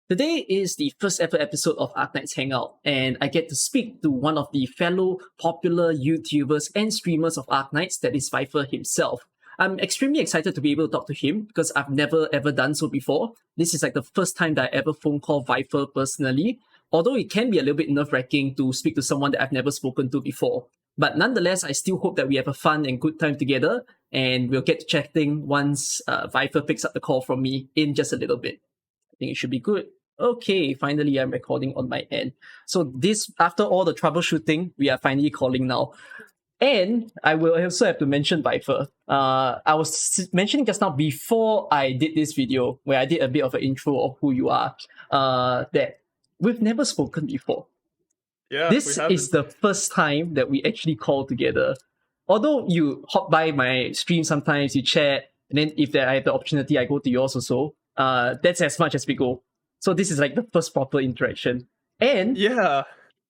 Today is the first ever episode of Arknights Hangout, and I get to speak to one of the fellow popular YouTubers and streamers of Arknights, that is Vifer himself. I'm extremely excited to be able to talk to him because I've never ever done so before. This is like the first time that I ever phone call Vifer personally, although it can be a little bit nerve-wracking to speak to someone that I've never spoken to before. But nonetheless, I still hope that we have a fun and good time together, and we'll get to chatting once Vifer picks up the call from me in just a little bit. I think it should be good. Okay, finally I'm recording on my end. So this, after all the troubleshooting, we are finally calling now. And I will also have to mention Vifer. I was mentioning just now before I did this video, where I did a bit of an intro of who you are, that we've never spoken before. Yeah, this is the first time that we actually call together. Although you hop by my stream sometimes, you chat, and then if I have the opportunity, I go to yours also. That's as much as we go. So this is like the first proper interaction. And yeah,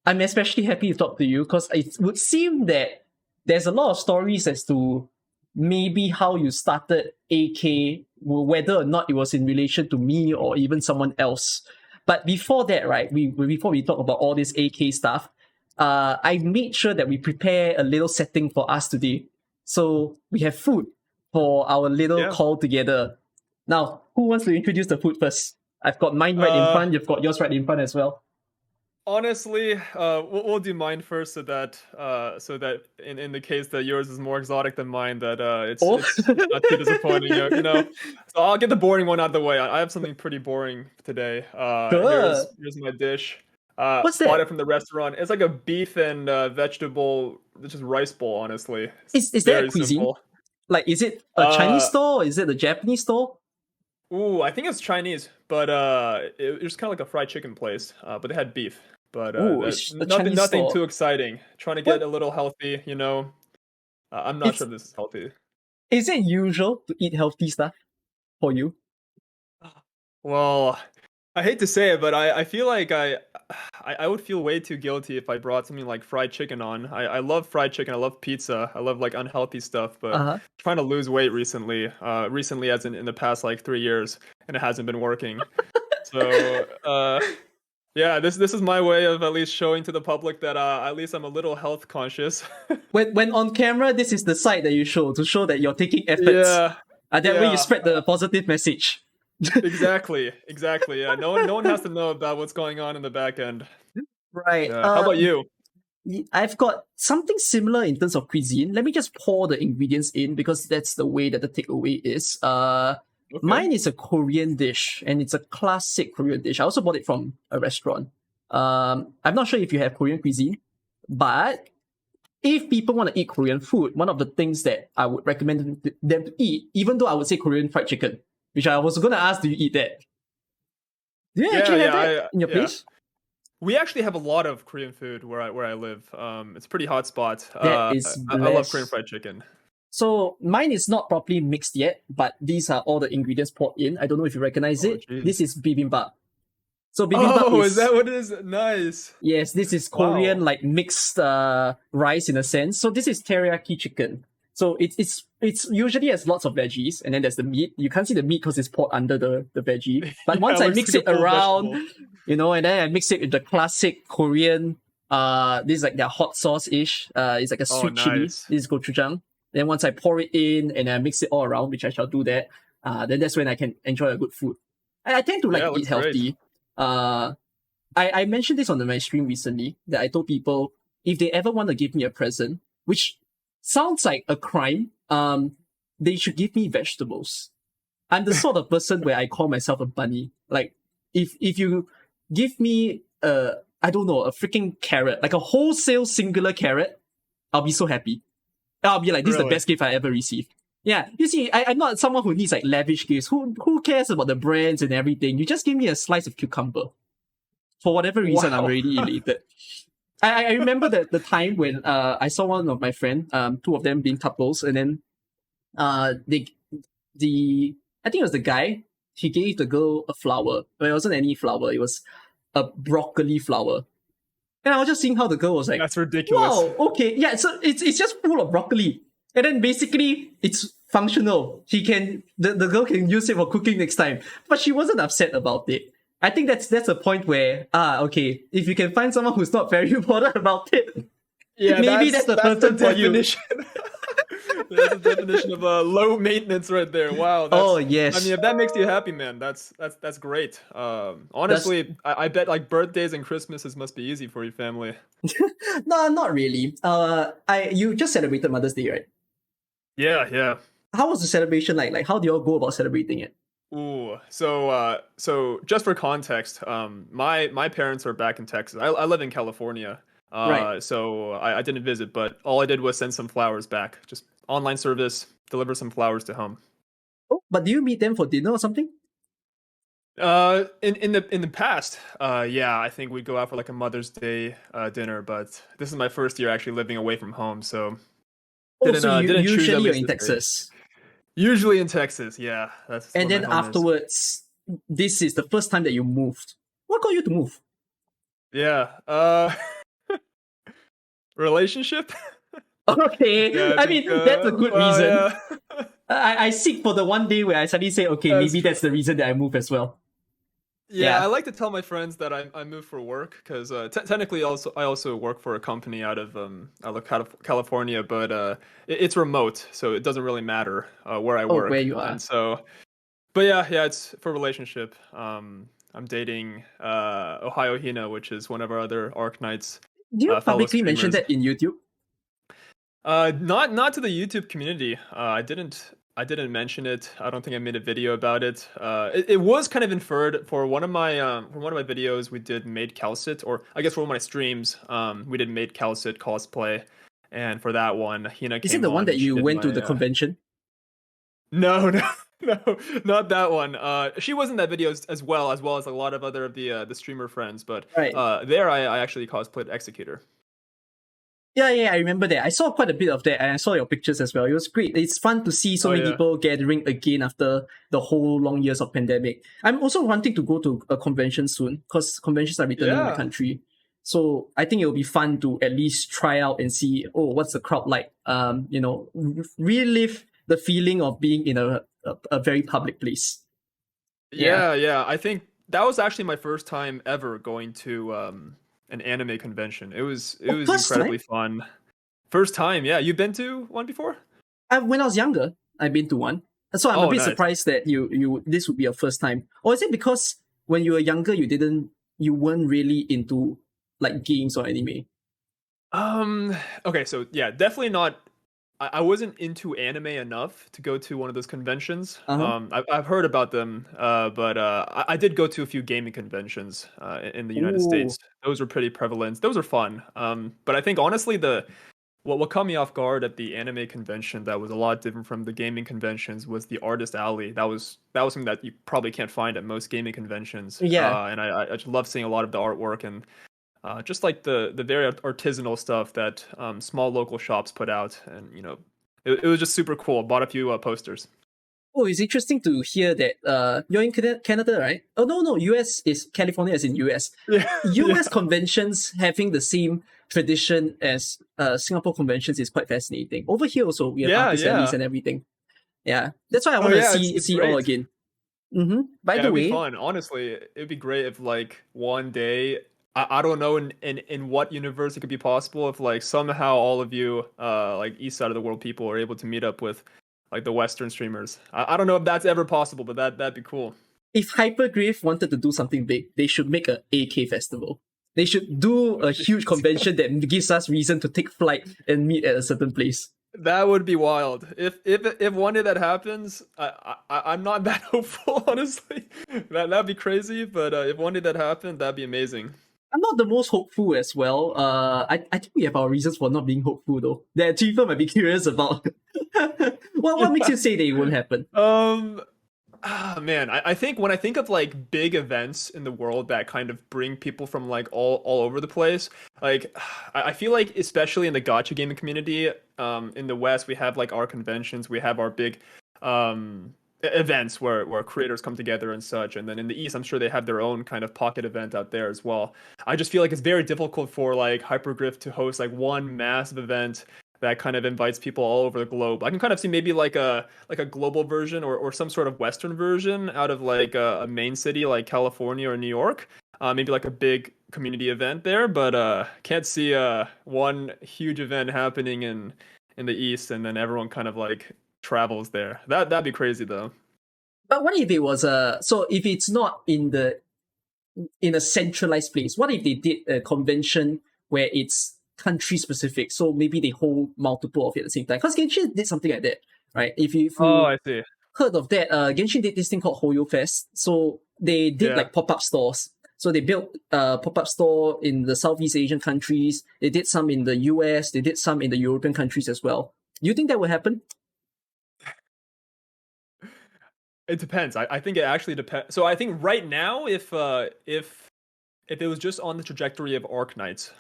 I'm especially happy to talk to you because it would seem that there's a lot of stories as to maybe how you started AK, whether or not it was in relation to me or even someone else. But before that, right, before we talk about all this AK stuff, I made sure that we prepare a little setting for us today. So we have food for our little call together. Now, who wants to introduce the food first? I've got mine right in front. You've got yours right in front as well. Honestly, we'll do mine first, so that in the case that yours is more exotic than mine, that it's not too disappointing. You know, so I'll get the boring one out of the way. I have something pretty boring today. Here's my dish. What's that? Bought it from the restaurant. It's like a beef and vegetable, just rice bowl. Honestly, is that a cuisine? Simple. Like, is it a Chinese store? Is it a Japanese store? Ooh, I think it's Chinese, but it was kind of like a fried chicken place. But they had beef. But nothing too exciting. Trying to get a little healthy, you know. I'm not sure this is healthy. Is it usual to eat healthy stuff for you? Well, I hate to say it, but I feel like I would feel way too guilty if I brought something like fried chicken on. I love fried chicken. I love pizza. I love like unhealthy stuff, but trying to lose weight recently. Recently, as in the past like 3 years, and it hasn't been working. So yeah, this is my way of at least showing to the public that at least I'm a little health conscious. when on camera, this is the side that you show to show that you're taking efforts. That way you spread the positive message. Exactly. Yeah, no one has to know about what's going on in the back end. Right. How about you? I've got something similar in terms of cuisine. Let me just pour the ingredients in because that's the way that the takeaway is. Okay. Mine is a Korean dish, and it's a classic Korean dish. I also bought it from a restaurant. I'm not sure if you have Korean cuisine, but if people want to eat Korean food, one of the things that I would recommend them to eat, even though I would say Korean fried chicken, which I was going to ask, do you eat that? Do you actually have that in your place? We actually have a lot of Korean food where I live. It's a pretty hot spot. I love Korean fried chicken. So mine is not properly mixed yet, but these are all the ingredients poured in. I don't know if you recognize it. Geez. This is bibimbap. So bibimbap is that what it is? Nice. Yes, this is Korean like mixed rice in a sense. So this is teriyaki chicken. So it's usually has lots of veggies, and then there's the meat. You can't see the meat because it's poured under the veggie. But once I mix it around, you know, and then I mix it with the classic Korean, this is like their hot sauce-ish. It's like a sweet chili. This is gochujang. Then once I pour it in and I mix it all around, which I shall do that, then that's when I can enjoy a good food. I tend to eat healthy. I mentioned this on my stream recently that I told people if they ever want to give me a present, which sounds like a crime, they should give me vegetables. I'm the sort of person where I call myself a bunny. Like if you give me a freaking carrot, like a wholesale singular carrot, I'll be so happy. I'll be like, this is the best gift I ever received. Yeah, you see, I'm not someone who needs like lavish gifts. Who cares about the brands and everything? You just give me a slice of cucumber. For whatever reason, I'm already elated. I remember the time when I saw one of my friends, two of them being couples, and then I think it was the guy, he gave the girl a flower. But it wasn't any flower, it was a broccoli flower. And I was just seeing how the girl was like, that's ridiculous. Wow, okay. Yeah, so it's just full of broccoli. And then basically it's functional. The girl can use it for cooking next time. But she wasn't upset about it. I think that's a point where okay, if you can find someone who's not very bothered about it, Yeah, maybe that's the the person for you. definition. That's the definition of low maintenance right there. Wow, Oh that's. I yes. mean, if that makes you happy, man, that's great. That's Honestly, I bet like birthdays and Christmases must be easy for your family. no, not really. You just celebrated Mother's Day, right? Yeah, yeah. How was the celebration like? Like, how do you all go about celebrating it? Ooh, so just for context, my parents are back in Texas. I live in California. Right. So I didn't visit, but all I did was send some flowers back. Just online service, deliver some flowers to home. Oh, but do you meet them for dinner or something? In the past, yeah, I think we'd go out for like a Mother's Day dinner, but this is my first year actually living away from home, so Oh, so you didn't choose at usually you're least in this day. Texas, Usually in Texas, yeah, that's and where my then home is. afterwards, this is the first time that you moved. What got you to move? Yeah, relationship. Okay, Yeah, I I think. mean that's a good Well, reason. yeah. I seek for the one day where I suddenly say, okay, That's maybe true. that's the reason that I move as well. Yeah, I Yeah. like to tell my friends that I moved for work because technically I also work for a company out of California, but it's remote, so it doesn't really matter where I Oh, where work. you And are. so, but yeah, it's for relationship. I'm dating Ohio Hina, which is one of our other Arknights Do you fellow publicly mention streamers. that in YouTube? Not to the YouTube community. I didn't mention it. I don't think I made a video about it. It was kind of inferred for one of my videos. We did Maid Calcit, or I guess for one of my streams, we did Maid Calcit cosplay, and for that one, Hina Is it came the one on that and she you did went to the my. convention? No, no, no, not that one. She was in that video as well as a lot of other of the streamer friends, but Right. there I actually cosplayed Executor. Yeah, I remember that. I saw quite a bit of that, and I saw your pictures as well. It was great. It's fun to see so Oh many yeah, people gathering again after the whole long years of pandemic. I'm also wanting to go to a convention soon because conventions are returning in my yeah. country. So I think it will be fun to at least try out and see, oh, what's the crowd like? Relive the feeling of being in a very public place. Yeah. Yeah, yeah. I think that was actually my first time ever going to an anime convention. It Oh, was first incredibly time? fun. First time, yeah. You've been to one before? When I was younger, I've been to one. So I'm a Oh, bit nice. surprised that you this would be your first time. Or is it because when you were younger you weren't really into like games or anime? Okay, so yeah, definitely not. I wasn't into anime enough to go to one of those conventions. Uh-huh. I've heard about them, but I did go to a few gaming conventions in the United Ooh. States. Those were pretty prevalent. Those were fun. But I think honestly, what caught me off guard at the anime convention that was a lot different from the gaming conventions was the artist alley. That was something that you probably can't find at most gaming conventions. Yeah. And I just love seeing a lot of the artwork and just like the very artisanal stuff that small local shops put out, and it was just super cool. Bought a few posters. Oh, it's interesting to hear that you're in Canada, right? Oh no, US is California as in US. Yeah, US yeah. conventions having the same tradition as Singapore conventions is quite fascinating. Over here also we have Yeah, artist alleys yeah. and everything. Yeah. That's why I Oh want to yeah, see it's see all great. again. By Yeah, the it'd be way, fun. Honestly, it'd be great if like one day I don't know in what universe it could be possible if like somehow all of you like east side of the world people are able to meet up with like the Western streamers. I don't know if that's ever possible, but that'd be cool. if Hypergrave wanted to do something big, they should make a AK festival. They should do Oh, a huge jeez. convention that gives us reason to take flight and meet at a certain place. That would be wild. If one day that happens, I'm not that hopeful, honestly. That'd be crazy. But if one day that happened, that'd be amazing. I'm not the most hopeful as well. I think we have our reasons for not being hopeful though. That people might be curious about. What makes Yeah. you say that it won't happen? Um. Man, I think when I think of like big events in the world that kind of bring people from like all over the place, like I feel like especially in the gacha gaming community, in the West we have like our conventions, we have our big events where creators come together and such, and then in the East I'm sure they have their own kind of pocket event out there as well. I just feel like it's very difficult for like Hypergriff to host like one massive event that kind of invites people all over the globe. I can kind of see maybe like a global version or some sort of Western version out of like a main city like California or New York. Maybe like a big community event there, but can't see one huge event happening in the East and then everyone kind of like travels there. That'd be crazy though. But what if it was so if it's not in a centralized place? What if they did a convention where it's country specific? So maybe they hold multiple of it at the same time. Because Genshin did something like that, right? If you Oh, I see. heard of that, Genshin did this thing called Hoyo Fest. So they did like pop-up stores. So they built a pop-up store in the Southeast Asian countries. They did some in the US. They did some in the European countries as well. Do you think that will happen? It depends. I think it actually depends. So I think right now, if it was just on the trajectory of Arknights,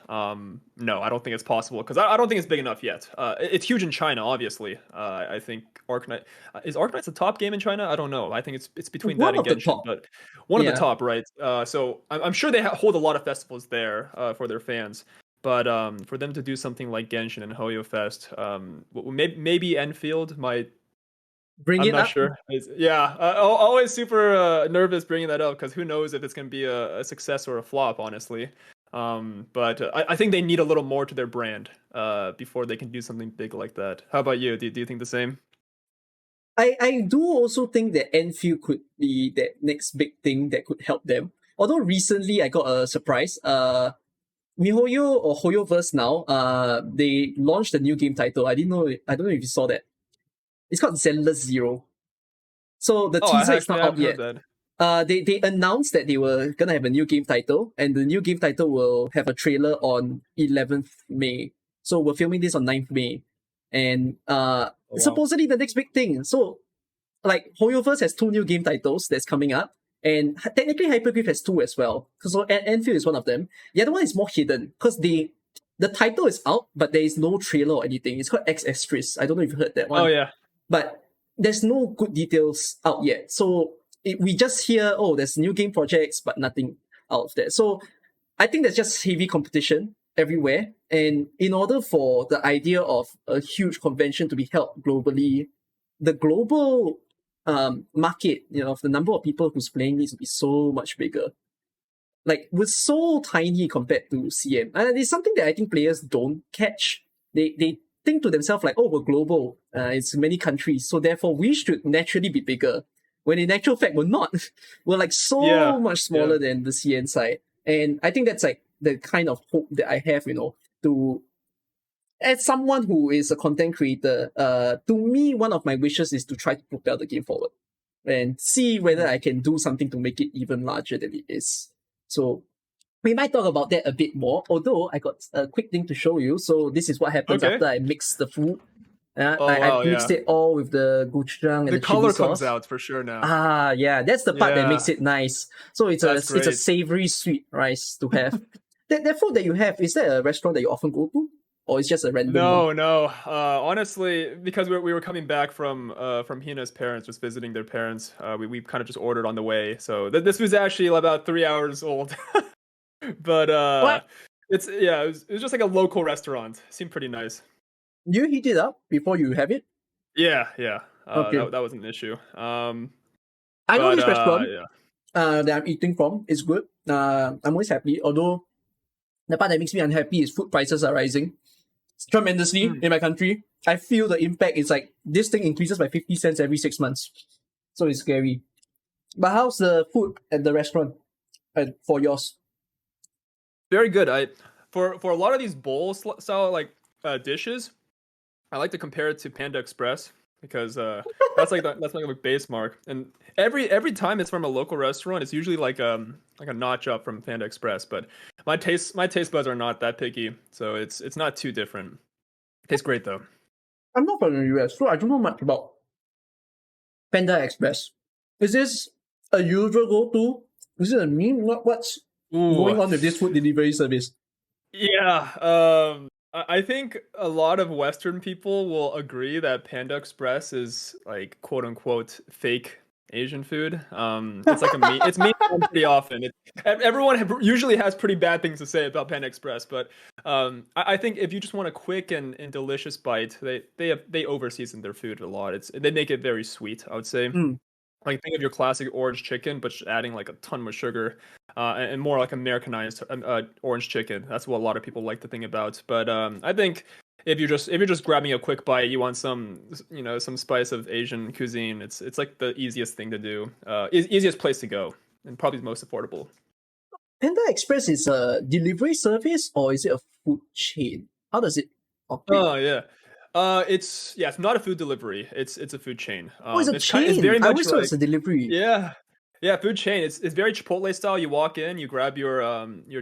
no, I don't think it's possible because I don't think it's big enough yet. It's huge in China, obviously. I think Arknight is Arknights the top game in China. I don't know. I think it's between One that and of the Genshin, top. but one of the top, right? So I'm sure they hold a lot of festivals there for their fans. But for them to do something like Genshin and Hoyo Fest, maybe Enfield might. I'm not sure. Yeah, always super nervous bringing that up because who knows if it's going to be a success or a flop, honestly. But I think they need a little more to their brand before they can do something big like that. How about you? Do you think the same? I do also think that Enfield could be that next big thing that could help them. Although recently I got a surprise. MiHoYo or HoYoverse now, they launched a new game title. I don't know if you saw that. It's called Zenless Zero. So the teaser is not out yet. They announced that they were gonna have a new game title, and the new game title will have a trailer on 11th May. So we're filming this on 9th May. And supposedly the next big thing. So like HoYoverse has 2 new game titles that's coming up. And technically Hyperglyph has 2 as well. So Enfield is one of them. The other one is more hidden because the title is out, but there is no trailer or anything. It's called X Astris. I don't know if you heard that one. Oh yeah. But there's no good details out yet. So we just hear, oh, there's new game projects, but nothing out of that. So I think there's just heavy competition everywhere. And in order for the idea of a huge convention to be held globally, the global market, of the number of people who's playing needs to be so much bigger. Like, we're so tiny compared to CM. And it's something that I think players don't catch. They think to themselves like, oh, we're global. It's many countries. So therefore, we should naturally be bigger. When in actual fact, we're not. We're like so much smaller than the CN side. And I think that's like the kind of hope that I have, to, as someone who is a content creator, to me, one of my wishes is to try to propel the game forward and see whether I can do something to make it even larger than it is. So we might talk about that a bit more, although I got a quick thing to show you. So this is what happens after I mix the food. I mixed it all with the gochujang and the color chili sauce. comes out for sure now. That's the part that makes it nice. So it's a savory sweet rice to have. that food that you have, is that a restaurant that you often go to? Or it's just a random one? No. Honestly, because we were coming back from Hina's parents, just visiting their parents, we kind of just ordered on the way. So this was actually about 3 hours old. But it was just like a local restaurant. Seemed pretty nice. You heat it up before you have it? Yeah. Okay. That wasn't an issue. I know this restaurant that I'm eating from. It's good. I'm always happy. Although the part that makes me unhappy is food prices are rising tremendously in my country. I feel the impact is like this thing increases by 50 cents every 6 months. So it's scary. But how's the food at the restaurant for yours? Very good. For a lot of these bowl style like dishes, I like to compare it to PandaExpress because that's like a base mark. And every time it's from a local restaurant, it's usually like a notch up from PandaExpress. But my taste buds are not that picky, so it's not too different. Tastes great though. I'm not from the US, so I don't know much about PandaExpress. Is this a usual go-to? Is it a meme? What's going on with this food delivery service? Yeah, I think a lot of Western people will agree that PandaExpress is like quote unquote fake Asian food. It's like a meme. It's meme pretty often. Everyone usually has pretty bad things to say about PandaExpress, but I think if you just want a quick and delicious bite, they over season their food a lot. They make it very sweet, I would say. Like think of your classic orange chicken, but just adding like a ton more sugar, and more like Americanized orange chicken. That's what a lot of people like to think about. But I think if you're just grabbing a quick bite, you want some some spice of Asian cuisine. It's like the easiest thing to do, easiest place to go, and probably the most affordable. PandaExpress is a delivery service or is it a food chain? How does it operate? Oh yeah. It's not a food delivery. It's a food chain. It's a chain. It's very I much always thought it's a delivery. Yeah. Yeah, food chain. It's very Chipotle style. You walk in, you grab your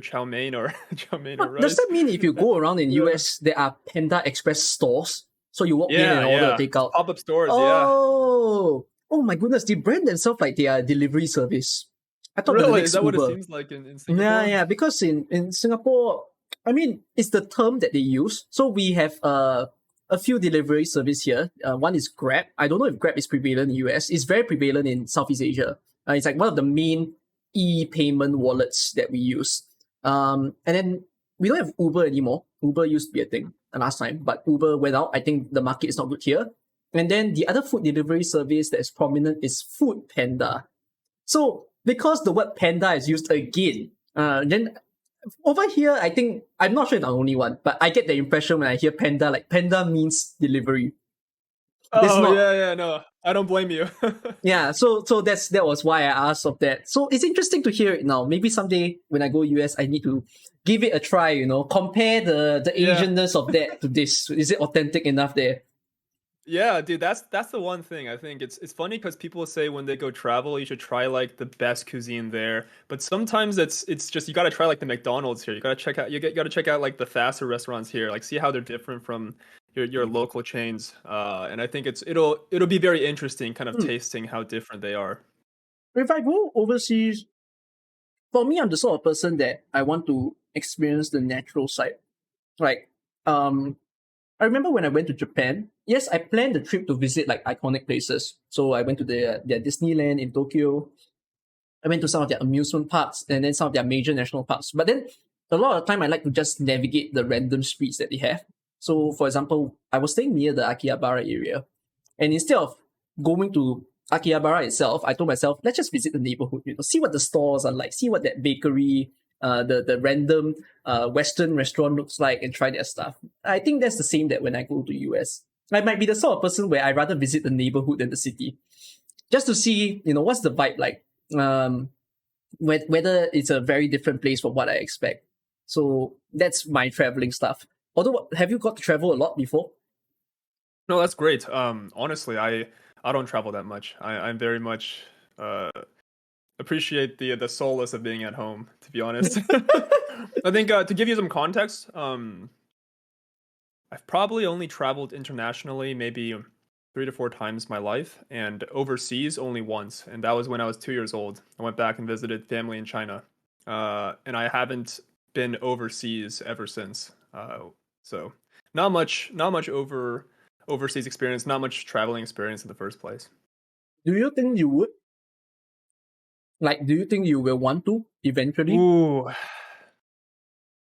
chow mein or rice. Does that mean if you go around in US, there are PandaExpress stores? So you walk in and order a takeout. Pop-up stores. Oh my goodness! They brand themselves like they are a delivery service. I thought really? The next Is that Uber. what it seems like in Singapore? Yeah. Because in Singapore, I mean, it's the term that they use. So we have a few delivery service here. One is Grab. I don't know if Grab is prevalent in US. It's very prevalent in Southeast Asia. It's like one of the main e-payment wallets that we use. And then we don't have Uber anymore. Uber used to be a thing last time, but Uber went out. I think the market is not good here. And then the other food delivery service that is prominent is Food Panda. So because the word panda is used again, then over here, I think, I'm not sure if I'm the only one, but I get the impression when I hear panda, like panda means delivery. No, I don't blame you. Yeah, so that was why I asked of that. So it's interesting to hear it now. Maybe someday when I go US, I need to give it a try, compare the Asianness of that to this. Is it authentic enough there? Yeah, dude, that's the one thing. I think it's funny because people say when they go travel, you should try like the best cuisine there. But sometimes it's just you gotta try like the McDonald's here. You gotta check out like the faster restaurants here, like see how they're different from your local chains. And I think it'll be very interesting, kind of tasting how different they are. If I go overseas, for me, I'm the sort of person that I want to experience the natural side. Like, I remember when I went to Japan, yes, I planned the trip to visit like iconic places. So I went to their Disneyland in Tokyo. I went to some of their amusement parks and then some of their major national parks. But then a lot of the time I like to just navigate the random streets that they have. So for example, I was staying near the Akihabara area. And instead of going to Akihabara itself, I told myself, let's just visit the neighborhood, see what the stores are like, see what that bakery, the random Western restaurant looks like and try their stuff. I think that's the same that when I go to US. I might be the sort of person where I'd rather visit the neighborhood than the city. Just to see, what's the vibe like. Whether it's a very different place from what I expect. So that's my traveling stuff. Although, have you got to travel a lot before? No, that's great. Honestly, I don't travel that much. I'm very much appreciate the solace of being at home, to be honest. I think to give you some context, I've probably only traveled internationally maybe 3 to 4 times my life, and overseas only once, and that was when I was 2 years old. I went back and visited family in China, and I haven't been overseas ever since. So not much overseas experience, not much traveling experience in the first place. Do you think you would? Like, do you think you will want to eventually? Ooh,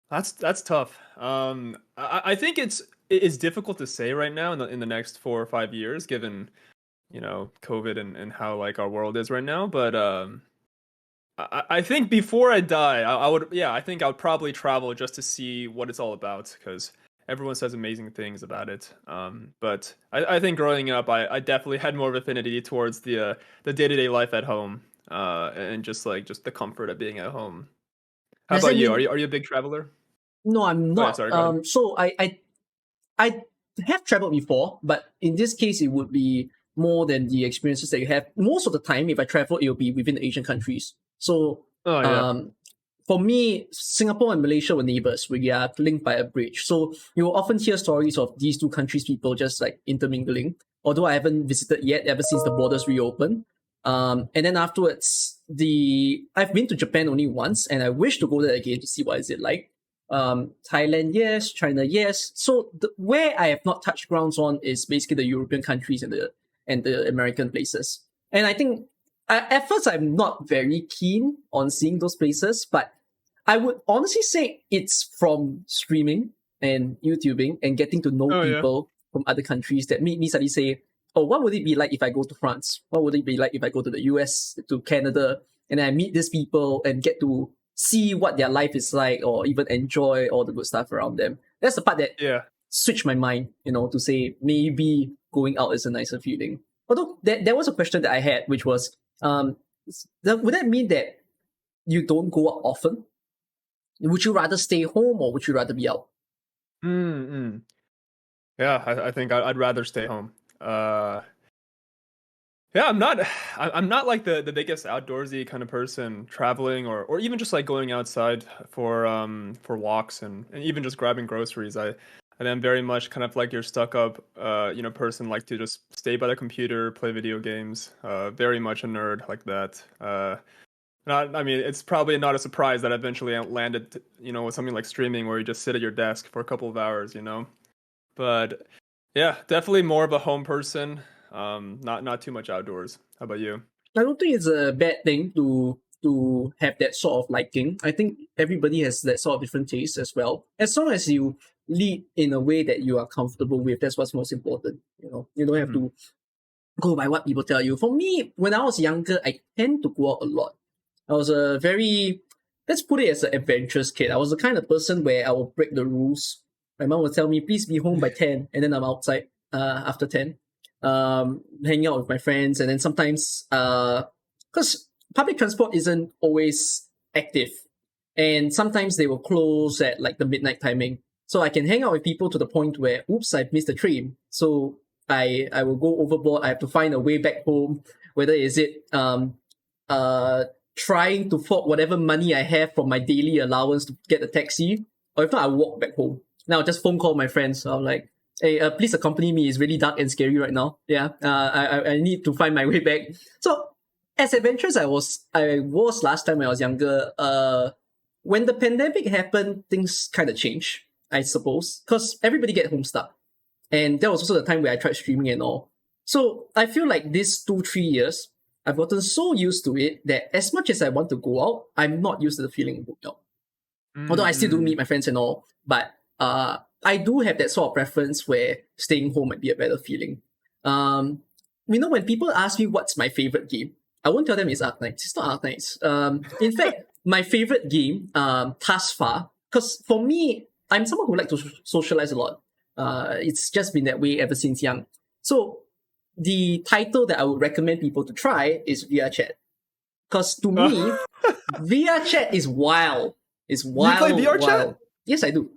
that's tough. I think it's difficult to say right now in the next 4 or 5 years, given COVID and how like our world is right now. But I think before I die, I would I think I would probably travel just to see what it's all about, because everyone says amazing things about it. But I think growing up, I definitely had more of affinity towards the day-to-day life at home, and just the comfort of being at home. How about you? Are you a big traveler? No, I'm not. So I have traveled before, but in this case, it would be more than the experiences that you have. Most of the time, if I travel, it will be within the Asian countries. So, for me, Singapore and Malaysia were neighbors. We are linked by a bridge. So you will often hear stories of these two countries' people just like intermingling. Although I haven't visited yet ever since the borders reopened. And then afterwards, I've been to Japan only once, and I wish to go there again to see what is it like. Thailand, yes. China, yes. So where I have not touched grounds on is basically the European countries and the American places. And I think At first, I'm not very keen on seeing those places, but I would honestly say it's from streaming and YouTubing and getting to know people from other countries that made me suddenly say, oh, what would it be like if I go to France? What would it be like if I go to the US, to Canada, and I meet these people and get to see what their life is like or even enjoy all the good stuff around them? That's the part that switched my mind, to say maybe going out is a nicer feeling. Although there was a question that I had, which was, would that mean that you don't go out often? Would you rather stay home or would you rather be out? Yeah, I think I'd rather stay home. Yeah, I'm not like the biggest outdoorsy kind of person, traveling or even just like going outside for walks and even just grabbing groceries. And I'm very much kind of like your stuck up person, like to just stay by the computer, play video games. Very much a nerd like that. I mean, it's probably not a surprise that I eventually landed, with something like streaming where you just sit at your desk for a couple of hours, But yeah, definitely more of a home person. Not too much outdoors. How about you? I don't think it's a bad thing to have that sort of liking. I think everybody has that sort of different taste as well. As long as you lead in a way that you are comfortable with, that's what's most important. You don't have to go by what people tell you. For me, when I was younger, I tend to go out a lot. I was a very, let's put it as an adventurous kid. I was the kind of person where I will break the rules. My mom would tell me, please be home by 10, and then I'm outside after 10, hanging out with my friends. And then sometimes, because public transport isn't always active, and sometimes they will close at like the midnight timing. So I can hang out with people to the point where, oops, I've missed the train. So I will go overboard. I have to find a way back home, whether is it trying to fork whatever money I have from my daily allowance to get a taxi, or if not, I walk back home. Now, just phone call my friends. So I'm like, hey, please accompany me. It's really dark and scary right now. Yeah, I need to find my way back. So, as adventurous I was last time when I was younger. When the pandemic happened, things kind of changed, I suppose, because everybody get home stuck, and that was also the time where I tried streaming and all. So I feel like these 2-3 years, I've gotten so used to it that as much as I want to go out, I'm not used to the feeling of going out. Although I still do meet my friends and all, but I do have that sort of preference where staying home might be a better feeling. When people ask me what's my favorite game, I won't tell them it's Arknights. It's not Arknights. In fact, my favorite game, thus far, because for me, I'm someone who likes to socialize a lot. It's just been that way ever since young. So the title that I would recommend people to try is VR Chat. Because to me, VR Chat is wild. It's wild. You play VR Chat? Yes, I do.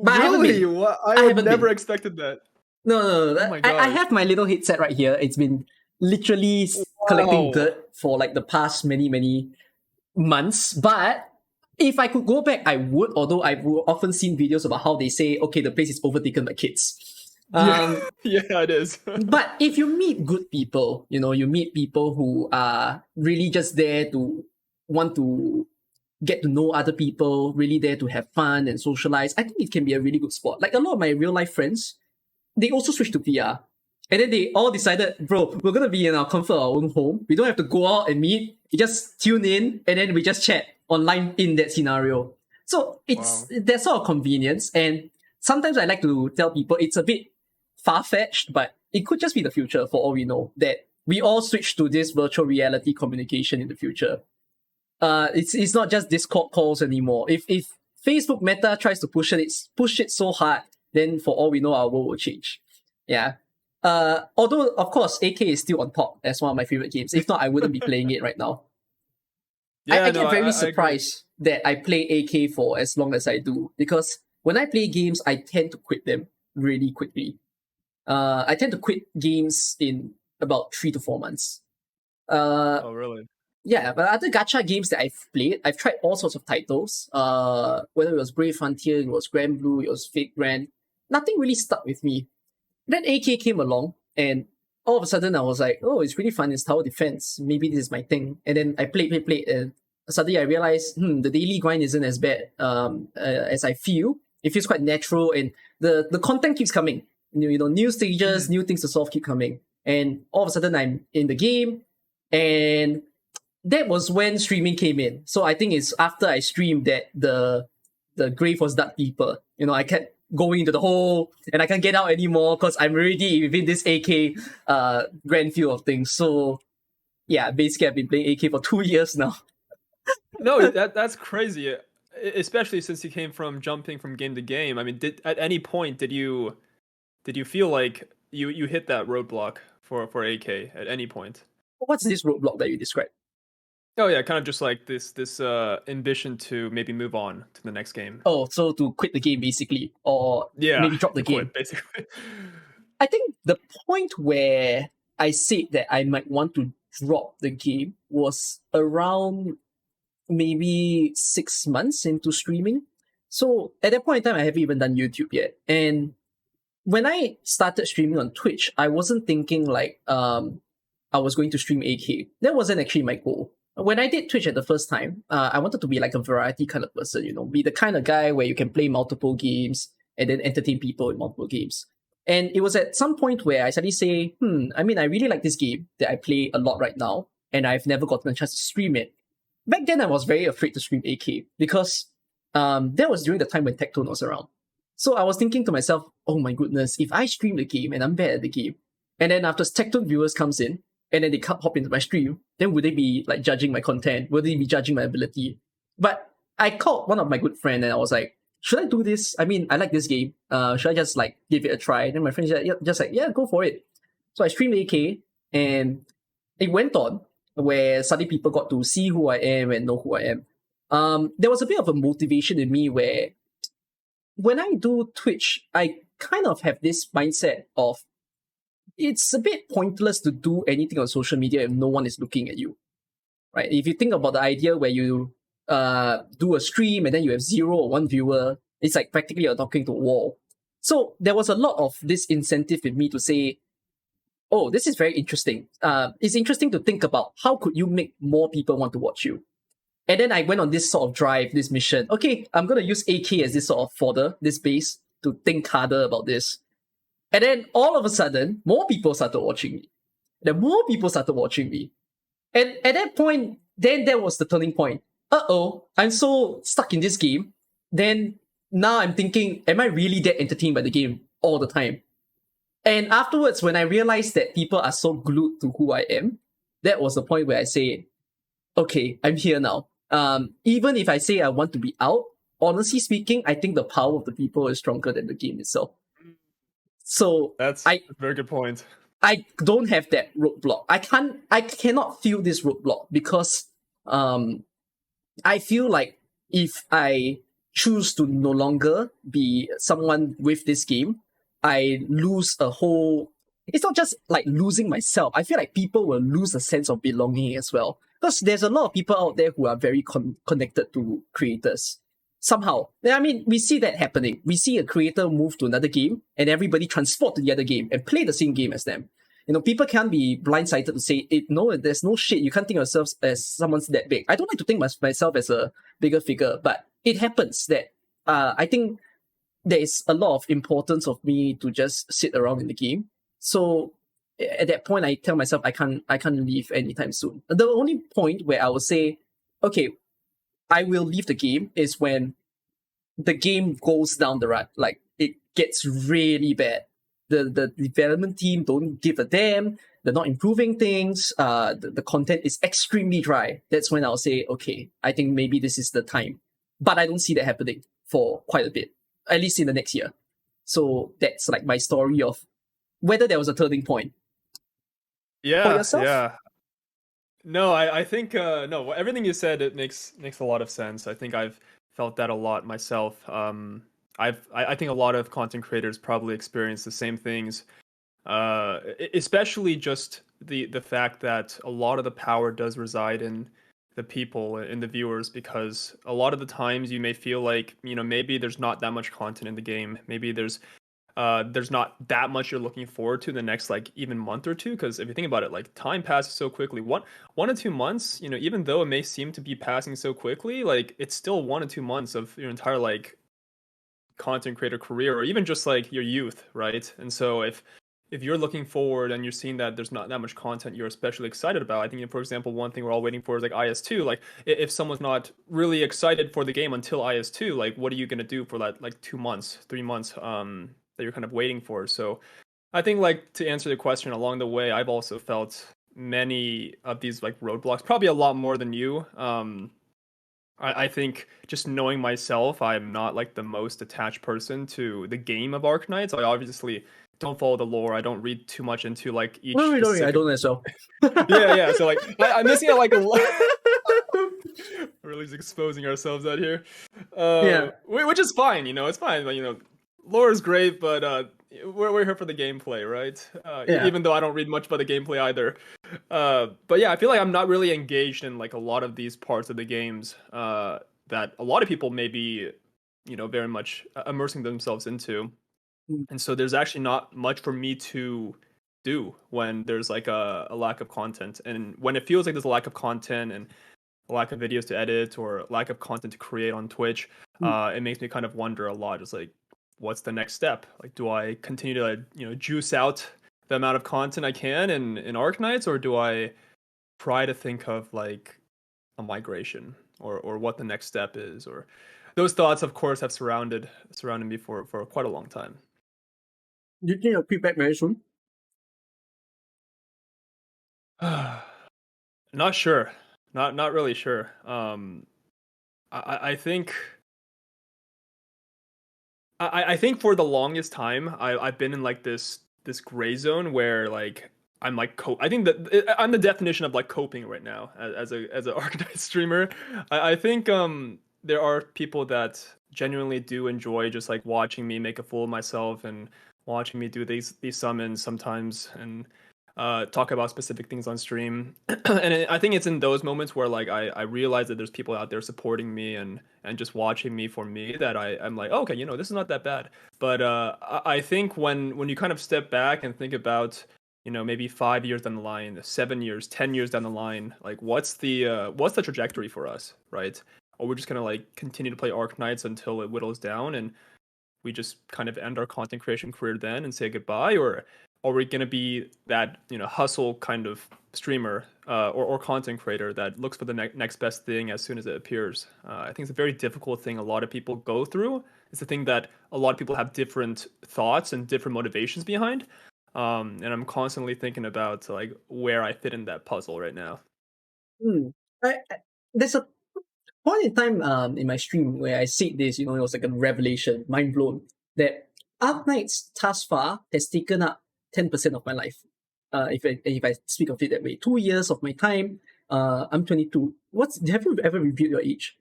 But really? I have never expected that. No. Oh my God. I have my little headset right here. It's been literally collecting dirt for like the past many, many months. But if I could go back, I would. Although I've often seen videos about how they say, okay, the place is overtaken by kids. Yeah, it is. But if you meet good people, you meet people who are really just there to want to get to know other people, really there to have fun and socialize, I think it can be a really good spot. Like a lot of my real life friends, they also switched to VR. And then they all decided, bro, we're going to be in our comfort of our own home. We don't have to go out and meet. You just tune in and then we just chat online in that scenario. So it's that sort of convenience. And sometimes I like to tell people it's a bit far-fetched, but it could just be the future for all we know, that we all switch to this virtual reality communication in the future. It's not just Discord calls anymore. If Facebook Meta tries to push it so hard, then for all we know, our world will change. Yeah. Although, of course, AK is still on top as one of my favorite games. If not, I wouldn't be playing it right now. Yeah, I get very surprised that I play AK for as long as I do, because when I play games, I tend to quit them really quickly. I tend to quit games in about 3 to 4 months. Oh, really? Yeah, but other gacha games that I've played, I've tried all sorts of titles. Whether it was Brave Frontier, it was Grand Blue, it was Fate Grand. Nothing really stuck with me. Then AK came along, and all of a sudden I was like, oh, it's really fun. It's tower defense. Maybe this is my thing. And then I played, and suddenly I realized, the daily grind isn't as bad as I feel. It feels quite natural, and the content keeps coming. New stages, new things to solve keep coming. And all of a sudden I'm in the game, And that was when streaming came in. So I think it's after I streamed that the grave was dug deeper. I kept going into the hole and I can't get out anymore because I'm already within this AK grand view of things. So yeah, basically I've been playing AK for 2 years now. No, that's crazy. Especially since you came from jumping from game to game. I mean, at any point did you feel like you hit that roadblock for AK at any point? What's this roadblock that you described? Oh yeah, kind of just like this ambition to maybe move on to the next game. Oh, so to quit the game basically, or maybe drop the game. Quit, basically. I think the point where I said that I might want to drop the game was around maybe 6 months into streaming. So at that point in time, I haven't even done YouTube yet. And when I started streaming on Twitch, I wasn't thinking like I was going to stream AK. That wasn't actually my goal. When I did Twitch at the first time, I wanted to be like a variety kind of person, be the kind of guy where you can play multiple games and then entertain people in multiple games. And it was at some point where I suddenly say, I really like this game that I play a lot right now, and I've never gotten a chance to stream it. Back then, I was very afraid to stream AK because that was during the time when Tectone was around. So I was thinking to myself, oh my goodness, if I stream the game and I'm bad at the game, and then after Tectone viewers comes in, and then they hop into my stream, then would they be like judging my content? Would they be judging my ability? But I called one of my good friends and I was like, should I do this? I like this game. Should I just like give it a try? And then my friend just like, yeah, go for it. So I streamed AK and it went on where suddenly people got to see who I am and know who I am. There was a bit of a motivation in me where when I do Twitch, I kind of have this mindset of it's a bit pointless to do anything on social media if no one is looking at you, right? If you think about the idea where you do a stream and then you have 0 or 1 viewer, it's like practically you're talking to a wall. So there was a lot of this incentive in me to say, oh, this is very interesting. It's interesting to think about how could you make more people want to watch you. And then I went on this sort of drive, this mission. Okay, I'm going to use AK as this sort of fodder, this base, to think harder about this. And then all of a sudden, more people started watching me. Then more people started watching me. And at that point, then that was the turning point. I'm so stuck in this game. Then now I'm thinking, am I really that entertained by the game all the time? And afterwards, when I realized that people are so glued to who I am, that was the point where I say, okay, I'm here now. Even if I say I want to be out, honestly speaking, I think the power of the people is stronger than the game itself. So that's a very good point. I don't have that roadblock. I cannot feel this roadblock because I feel like if I choose to no longer be someone with this game, I lose a whole. It's not just like losing myself. I feel like people will lose a sense of belonging as well. Because there's a lot of people out there who are very connected to creators. Somehow. We see that happening. We see a creator move to another game and everybody transport to the other game and play the same game as them. People can't be blindsided to say, no, there's no shit. You can't think of yourself as someone's that big. I don't like to think myself as a bigger figure, but it happens that I think there is a lot of importance of me to just sit around in the game. So at that point, I tell myself I can't leave anytime soon. The only point where I will say, okay, I will leave the game is when the game goes down the rut. Like it gets really bad. The development team don't give a damn. They're not improving things. The content is extremely dry. That's when I'll say, okay, I think maybe this is the time. But I don't see that happening for quite a bit, at least in the next year. So that's like my story of whether there was a turning point. Yeah. For yourself? Yeah. No, I think no, everything you said, it makes a lot of sense. I think I've felt that a lot myself. I think a lot of content creators probably experience the same things, especially just the fact that a lot of the power does reside in the people, in the viewers, because a lot of the times you may feel like, maybe there's not that much content in the game. Maybe there's not that much you're looking forward to the next like even month or two, because if you think about it, like time passes so quickly. One or 2 months, even though it may seem to be passing so quickly, like it's still 1 or 2 months of your entire like content creator career, or even just like your youth, right? And so if if you're looking forward and you're seeing that there's not that much content you're especially excited about, I think, for example, one thing we're all waiting for is like IS2. Like, if someone's not really excited for the game until IS2, like, what are you gonna do for that like 2 months, 3 months, that you're kind of waiting for? So, I think, like, to answer the question, along the way, I've also felt many of these like roadblocks, probably a lot more than you. I think just knowing myself, I'm not like the most attached person to the game of Arknights. I obviously don't follow the lore. I don't read too much into like each No, specific. I don't as well. Yeah. So like, I'm missing out like a lot. We're really just exposing ourselves out here. Yeah. Which is fine. It's fine. But, lore is great, but we're here for the gameplay, right? Yeah. Even though I don't read much about the gameplay either. But yeah, I feel like I'm not really engaged in like a lot of these parts of the games that a lot of people may be, very much immersing themselves into. And so there's actually not much for me to do when there's like a lack of content. And when it feels like there's a lack of content and a lack of videos to edit or lack of content to create on Twitch, it makes me kind of wonder a lot, just like, what's the next step? Like, do I continue to, juice out the amount of content I can in Arknights, or do I try to think of like a migration or what the next step is? Or those thoughts, of course, have surrounded me for quite a long time. Do you think you'll be back very soon? Not sure. Not really sure. I think I think for the longest time I've been in like this gray zone where like I'm like I think that I'm the definition of like coping right now as an Arknight streamer. I think there are people that genuinely do enjoy just like watching me make a fool of myself and watching me do these summons sometimes and talk about specific things on stream. And I think it's in those moments where like I realize that there's people out there supporting me and just watching me for me that I'm like, oh, okay, this is not that bad. But I think when you kind of step back and think about, maybe 5 years down the line, 7 years, 10 years down the line, like what's the trajectory for us, right? Or we're just gonna like continue to play Arknights until it whittles down and we just kind of end our content creation career then and say goodbye, or are we going to be that hustle kind of streamer or content creator that looks for the next best thing as soon as it appears? I think it's a very difficult thing a lot of people go through. It's the thing that a lot of people have different thoughts and different motivations behind, and I'm constantly thinking about like where I fit in that puzzle right now. There's a point in time in my stream where I said this, it was like a revelation, mind blown, that Arknights thus far has taken up 10% of my life. If I speak of it that way, 2 years of my time. I'm 22. Have you ever revealed your age?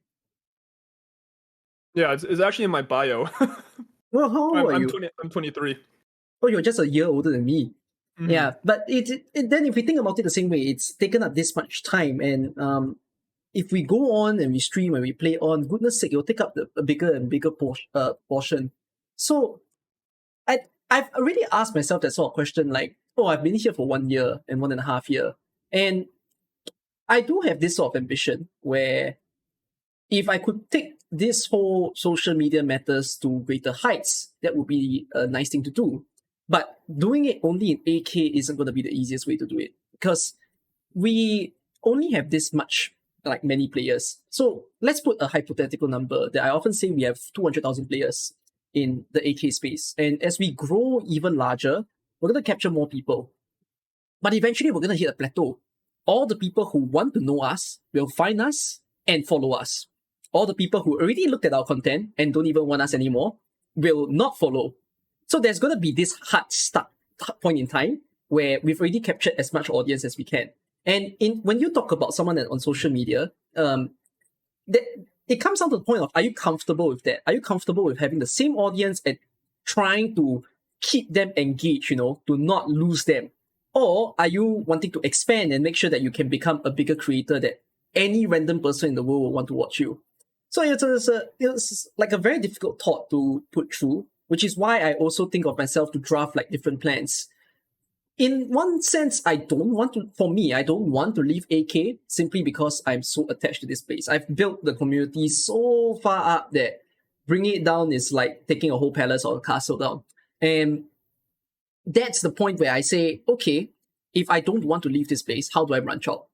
Yeah, it's actually in my bio. Well, how old are you? I'm 23. Oh, you're just a year older than me. Mm-hmm. Yeah, but then if we think about it the same way, it's taken up this much time, and if we go on and we stream and we play on, goodness sake, it'll take up a bigger and bigger portion. So I've already asked myself that sort of question, like, oh, I've been here for 1 year and 1.5 years. And I do have this sort of ambition where if I could take this whole social media matters to greater heights, that would be a nice thing to do. But doing it only in AK isn't going to be the easiest way to do it, because we only have this much, like many players. So let's put a hypothetical number that I often say we have 200,000 players in the AK space. And as we grow even larger, we're going to capture more people. But eventually we're going to hit a plateau. All the people who want to know us will find us and follow us. All the people who already looked at our content and don't even want us anymore will not follow. So there's going to be this hard stuck point in time where we've already captured as much audience as we can. And when you talk about someone on social media, it comes down to the point of, are you comfortable with that? Are you comfortable with having the same audience and trying to keep them engaged, to not lose them? Or are you wanting to expand and make sure that you can become a bigger creator that any random person in the world will want to watch you? So it's like a very difficult thought to put through, which is why I also think of myself to draft like different plans. In one sense, I don't want to leave AK simply because I'm so attached to this place. I've built the community so far up that bringing it down is like taking a whole palace or a castle down. And that's the point where I say, okay, if I don't want to leave this place, how do I branch out?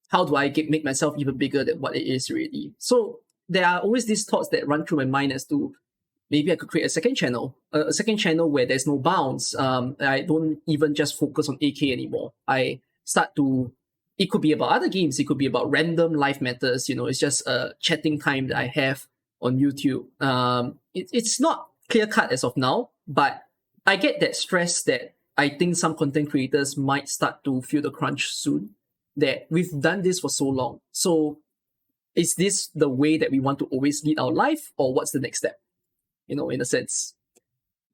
How do I make myself even bigger than what it is really? So there are always these thoughts that run through my mind as to maybe I could create a second channel where there's no bounds. I don't even just focus on AK anymore. I start to. It could be about other games. It could be about random life matters. It's just a chatting time that I have on YouTube. It's not clear cut as of now, but I get that stress that I think some content creators might start to feel the crunch soon. That we've done this for so long. So is this the way that we want to always lead our life, or what's the next step? In a sense.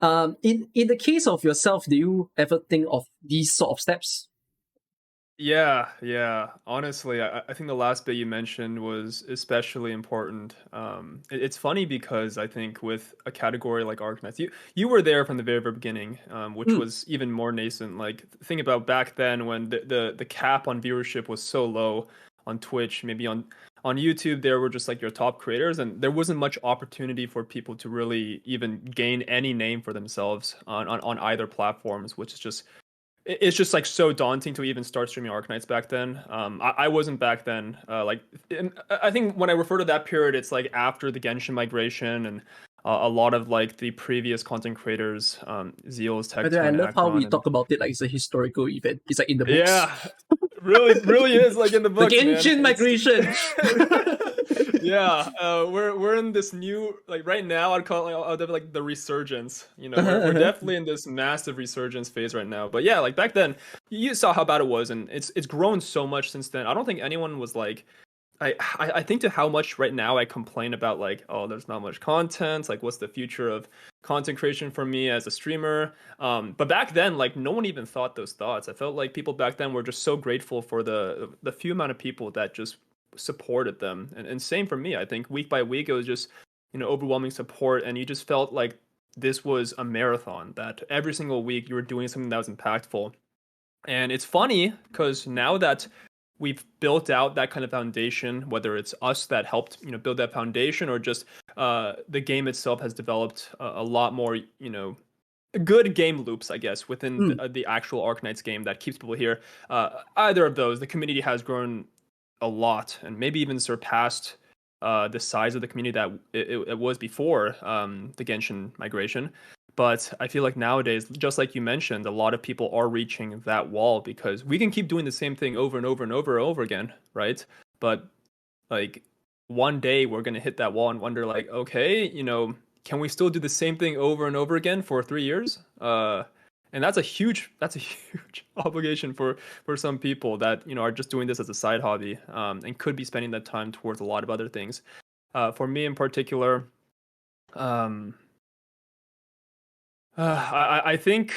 In the case of yourself, do you ever think of these sort of steps? Yeah. Honestly, I think the last bit you mentioned was especially important. It's funny because I think with a category like Arknights, you were there from the very beginning, which Mm. was even more nascent. Like think about back then when the cap on viewership was so low on Twitch, maybe on YouTube, there were just like your top creators, and there wasn't much opportunity for people to really even gain any name for themselves on either platforms, which is just it's just like so daunting to even start streaming Arknights back then. I wasn't back then. I think when I refer to that period, it's like after the Genshin migration and a lot of like the previous content creators, Zeals, By the way, I and love how we Akron, and talk about it like it's a historical event. It's like in the books. yeah, really is like in the The books, man. Genshin migration. Yeah, we're in this new like right now. I'd call it like the resurgence. We're definitely in this massive resurgence phase right now. But yeah, like back then, you saw how bad it was, and it's grown so much since then. I don't think anyone was like. I think to how much right now I complain about like, oh, there's not much content, like what's the future of content creation for me as a streamer. But back then, like no one even thought those thoughts. I felt like people back then were just so grateful for the few amount of people that just supported them. And same for me. I think week by week it was just, overwhelming support, and you just felt like this was a marathon, that every single week you were doing something that was impactful. And it's funny because now that we've built out that kind of foundation, whether it's us that helped, build that foundation, or just the game itself has developed a lot more, good game loops, I guess, within Mm. the actual Arknights game that keeps people here. Either of those, the community has grown a lot and maybe even surpassed the size of the community that it was before the Genshin migration. But I feel like nowadays, just like you mentioned, a lot of people are reaching that wall because we can keep doing the same thing over and over and over and over again, right? But like one day we're gonna hit that wall and wonder, like, okay, can we still do the same thing over and over again for 3 years? And that's a huge obligation for some people that are just doing this as a side hobby, and could be spending that time towards a lot of other things. For me in particular, um, I think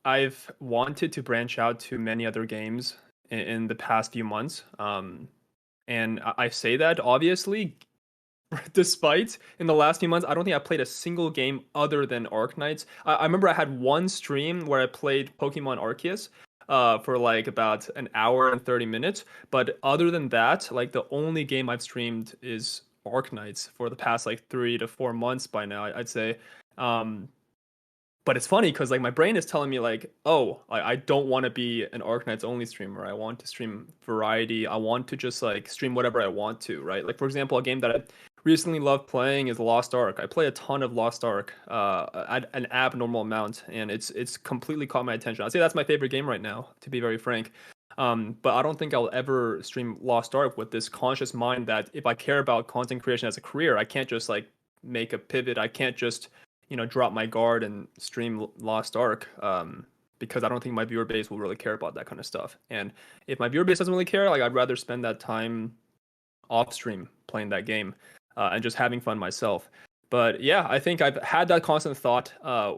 I've wanted to branch out to many other games in the past few months. And I say that obviously, despite in the last few months, I don't think I played a single game other than Arknights. I remember I had one stream where I played Pokemon Arceus for like about an hour and 30 minutes. But other than that, like the only game I've streamed is Arknights for the past like 3 to 4 months by now, I'd say. Um, but it's funny because like my brain is telling me like, oh, I don't want to be an Arknights only streamer. I want to stream variety. I want to just like stream whatever I want to, right? Like for example, a game that I recently loved playing is Lost Ark. I play a ton of Lost Ark, at an abnormal amount, and it's completely caught my attention. I'd say that's my favorite game right now, to be very frank. But I don't think I'll ever stream Lost Ark with this conscious mind that if I care about content creation as a career, I can't just like make a pivot. I can't just drop my guard and stream Lost Ark, because I don't think my viewer base will really care about that kind of stuff. And if my viewer base doesn't really care, like I'd rather spend that time off stream playing that game, and just having fun myself. But yeah, I think I've had that constant thought. I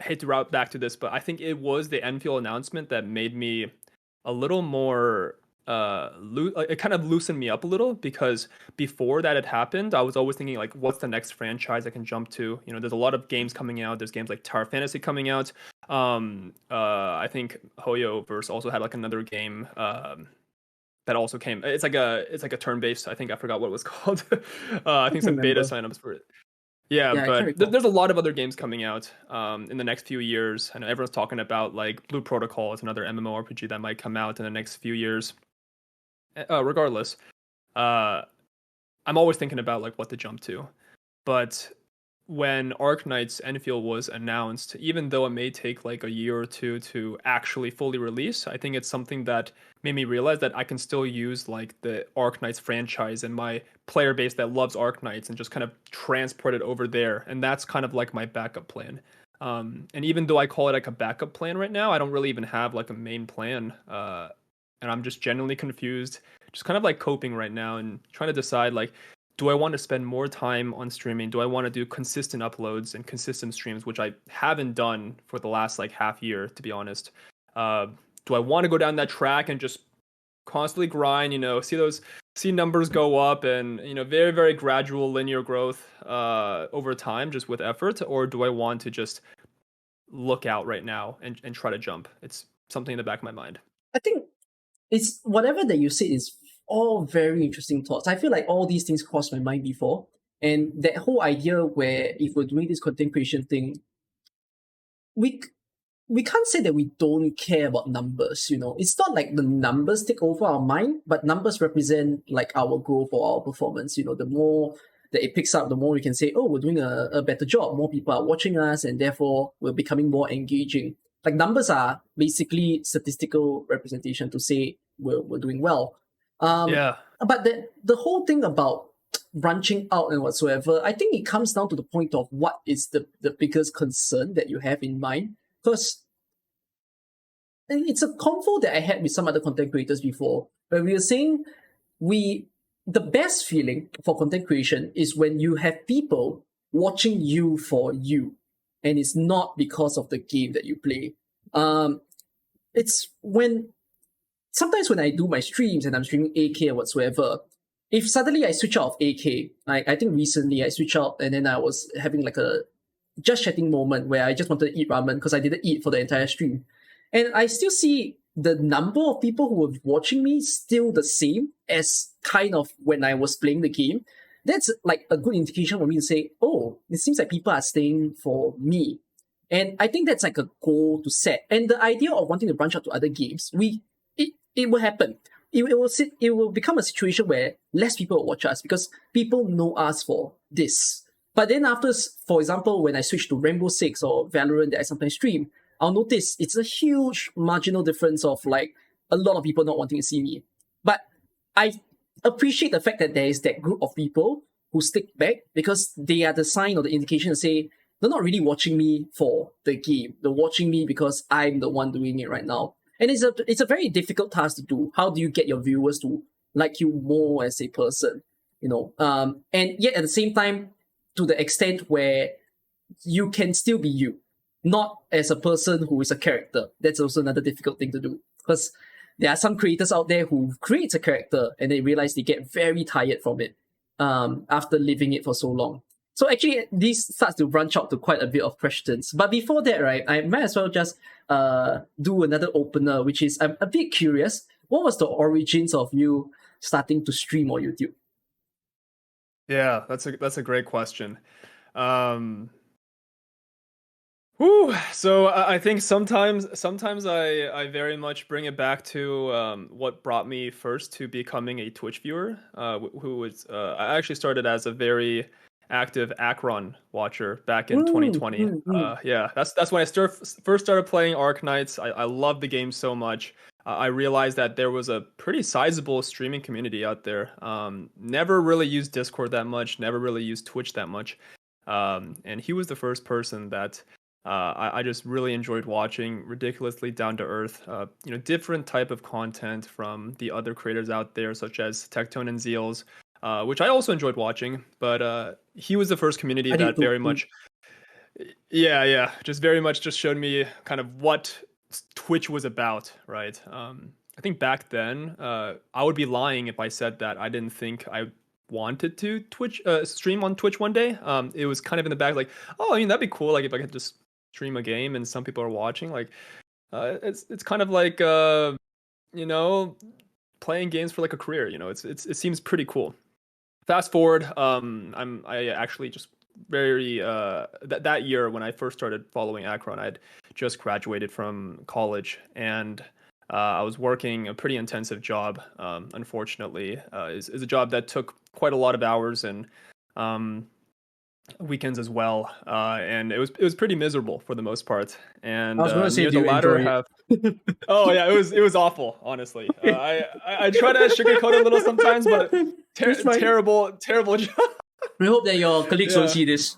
hate to route back to this, but I think it was the Endfield announcement that made me a little more it kind of loosened me up a little, because before that had happened, I was always thinking like, what's the next franchise I can jump to? There's a lot of games coming out. There's games like Tower Fantasy coming out. I think Hoyoverse also had like another game that also came. It's like a turn-based. I think I forgot what it was called. I think some beta Remember. signups for it. Yeah, Yeah, I can't but recall. there's a lot of other games coming out in the next few years. I know everyone's talking about like Blue Protocol is another MMORPG that might come out in the next few years. Regardless, uh, I'm always thinking about like what to jump to. But when Arknights Endfield was announced, even though it may take like a year or two to actually fully release, I think it's something that made me realize that I can still use like the Arknights franchise and my player base that loves Arknights and just kind of transport it over there. And that's kind of like my backup plan. And even though I call it like a backup plan right now, I don't really even have like a main plan. And I'm just genuinely confused, just kind of like coping right now and trying to decide like, do I want to spend more time on streaming? Do I want to do consistent uploads and consistent streams, which I haven't done for the last like half year, to be honest? Uh, do I want to go down that track and just constantly grind, see numbers go up and, very, very gradual linear growth over time just with effort? Or do I want to just look out right now and try to jump? It's something in the back of my mind. I think it's whatever that you said is all very interesting thoughts. I feel like all these things crossed my mind before. And that whole idea where if we're doing this content creation thing, we we can't say that we don't care about numbers, It's not like the numbers take over our mind, but numbers represent like our growth or our performance. The more that it picks up, the more we can say, oh, we're doing a better job. More people are watching us, and therefore we're becoming more engaging. Like numbers are basically statistical representation to say we're doing well. Yeah. But the whole thing about branching out and whatsoever, I think it comes down to the point of what is the biggest concern that you have in mind. Because it's a convo that I had with some other content creators before, where we were saying the best feeling for content creation is when you have people watching you for you, and it's not because of the game that you play. It's when sometimes when I do my streams and I'm streaming AK or whatsoever, if suddenly I switch out of AK, I think recently I switched out and then I was having like a just chatting moment where I just wanted to eat ramen because I didn't eat for the entire stream. And I still see the number of people who were watching me still the same as kind of when I was playing the game. That's like a good indication for me to say, oh, it seems like people are staying for me. And I think that's like a goal to set. And the idea of wanting to branch out to other games, it will happen. It will become a situation where less people will watch us because people know us for this. But then after, for example, when I switch to Rainbow Six or Valorant that I sometimes stream, I'll notice it's a huge marginal difference of like a lot of people not wanting to see me. But I appreciate the fact that there is that group of people who stick back because they are the sign or the indication to say they're not really watching me for the game. They're watching me because I'm the one doing it right now. And it's a very difficult task to do. How do you get your viewers to like you more as a person? And yet at the same time, to the extent where you can still be you, not as a person who is a character. That's also another difficult thing to do because there are some creators out there who create a character and they realize they get very tired from it after living it for so long. So actually, this starts to branch out to quite a bit of questions. But before that, right, I might as well just do another opener, which is I'm a bit curious. What was the origins of you starting to stream on YouTube? Yeah, that's a great question. So I think sometimes I very much bring it back to what brought me first to becoming a Twitch viewer. Who was I actually started as a very active Akron watcher back in 2020. Yeah, that's when I first started playing Arknights. I love the game so much. I realized that there was a pretty sizable streaming community out there. Never really used Discord that much. Never really used Twitch that much. And he was the first person that I just really enjoyed watching. Ridiculously down to earth, different type of content from the other creators out there, such as Tectone and Zeals, which I also enjoyed watching. But he was the first community that very much, yeah, just very much just showed me kind of what Twitch was about, right? I think back then, I would be lying if I said that I didn't think I wanted to stream on Twitch one day. It was kind of in the back, like, oh, I mean, that'd be cool. Like if I could just stream a game and some people are watching, like, it's kind of like, playing games for like a career. It seems pretty cool. Fast forward, I actually just very that year when I first started following Akron, I'd just graduated from college, and I was working a pretty intensive job. Unfortunately, is a job that took quite a lot of hours and weekends as well, and it was pretty miserable for the most part. I And was gonna say, near do the you latter enjoy half, it? oh yeah, it was awful. Honestly, I try to sugarcoat it a little sometimes, but It's fine. terrible job. We hope that your colleagues don't Yeah. see this.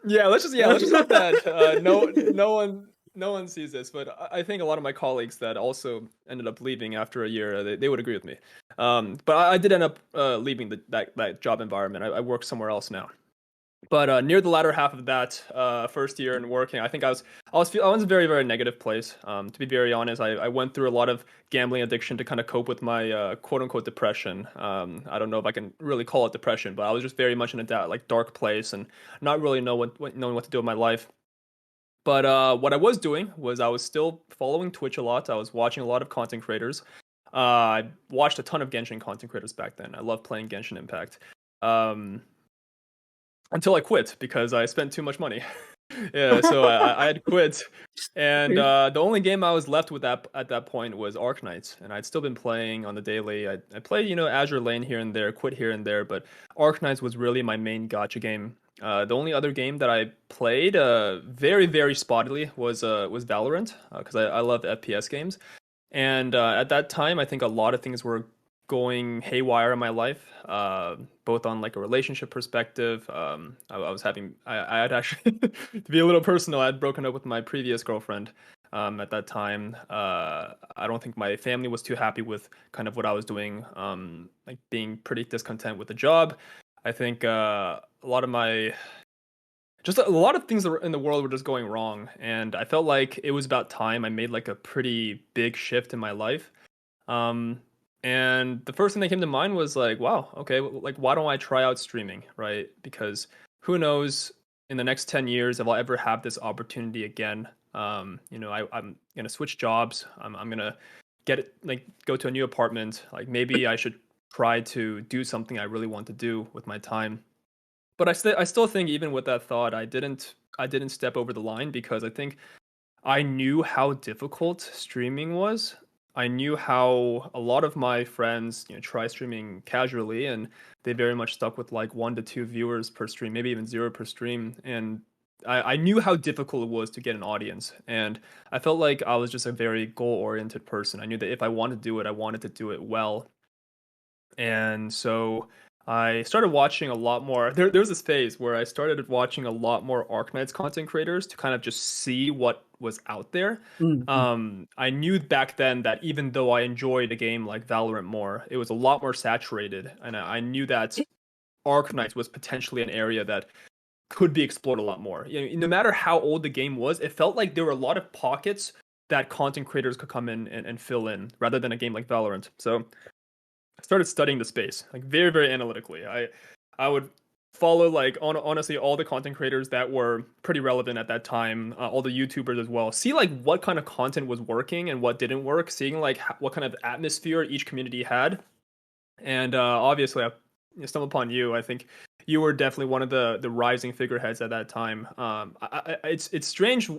Let's just hope that no one sees this. But I think a lot of my colleagues that also ended up leaving after a year, they would agree with me. But I did end up leaving that job environment. I work somewhere else now. But near the latter half of that first year and working, I think I was in a very, very negative place. To be very honest, I went through a lot of gambling addiction to kind of cope with my quote unquote depression. I don't know if I can really call it depression, but I was just very much in a like dark place and not really knowing what to do with my life. But what I was doing was I was still following Twitch a lot. I was watching a lot of content creators. I watched a ton of Genshin content creators back then. I love playing Genshin Impact. Um, until I quit because I spent too much money. Yeah, so I had quit, and the only game I was left with at that point was Arknights, and I'd still been playing on the daily. I played, Azure Lane here and there, quit here and there, but Arknights was really my main gacha game. The only other game that I played very, very spottily was Valorant, because I love FPS games. And at that time, I think a lot of things were going haywire in my life, both on like a relationship perspective. I was having, I had actually, to be a little personal, I had broken up with my previous girlfriend at that time. I don't think my family was too happy with kind of what I was doing, like being pretty discontent with the job. I think just a lot of things in the world were just going wrong, and I felt like it was about time I made like a pretty big shift in my life. Um, and the first thing that came to mind was like, wow, okay, like why don't I try out streaming, right? Because who knows in the next 10 years if I'll ever have this opportunity again. I'm gonna switch jobs. I'm gonna go to a new apartment. Like maybe I should try to do something I really want to do with my time. But I still think even with that thought, I didn't step over the line because I think I knew how difficult streaming was. I knew how a lot of my friends, try streaming casually, and they very much stuck with like 1 to 2 viewers per stream, maybe even zero per stream. And I knew how difficult it was to get an audience. And I felt like I was just a very goal-oriented person. I knew that if I wanted to do it, I wanted to do it well. And so I started watching a lot more. There was this phase where I started watching a lot more Arknights content creators to kind of just see what was out there. Mm-hmm. I knew back then that even though I enjoyed a game like Valorant more, it was a lot more saturated, and I knew that Arknights was potentially an area that could be explored a lot more. No matter how old the game was, it felt like there were a lot of pockets that content creators could come in and fill in, rather than a game like Valorant. So I started studying the space like very, very analytically. I would follow like honestly all the content creators that were pretty relevant at that time, all the YouTubers as well. See like what kind of content was working and what didn't work. Seeing like what kind of atmosphere each community had, and obviously I stumbled upon you. I think you were definitely one of the rising figureheads at that time. It's strange.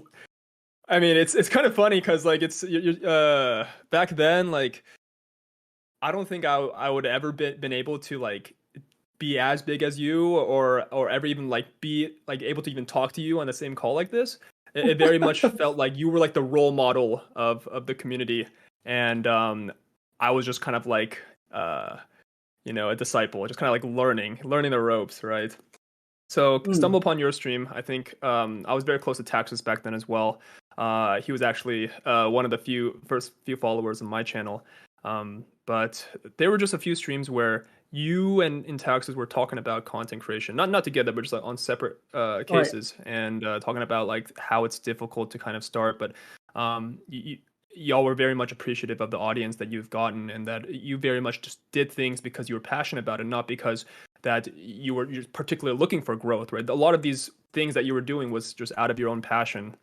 I mean, it's kind of funny because like back then like I don't think I would ever been able to like be as big as you or ever even like be like able to even talk to you on the same call like this. It very much felt like you were like the role model of the community, and I was just kind of like a disciple, just kind of like learning the ropes, right? So Mm. stumble upon your stream. I think I was very close to Taxus back then as well. He was actually one of the first few followers on my channel. But there were just a few streams where you and Taxus were talking about content creation, not together, but just like on separate Right. cases, and talking about like how it's difficult to kind of start. But y'all were very much appreciative of the audience that you've gotten, and that you very much just did things because you were passionate about it, not because that you're particularly looking for growth, right? A lot of these things that you were doing was just out of your own passion.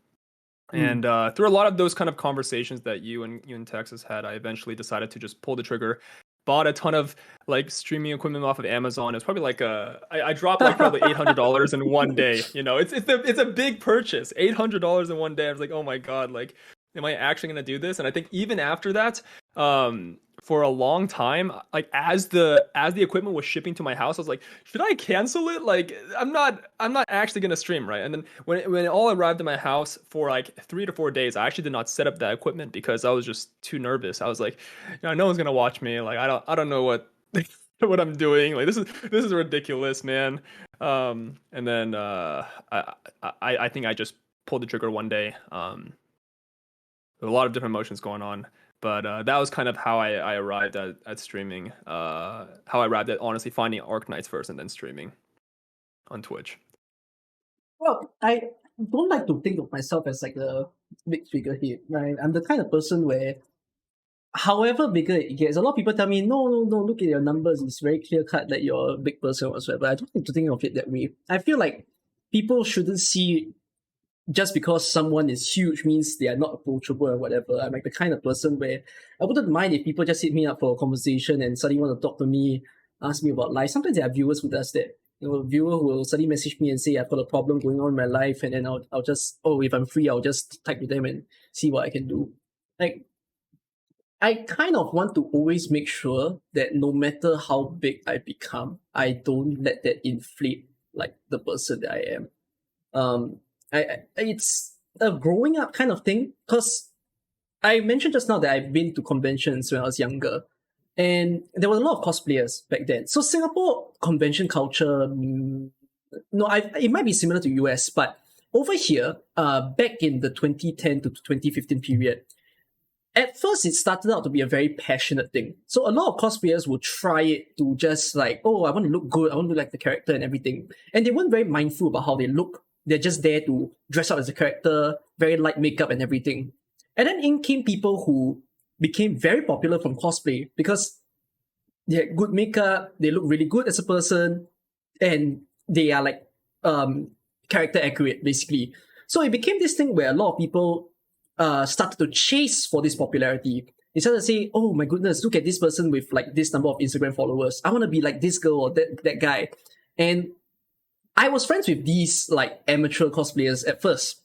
Mm. And through a lot of those kind of conversations that you and Texas had, I eventually decided to just pull the trigger bought a ton of like streaming equipment off of Amazon. It's probably like I dropped like probably $800 in one day. You know, it's a big purchase. $800 in one day. I was like, oh my God, like, am I actually gonna do this? And I think even after that, for a long time, like as the equipment was shipping to my house, I was like, should I cancel it? Like, I'm not actually gonna stream, right? And then when it all arrived at my house for like 3 to 4 days, I actually did not set up that equipment because I was just too nervous. I was like, no one's gonna watch me. Like, I don't know what what I'm doing. Like, this is ridiculous, man. And then I think I just pulled the trigger one day. A lot of different emotions going on, but that was kind of how I arrived at streaming. How I arrived at honestly finding Arknights first and then streaming on Twitch. Well, I don't like to think of myself as like a big figurehead. Right? I'm the kind of person where, however bigger it gets, a lot of people tell me, no, no, no, look at your numbers. It's very clear cut that you're a big person or whatsoever. I don't like to think of it that way. I feel like people shouldn't see just because someone is huge means they are not approachable or whatever. I'm like the kind of person where I wouldn't mind if people just hit me up for a conversation and suddenly want to talk to me, ask me about life. Sometimes there are viewers who does that. A viewer who will suddenly message me and say, I've got a problem going on in my life, and then I'll just, if I'm free, I'll just type to them and see what I can do. Like, I kind of want to always make sure that no matter how big I become, I don't let that inflate like the person that I am. It's a growing up kind of thing, because I mentioned just now that I've been to conventions when I was younger, and there were a lot of cosplayers back then. So Singapore convention culture, no, it might be similar to US, but over here, back in the 2010 to 2015 period, at first it started out to be a very passionate thing. So a lot of cosplayers would try it to just like, I want to look good, I want to look like the character and everything. And they weren't very mindful about how they look. They're just there to dress up as a character, very light makeup and everything. And then in came people who became very popular from cosplay because they had good makeup, they look really good as a person, and they are like character accurate, basically. So it became this thing where a lot of people started to chase for this popularity. They started to say, oh my goodness, look at this person with like this number of Instagram followers. I want to be like this girl or that guy. And I was friends with these like amateur cosplayers at first.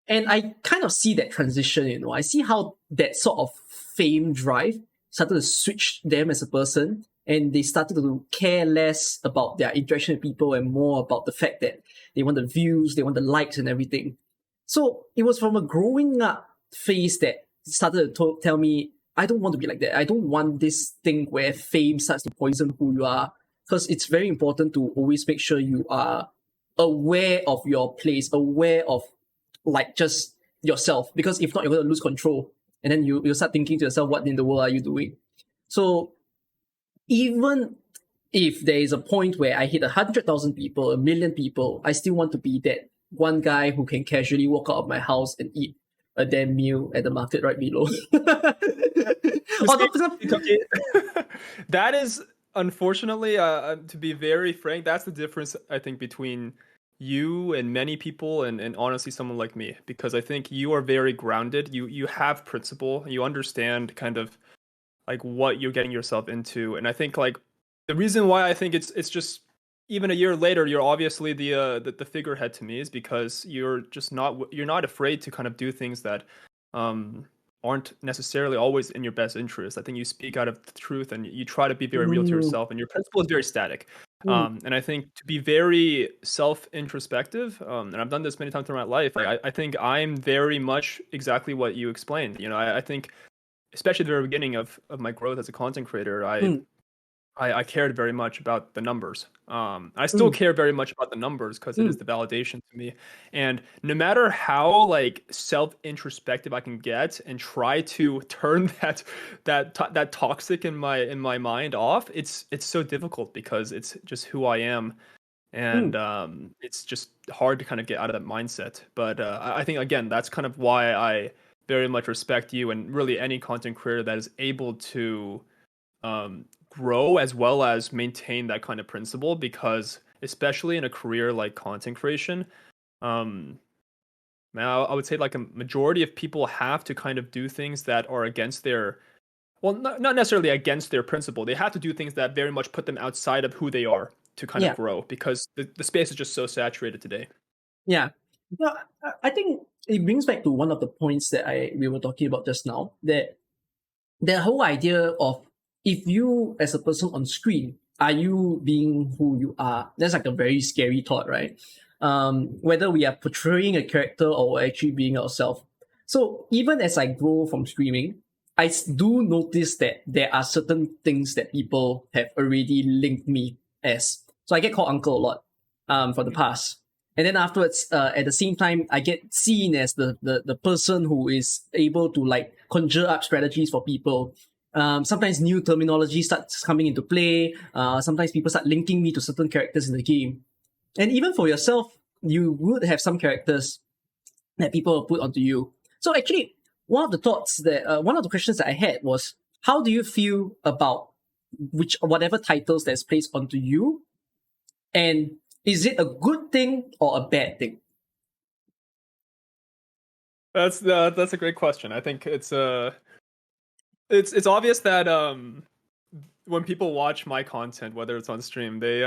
And I kind of see that transition, I see how that sort of fame drive started to switch them as a person, and they started to care less about their interaction with people and more about the fact that they want the views, they want the likes and everything. So it was from a growing up phase that started to tell me, I don't want to be like that. I don't want this thing where fame starts to poison who you are, because it's very important to always make sure you are aware of your place, aware of like just yourself, because if not, you're going to lose control. And then you'll start thinking to yourself, what in the world are you doing? So even if there is a point where I hit 100,000 people, 1,000,000 people, I still want to be that one guy who can casually walk out of my house and eat a damn meal at the market right below. That is, unfortunately, to be very frank, that's the difference, I think, between you and many people and honestly someone like me, because I think you are very grounded. You have principle. You understand kind of like what you're getting yourself into. And I think like the reason why I think it's just even a year later, you're obviously the figurehead to me is because you're not afraid to kind of do things that aren't necessarily always in your best interest. I think you speak out of the truth and you try to be very real to yourself, and your principle is very static. And I think to be very self-introspective, and I've done this many times through my life, I think I'm very much exactly what you explained. I think, especially at the very beginning of my growth as a content creator, I cared very much about the numbers. I still care very much about the numbers because it is the validation to me. And no matter how like self-introspective I can get and try to turn that toxic in my mind off, it's so difficult because it's just who I am, and it's just hard to kind of get out of that mindset. But I think again that's kind of why I very much respect you and really any content creator that is able to grow as well as maintain that kind of principle, because especially in a career like content creation, man, I would say like a majority of people have to kind of do things that are against their well, not necessarily against their principle. They have to do things that very much put them outside of who they are to kind of Yeah. grow, because the space is just so saturated today. Yeah. Yeah, I think it brings back to one of the points that we were talking about just now, that the whole idea of, if you as a person on screen, are you being who you are? That's like a very scary thought, right? Whether we are portraying a character or actually being ourselves. So even as I grow from streaming, do notice that there are certain things that people have already linked me as. So I get called uncle a lot for the past. And then afterwards, at the same time, I get seen as the person who is able to like conjure up strategies for people. Sometimes new terminology starts coming into play. Sometimes people start linking me to certain characters in the game. And even for yourself, you would have some characters that people will put onto you. So actually, one of the questions that I had was, how do you feel about whatever titles that's placed onto you, and is it a good thing or a bad thing? That's a great question. I think it's obvious that when people watch my content, whether it's on stream, they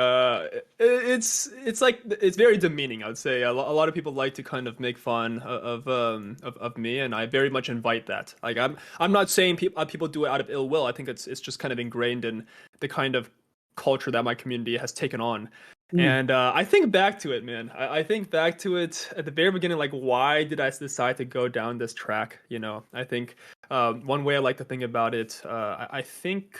it's like it's very demeaning. I would say a lot of people like to kind of make fun of me, and I very much invite that. Like I'm not saying people do it out of ill will. I think it's just kind of ingrained in the kind of culture that my community has taken on. And I think back to it, man. I think back to it at the very beginning, like, why did I decide to go down this track? You know, I think one way I like to think about it, I think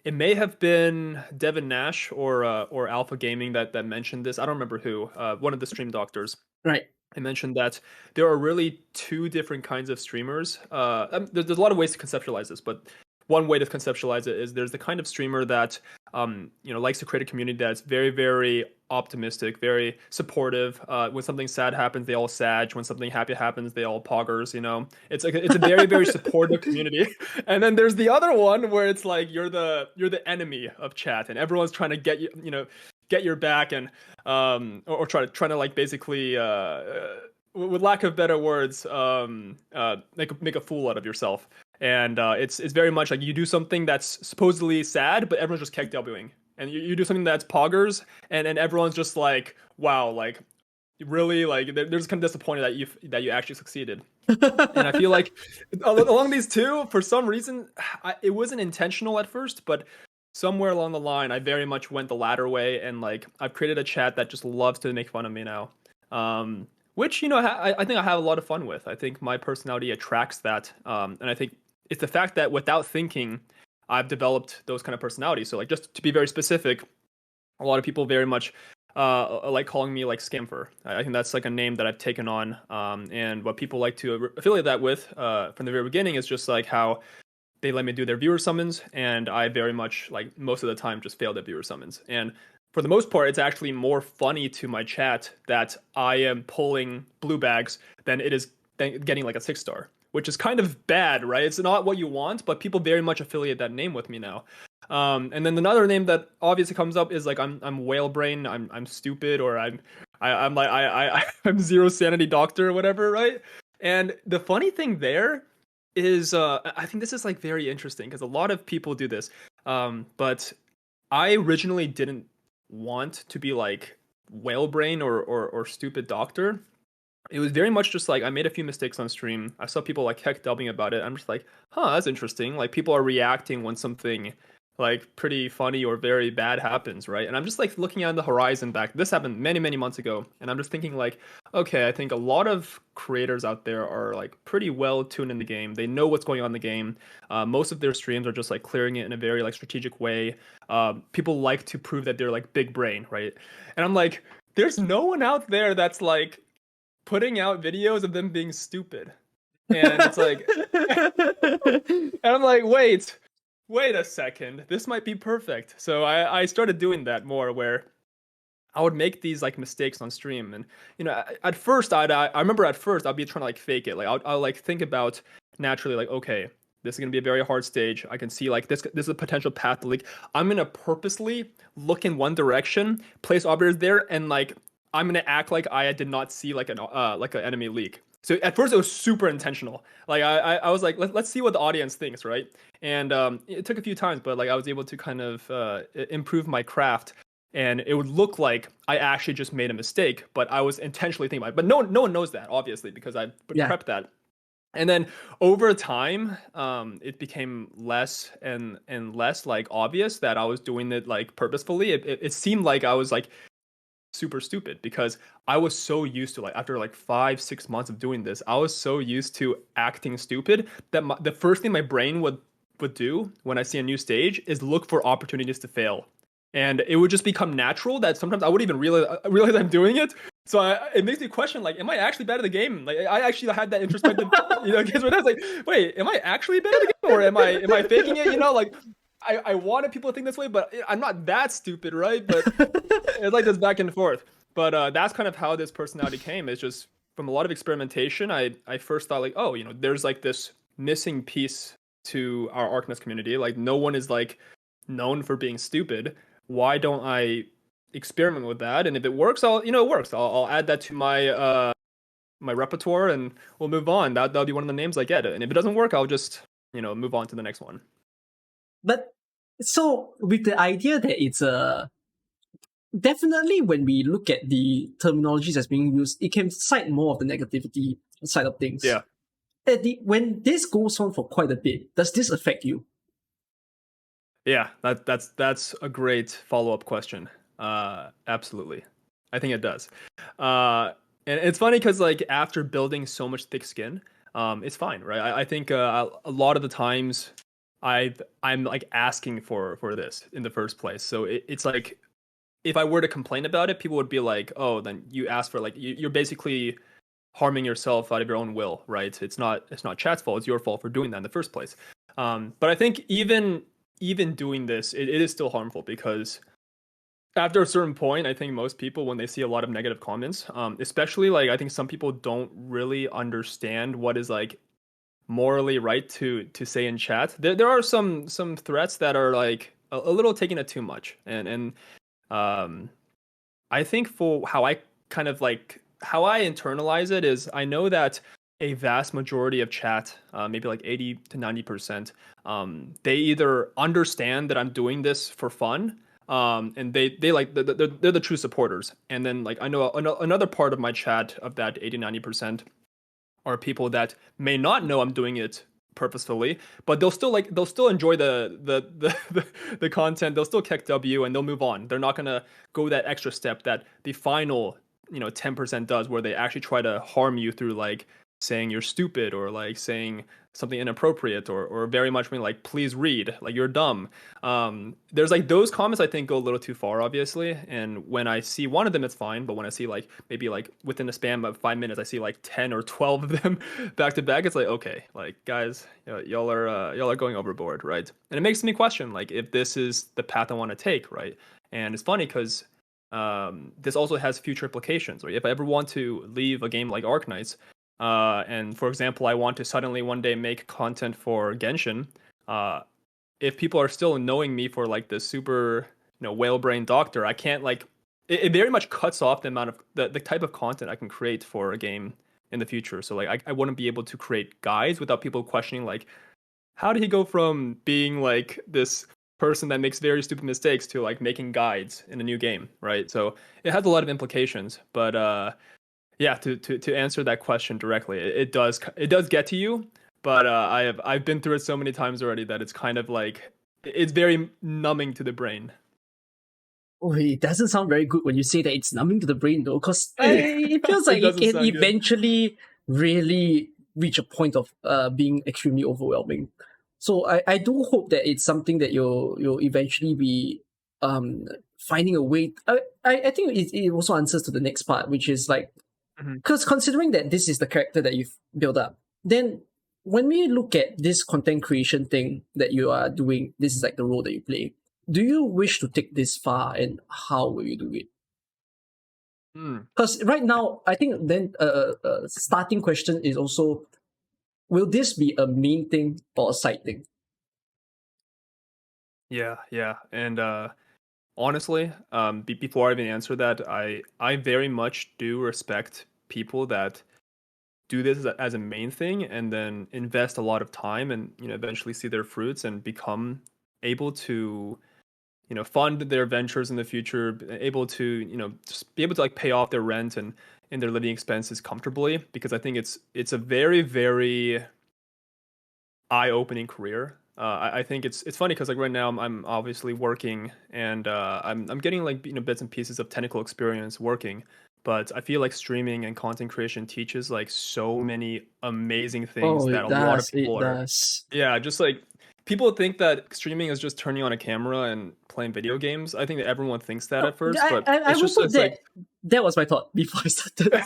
it may have been Devin Nash or Alpha Gaming that mentioned this. I don't remember who. One of the stream doctors. Right. I mentioned that there are really two different kinds of streamers. There's a lot of ways to conceptualize this, but one way to conceptualize it is there's the kind of streamer that likes to create a community that's very, very optimistic, very supportive. When something sad happens, they all sag. When something happy happens, they all poggers. You know, it's a very, very supportive community. And then there's the other one where it's like you're the enemy of chat, and everyone's trying to get get your back, and or trying to like basically with lack of better words make a fool out of yourself. And it's very much like you do something that's supposedly sad, but everyone's just KWing. And you do something that's poggers, and everyone's just like, wow, like really, like they're just kind of disappointed that you actually succeeded. And I feel like along these two, for some reason, it wasn't intentional at first, but somewhere along the line, I very much went the latter way, and like I've created a chat that just loves to make fun of me now. Which I think I have a lot of fun with. I think my personality attracts that, and I think it's the fact that without thinking, I've developed those kind of personalities. So like just to be very specific, a lot of people very much like calling me like Scamper. I think that's like a name that I've taken on, and what people like to affiliate that with from the very beginning is just like how they let me do their viewer summons, and I very much like most of the time just failed at viewer summons. And for the most part, it's actually more funny to my chat that I am pulling blue bags than it is getting like a 6-star, which is kind of bad, right? It's not what you want, but people very much affiliate that name with me now. And then another name that obviously comes up is like I'm whale brain, I'm stupid, or I'm I'm zero sanity doctor or whatever, right? And the funny thing there is I think this is like very interesting because a lot of people do this, but I originally didn't want to be like whale brain or stupid doctor. It was very much just like I made a few mistakes on stream. I saw people like heck dubbing about it. I'm just like, huh, that's interesting. Like people are reacting when something like pretty funny or very bad happens, right? And I'm just like looking on the horizon back. This happened many, many months ago, and I'm just thinking like, okay, I think a lot of creators out there are like pretty well tuned in the game. They know what's going on in the game. Most of their streams are just like clearing it in a very like strategic way. People like to prove that they're like big brain, right? And I'm like, there's no one out there that's like putting out videos of them being stupid. And it's like, and I'm like, wait a second, this might be perfect. So I started doing that more, where I would make these like mistakes on stream. And at first I remember at first I'd be trying to like fake it. Like I'll like think about naturally like, okay, this is gonna be a very hard stage. I can see like this is a potential path to leak. I'm gonna purposely look in one direction, place operators there, and like I'm gonna act like I did not see like an enemy leak. So at first it was super intentional. Like I was like, let's see what the audience thinks, right? And it took a few times, but like I was able to kind of improve my craft, and it would look like I actually just made a mistake, but I was intentionally thinking about it. But no one knows that, obviously, because I prepped that. And then over time, it became less and less like obvious that I was doing it like purposefully. It seemed like I was like super stupid because I was so used to, like, after like 5-6 months of doing this, I was so used to acting stupid that the first thing my brain would do when I see a new stage is look for opportunities to fail. And it would just become natural that sometimes I wouldn't even realize I'm doing it. So it makes me question, like, am I actually bad at the game? Like, I actually had that introspective, case where I was like, wait, am I actually bad at the game, or am I faking it? Like, I wanted people to think this way, but I'm not that stupid, right? But it's like this back and forth. But that's kind of how this personality came. It's just from a lot of experimentation. I first thought, like, oh, there's like this missing piece to our Arknights community. Like, no one is like known for being stupid. Why don't I experiment with that? And if it works, it works. I'll add that to my my repertoire, and we'll move on. That'll be one of the names I get. And if it doesn't work, I'll just move on to the next one. But so with the idea that it's definitely when we look at the terminologies that's being used, it can cite more of the negativity side of things. Yeah. When this goes on for quite a bit, does this affect you? Yeah, that's a great follow-up question. Absolutely. I think it does. And it's funny because, like, after building so much thick skin, it's fine, right? I think a lot of the times I'm like asking for this in the first place. So it's like, if I were to complain about it, people would be like, oh, then you asked for, like, you're basically harming yourself out of your own will, right? It's not chat's fault, it's your fault for doing that in the first place. But I think even doing this, it is still harmful, because after a certain point, I think most people, when they see a lot of negative comments, especially, like, I think some people don't really understand what is, like, morally right to say in chat. There are some threats that are like a little taking it too much, and I think for how I kind of like how I internalize it is, I know that a vast majority of chat, maybe like 80 to 90%, they either understand that I'm doing this for fun, and they like they're the true supporters. And then, like, I know another part of my chat, of that 80-90%, are people that may not know I'm doing it purposefully, but they'll still enjoy the content. They'll still kick W, and they'll move on. They're not gonna go that extra step that the final 10% does, where they actually try to harm you through, like, saying you're stupid, or like saying something inappropriate, or very much being like, please read, like, you're dumb. There's like those comments, I think, go a little too far, obviously. And when I see one of them, it's fine. But when I see, like, maybe like within a span of 5 minutes, I see like 10 or 12 of them back to back, it's like, okay, like, guys, y'all are going overboard, right? And it makes me question, like, if this is the path I want to take, right? And it's funny because this also has future implications, right? If I ever want to leave a game like Arknights, and, for example, I want to suddenly one day make content for Genshin, if people are still knowing me for, like, the super whale brain doctor, I can't, like, it very much cuts off the amount of the type of content I can create for a game in the future. So, like, I wouldn't be able to create guides without people questioning, like, how did he go from being like this person that makes very stupid mistakes to, like, making guides in a new game, right? So it has a lot of implications. But yeah, to answer that question directly, it does get to you. But I've been through it so many times already that it's kind of like, it's very numbing to the brain. Oh, it doesn't sound very good when you say that it's numbing to the brain, though, because it feels like it can eventually really reach a point of being extremely overwhelming. So I do hope that it's something that you'll eventually be finding a way. I think it also answers to the next part, which is like, because considering that this is the character that you've built up, then when we look at this content creation thing that you are doing, this is like the role that you play. Do you wish to take this far, and how will you do it? Because right now, I think then starting question is also, will this be a main thing or a side thing? Yeah. And honestly, before I even answer that, I very much do respect people that do this as a main thing and then invest a lot of time and eventually see their fruits and become able to fund their ventures in the future, able to just be able to like pay off their rent and their living expenses comfortably, because I think it's a very, very eye-opening career. I think it's funny because like right now I'm obviously working and I'm getting like bits and pieces of technical experience working, but I feel like streaming and content creation teaches like so many amazing things Oh, that it a lot of does. people It are. does. Yeah, just like people think that streaming is just turning on a camera and playing video games. I think that everyone thinks that No, at first, but I it's will just put it's like that was my thought before I started.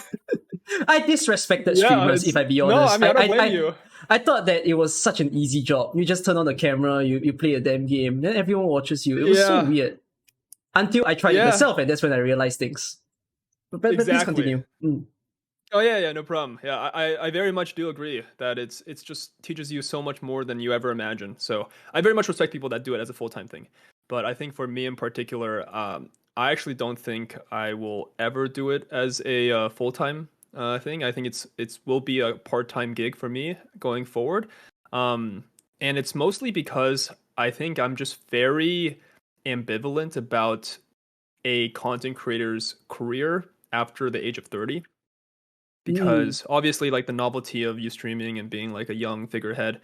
I disrespected yeah, streamers, it's if I be no, I honest. mean I don't blame you. I thought that it was such an easy job. You just turn on the camera, you play a damn game, then everyone watches you. It was so Yeah, weird. Until I tried it yeah, myself, and that's when I realized things. But please exactly. continue. Mm. Oh yeah, no problem. Yeah, I very much do agree that it's just teaches you so much more than you ever imagined. So I very much respect people that do it as a full-time thing. But I think for me in particular, I actually don't think I will ever do it as a full-time thing. I think it's will be a part-time gig for me going forward. Um, and it's mostly because I think I'm just very ambivalent about a content creator's career after the age of 30, Mm. because obviously like the novelty of you streaming and being like a young figurehead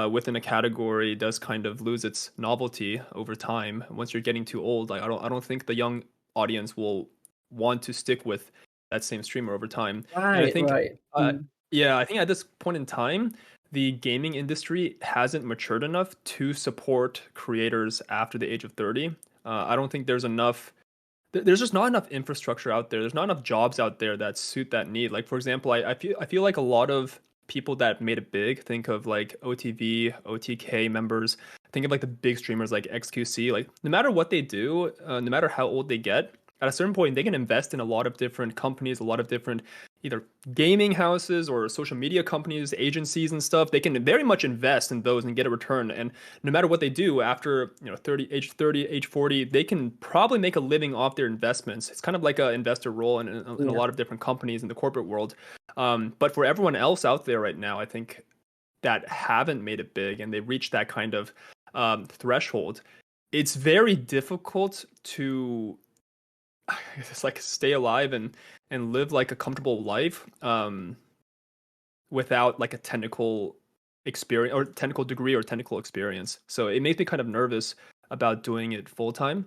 within a category does kind of lose its novelty over time. Once you're getting too old, like I don't think the young audience will want to stick with that same streamer over time. And I Right, think right. uh, Mm. yeah, I think at this point in time the gaming industry hasn't matured enough to support creators after the age of 30. I don't think there's enough, there's just not enough infrastructure out there. There's not enough jobs out there that suit that need. Like for example, I feel like a lot of people that made it big, think of like OTV, OTK members, think of like the big streamers like XQC. Like no matter what they do, no matter how old they get, at a certain point they can invest in a lot of different companies, a lot of different either gaming houses or social media companies, agencies and stuff. They can very much invest in those and get a return. And no matter what they do after 30, age 40, they can probably make a living off their investments. It's kind of like an investor role in a Yeah. lot of different companies in the corporate world. But for everyone else out there right now, I think that haven't made it big and they've reached that kind of threshold, it's very difficult to it's like stay alive and live like a comfortable life without like a technical experience or technical degree or technical experience. So it makes me kind of nervous about doing it full time.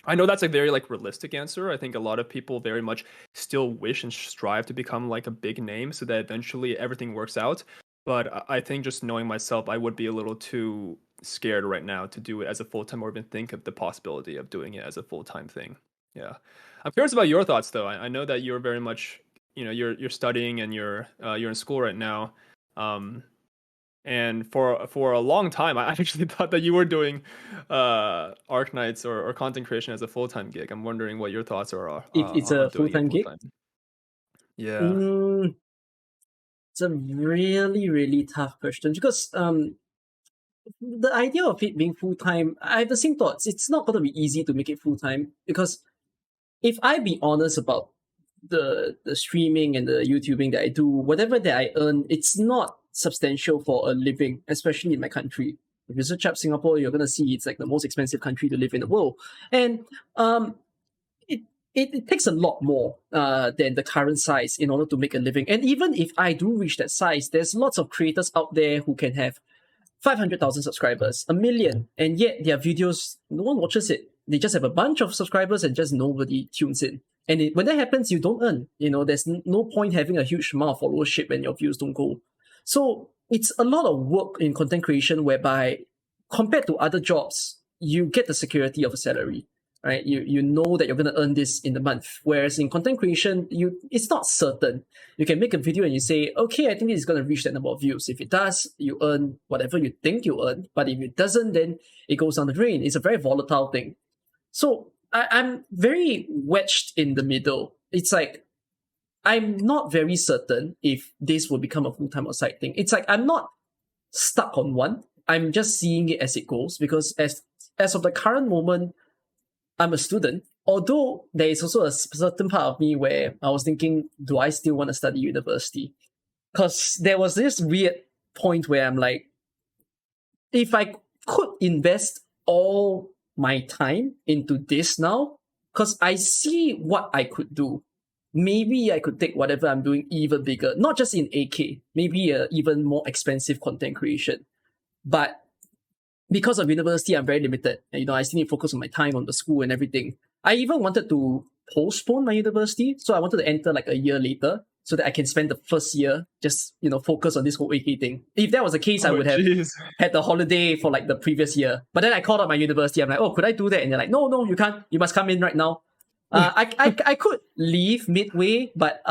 I know that's a very like realistic answer. I think a lot of people very much still wish and strive to become like a big name so that eventually everything works out. But I think just knowing myself, I would be a little too scared right now to do it as a full time or even think of the possibility of doing it as a full time thing. Yeah, I'm curious about your thoughts though. I know that you're very much, you're studying and you're in school right now. And for a long time, I actually thought that you were doing Arknights or content creation as a full-time gig. I'm wondering what your thoughts are If it's on a doing it full-time gig, full-time. Yeah. mm, it's a really, really tough question because the idea of it being full-time, I have the same thoughts. It's not going to be easy to make it full-time because if I be honest about the streaming and the YouTubing that I do, whatever that I earn, it's not substantial for a living, especially in my country. If you search up Singapore, you're gonna see it's like the most expensive country to live in the world, and it it takes a lot more than the current size in order to make a living. And even if I do reach that size, there's lots of creators out there who can have 500,000 subscribers, a million, and yet their videos, no one watches it. They just have a bunch of subscribers and just nobody tunes in. And when that happens, you don't earn. There's no point having a huge amount of followership when your views don't go. So it's a lot of work in content creation whereby, compared to other jobs, you get the security of a salary, right? You know that you're going to earn this in the month. Whereas in content creation, it's not certain. You can make a video and you say, okay, I think this is going to reach that number of views. If it does, you earn whatever you think you earn. But if it doesn't, then it goes down the drain. It's a very volatile thing. So I'm very wedged in the middle. It's like, I'm not very certain if this will become a full-time or side thing. It's like, I'm not stuck on one. I'm just seeing it as it goes because as of the current moment, I'm a student. Although there is also a certain part of me where I was thinking, do I still want to study university? Because there was this weird point where I'm like, if I could invest all my time into this now, because I see what I could do. Maybe I could take whatever I'm doing even bigger, not just in AK, maybe even more expensive content creation. But because of university, I'm very limited. I still need to focus on my time on the school and everything. I even wanted to postpone my university, so I wanted to enter like a year later so that I can spend the first year just focus on this whole AK thing. If that was the case, I would have had the holiday for like the previous year. But then I called up my university. I'm like, oh, could I do that? And they're like, no, you can't. You must come in right now. I could leave midway, but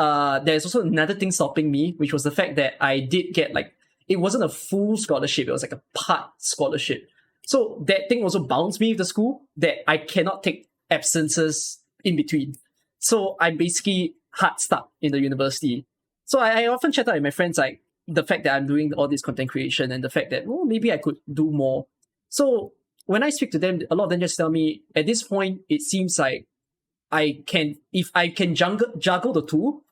there's also another thing stopping me, which was the fact that I did get like, it wasn't a full scholarship, it was like a part scholarship. So that thing also bounds me with the school that I cannot take absences in between. So I'm basically hard stuck in the university. So I often chat out with my friends like the fact that I'm doing all this content creation and the fact that, maybe I could do more. So when I speak to them, a lot of them just tell me, at this point, it seems like if I can juggle the two,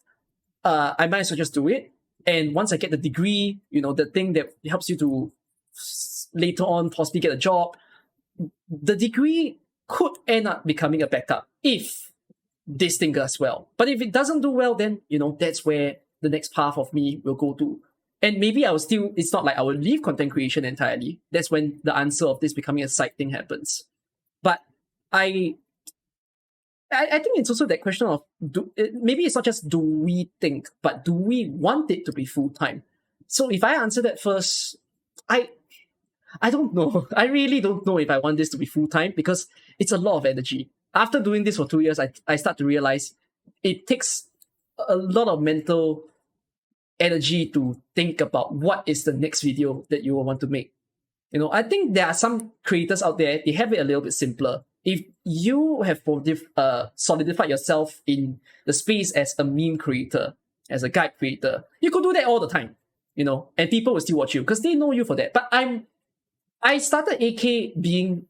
I might as well just do it. And once I get the degree, the thing that helps you to later on possibly get a job, the degree could end up becoming a backup if this thing goes well. But if it doesn't do well, then, that's where the next path of me will go to. And maybe it's not like I will leave content creation entirely. That's when the answer of this becoming a side thing happens. But I think it's also that question of, maybe it's not just do we think, but do we want it to be full-time? So if I answer that first, I don't know. I really don't know if I want this to be full-time because it's a lot of energy. After doing this for 2 years, I start to realize it takes a lot of mental energy to think about what is the next video that you will want to make. I think there are some creators out there, they have it a little bit simpler. If you have solidified yourself in the space as a meme creator, as a guide creator, you could do that all the time, and people will still watch you because they know you for that. But I started AK being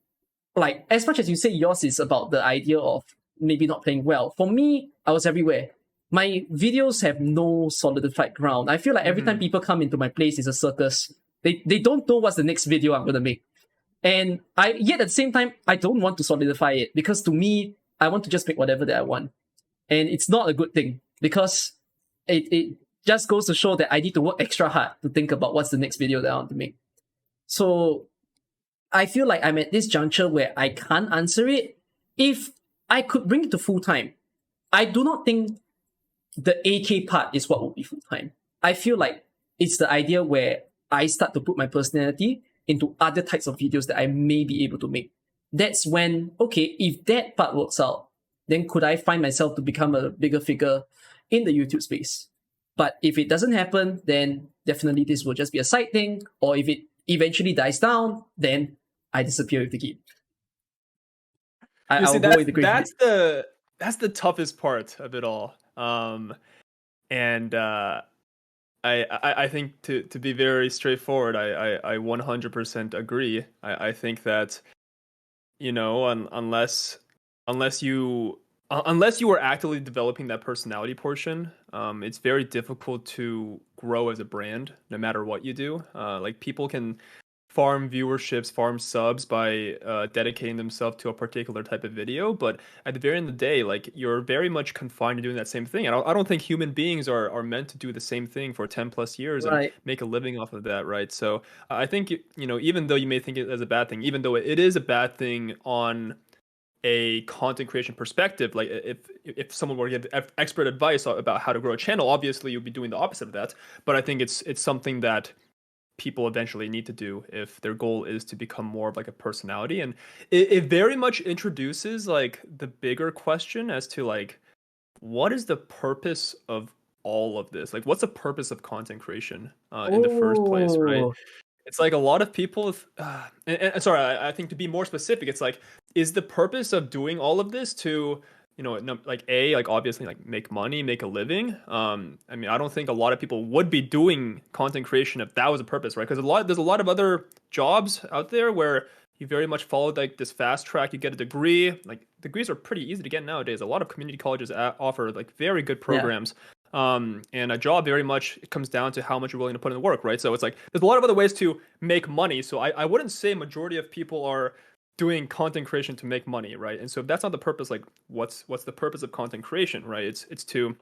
like, as much as you say yours is about the idea of maybe not playing well, for me, I was everywhere. My videos have no solidified ground. I feel like every time people come into my place, it's a circus. They don't know what's the next video I'm going to make. And yet at the same time, I don't want to solidify it because to me, I want to just make whatever that I want. And it's not a good thing because it just goes to show that I need to work extra hard to think about what's the next video that I want to make. So I feel like I'm at this juncture where I can't answer it. If I could bring it to full time, I do not think the AK part is what would be full time. I feel like it's the idea where I start to put my personality into other types of videos that I may be able to make. That's when, okay, if that part works out, then could I find myself to become a bigger figure in the YouTube space? But if it doesn't happen, then definitely this will just be a side thing. Or if it eventually dies down, then I disappear with the game. That's the toughest part of it all. I think to be very straightforward, I 100% agree. I think that, unless you are actively developing that personality portion, it's very difficult to grow as a brand, no matter what you do. Like people can farm viewerships, farm subs by dedicating themselves to a particular type of video, but at the very end of the day, like you're very much confined to doing that same thing. I don't think human beings are meant to do the same thing for 10 plus years and make a living off of that, right? So I think even though you may think it as a bad thing, even though it is a bad thing on a content creation perspective, like if someone were to give expert advice about how to grow a channel, obviously you'd be doing the opposite of that. But I think it's something that people eventually need to do if their goal is to become more of like a personality. And it very much introduces like the bigger question as to like, what is the purpose of all of this? Like, what's the purpose of content creation in the first place, right? It's like a lot of people, and sorry, I think to be more specific, it's like, is the purpose of doing all of this to, like obviously like make money, make a living? I mean, I don't think a lot of people would be doing content creation if that was a purpose, right? Because there's a lot of other jobs out there where you very much follow like this fast track. You get a degree. Like degrees are pretty easy to get nowadays. A lot of community colleges offer like very good programs. And a job very much comes down to how much you're willing to put in the work, right? So it's like there's a lot of other ways to make money. So I wouldn't say majority of people are doing content creation to make money, right? And so if that's not the purpose, like what's the purpose of content creation, right? It's to,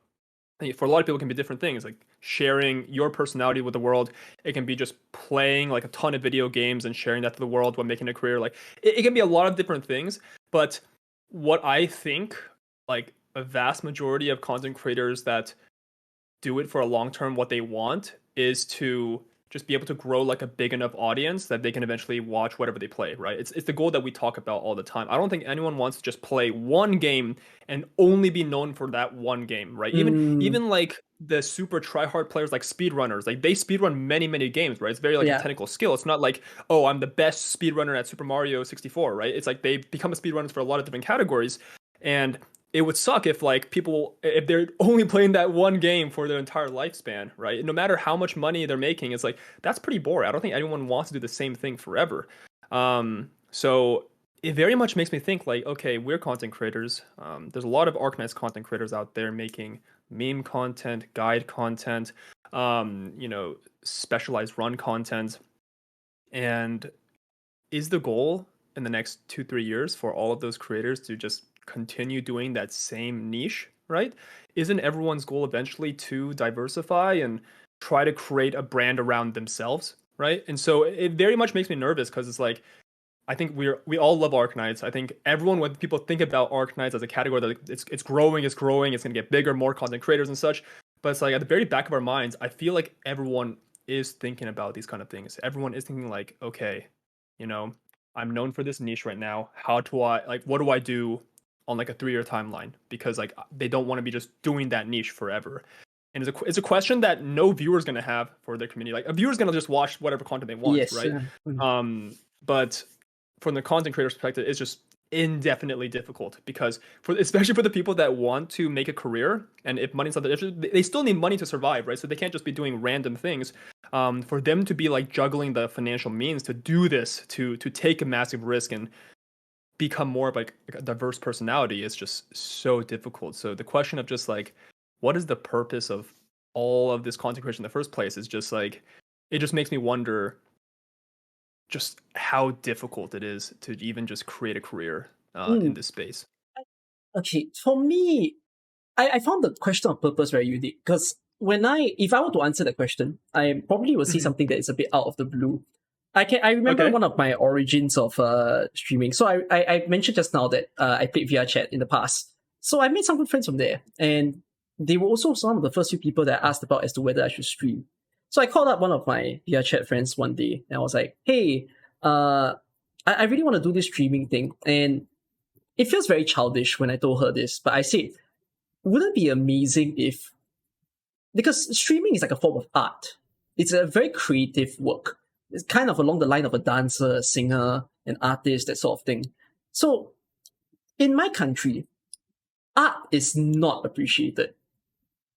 for a lot of people, it can be different things, like sharing your personality with the world. It can be just playing like a ton of video games and sharing that to the world while making a career. Like it can be a lot of different things. But what I think, like a vast majority of content creators that do it for a long term, what they want is to just be able to grow like a big enough audience that they can eventually watch whatever they play, right? It's the goal that we talk about all the time. I don't think anyone wants to just play one game and only be known for that one game, right? Even like the super try-hard players, like speedrunners, like they speedrun many games, right? It's very like a technical skill. It's not like, oh, I'm the best speedrunner at Super Mario 64, right? It's like they become a speedrunners for a lot of different categories. And it would suck if like people, if they're only playing that one game for their entire lifespan, right? No matter how much money they're making, it's like that's pretty boring. I don't think anyone wants to do the same thing forever. So it very much makes me think like, okay, we're content creators. There's a lot of Arknights content creators out there making meme content, guide content, specialized run content. And is the goal in the next 2-3 years for all of those creators to just continue doing that same niche, right? Isn't everyone's goal eventually to diversify and try to create a brand around themselves, right? And so it very much makes me nervous because it's like, I think we all love Arknights. I think everyone, when people think about Arknights as a category, that it's growing, it's going to get bigger, more content creators and such. But it's like at the very back of our minds, I feel like everyone is thinking about these kind of things. Everyone is thinking like, okay, I'm known for this niche right now. What do I do on like a 3-year timeline? Because like they don't want to be just doing that niche forever. And it's a question that no viewer is going to have for their community. Like a viewer is going to just watch whatever content they want, yes, right? But from the content creator's perspective, it's just indefinitely difficult because especially for the people that want to make a career, and if money's not the issue, they still need money to survive, right? So they can't just be doing random things. For them to be like juggling the financial means to do this, to take a massive risk and become more of like a diverse personality is just so difficult. So the question of just like, what is the purpose of all of this content creation in the first place is just like, it just makes me wonder just how difficult it is to even just create a career in this space. Okay, for me, I found the question of purpose very unique because if I were to answer that question, I probably will see something that is a bit out of the blue. I remember one of my origins of streaming. So I mentioned just now that I played VR chat in the past. So I made some good friends from there, and they were also some of the first few people that I asked about as to whether I should stream. So I called up one of my VR chat friends one day, and I was like, "Hey, I really want to do this streaming thing," and it feels very childish when I told her this, but I said, "Wouldn't it be amazing if?" Because streaming is like a form of art. It's a very creative work. It's kind of along the line of a dancer, a singer, an artist, that sort of thing. So, in my country, art is not appreciated.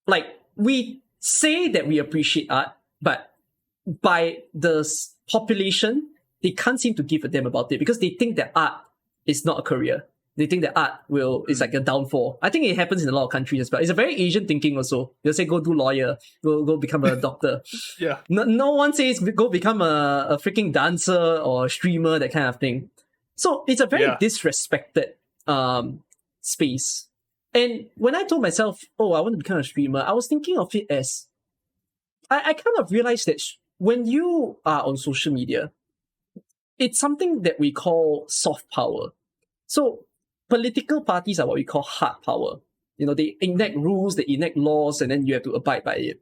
Like, we say that we appreciate art, but by the population, they can't seem to give a damn about it because they think that art is not a career. They think that art is like a downfall. I think it happens in a lot of countries as well. It's a very Asian thinking also. They'll say, go do lawyer, go become a doctor. Yeah. No one says go become a freaking dancer or streamer, that kind of thing. So it's a very disrespected space. And when I told myself, oh, I want to become a streamer, I was thinking of it as, I kind of realized that when you are on social media, it's something that we call soft power. So political parties are what we call hard power. They enact rules, they enact laws, and then you have to abide by it.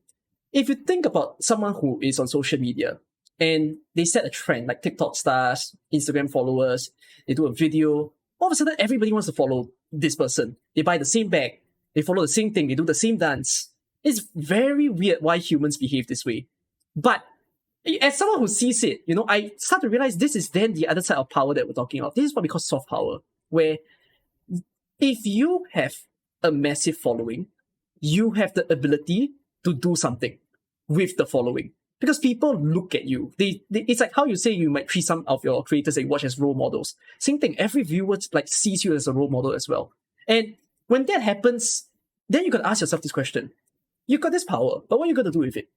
If you think about someone who is on social media and they set a trend, like TikTok stars, Instagram followers, they do a video, all of a sudden everybody wants to follow this person. They buy the same bag, they follow the same thing, they do the same dance. It's very weird why humans behave this way. But as someone who sees it, I start to realize this is then the other side of power that we're talking about. This is what we call soft power, where if you have a massive following, you have the ability to do something with the following. Because people look at you. It's like how you say you might treat some of your creators that you watch as role models. Same thing, every viewer sees you as a role model as well. And when that happens, then you can ask yourself this question. you got this power, but what are you going to do with it?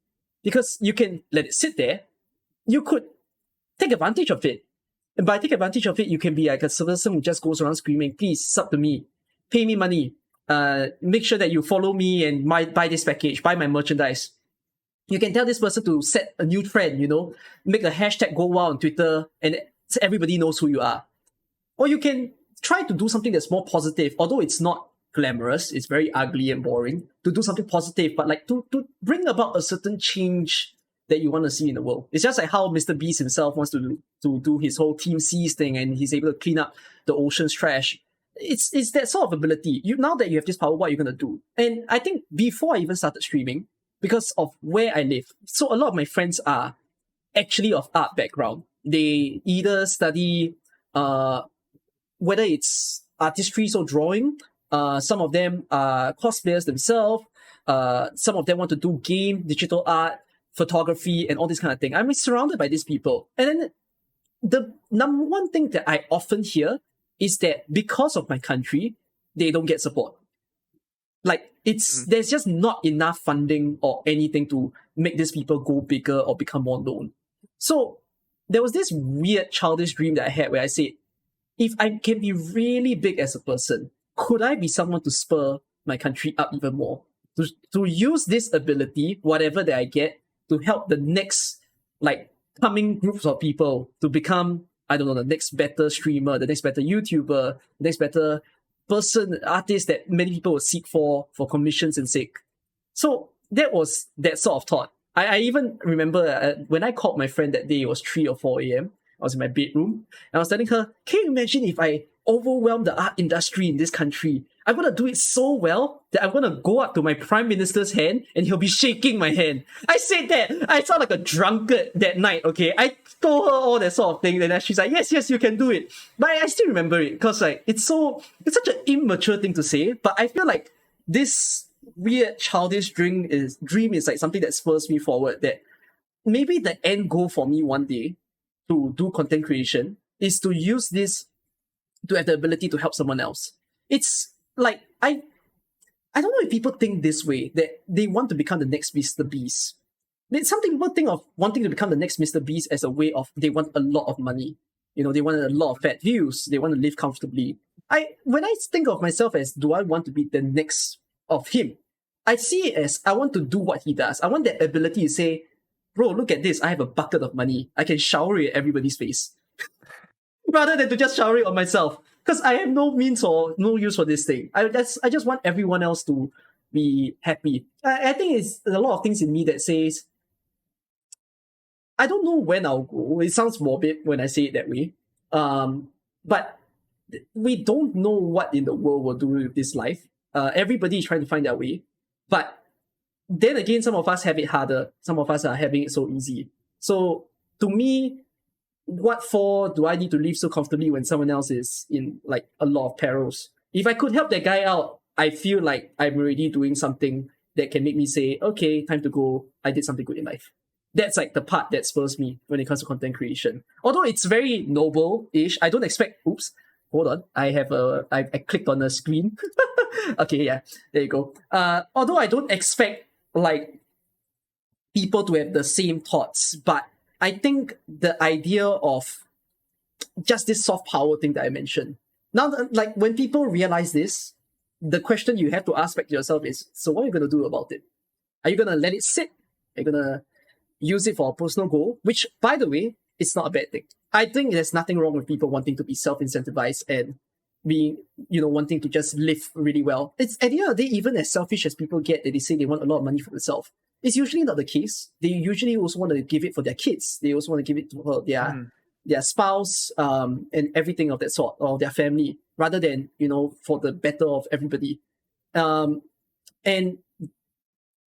Because you can let it sit there. You could take advantage of it. And by take advantage of it, you can be like a person who just goes around screaming, please sub to me, pay me money, make sure that you follow me and buy this package, buy my merchandise. You can tell this person to set a new trend, make a hashtag go wild on Twitter and everybody knows who you are. Or you can try to do something that's more positive, although it's not glamorous, it's very ugly and boring, to do something positive, but like to bring about a certain change that you want to see in the world. It's just like how Mr. Beast himself wants to do his whole Team Seas thing, and he's able to clean up the ocean's trash. It's that sort of ability. Now that you have this power, what are you going to do? And I think before I even started streaming, because of where I live, so a lot of my friends are actually of art background. They either study, whether it's artistry, so drawing, some of them are cosplayers themselves, some of them want to do game, digital art, photography, and all this kind of thing. I'm surrounded by these people. And then the number one thing that I often hear is that because of my country, they don't get support. Like, there's just not enough funding or anything to make these people go bigger or become more known. So there was this weird childish dream that I had where I said, if I can be really big as a person, could I be someone to spur my country up even more? To use this ability, whatever that I get, to help the next, coming groups of people to become, I don't know, the next better streamer, the next better YouTuber, the next better person, artist that many people would seek for commissions and sake. So that was that sort of thought. I even remember when I called my friend that day, it was 3 or 4 a.m. I was in my bedroom and I was telling her, can you imagine if I overwhelm the art industry in this country? I'm going to do it so well that I'm going to go up to my prime minister's hand and he'll be shaking my hand. I said that. I sound like a drunkard that night, okay? I told her all that sort of thing, and then she's like, yes, you can do it. But I still remember it because it's such an immature thing to say, but I feel like this weird childish dream is like something that spurs me forward, that maybe the end goal for me one day to do content creation is to use this to have the ability to help someone else. It's like, I don't know if people think this way, that they want to become the next Mr. Beast. Some people think of wanting to become the next Mr. Beast as a way of they want a lot of money. They want a lot of fat views. They want to live comfortably. When I think of myself as, do I want to be the next of him? I see it as, I want to do what he does. I want that ability to say, bro, look at this. I have a bucket of money. I can shower it at everybody's face. Rather than to just shower it on myself. Because I have no means or no use for this thing. I just want everyone else to be happy. I think it's a lot of things in me that says, I don't know when I'll go. It sounds morbid when I say it that way. But we don't know what in the world will do with this life. Everybody is trying to find their way. But then again, some of us have it harder. Some of us are having it so easy. So to me, what for do I need to live so comfortably when someone else is in a lot of perils? If I could help that guy out, I feel like I'm already doing something that can make me say, okay, time to go. I did something good in life. That's the part that spurs me when it comes to content creation. Although it's very noble-ish, I don't expect, oops, hold on. I clicked on the screen. Okay, yeah, there you go. Although I don't expect people to have the same thoughts, but I think the idea of just this soft power thing that I mentioned. Now, when people realize this, the question you have to ask back to yourself is, so what are you going to do about it? Are you going to let it sit? Are you going to use it for a personal goal? Which, by the way, it's not a bad thing. I think there's nothing wrong with people wanting to be self-incentivized and being, wanting to just live really well. It's at the end of the day, even as selfish as people get, that they say they want a lot of money for themselves, it's usually not the case. They usually also want to give it for their kids. They also want to give it to their spouse, and everything of that sort, or their family, rather than, for the better of everybody. And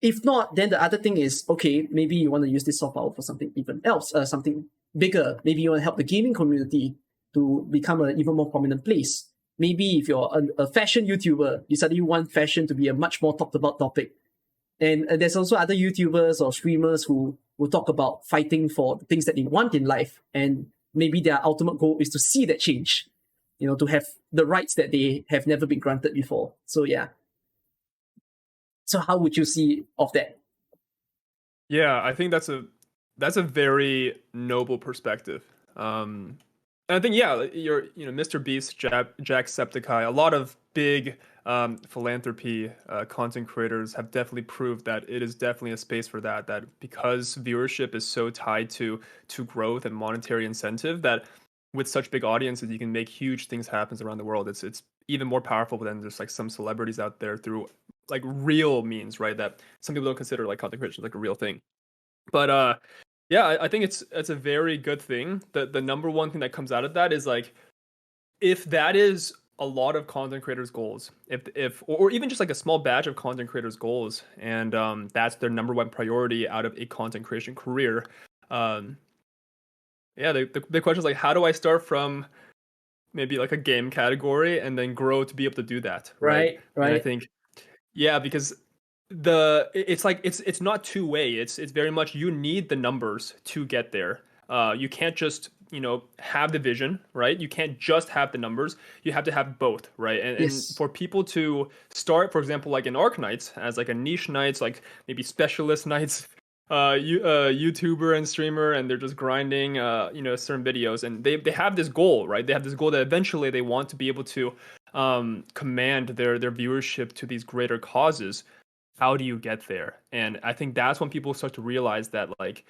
if not, then the other thing is, okay, maybe you want to use this soft power for something even else, something bigger. Maybe you want to help the gaming community to become an even more prominent place. Maybe if you're a fashion YouTuber, you suddenly want fashion to be a much more talked about topic. And there's also other YouTubers or streamers who will talk about fighting for the things that they want in life. And maybe their ultimate goal is to see that change, to have the rights that they have never been granted before. So yeah. So how would you see of that? Yeah, I think that's a very noble perspective. And I think Mr. Beast, Jacksepticeye, a lot of big philanthropy content creators have definitely proved that it is definitely a space for that. That because viewership is so tied to growth and monetary incentive, that with such big audiences, you can make huge things happen around the world. It's even more powerful than just like some celebrities out there through like real means, right? That some people don't consider like content creation like a real thing. But yeah, I think it's a very good thing. The number one thing that comes out of that is like if that is a lot of content creators' goals, if or even just like a small batch of content creators' goals, and that's their number one priority out of a content creation career. Um, yeah, the question is like, how do I start from maybe like a game category and then grow to be able to do that, right? And I think yeah, because it's like it's not two-way. It's very much you need the numbers to get there. You can't just have the vision, right? You can't just have the numbers. You have to have both, right? And Yes. for people to start, for example, like in Arknights as like a niche knights, like maybe specialist knights, YouTuber and streamer, and they're just grinding, certain videos, and they have this goal, right? They have this goal that eventually they want to be able to command their viewership to these greater causes. How do you get there? And I think that's when people start to realize that like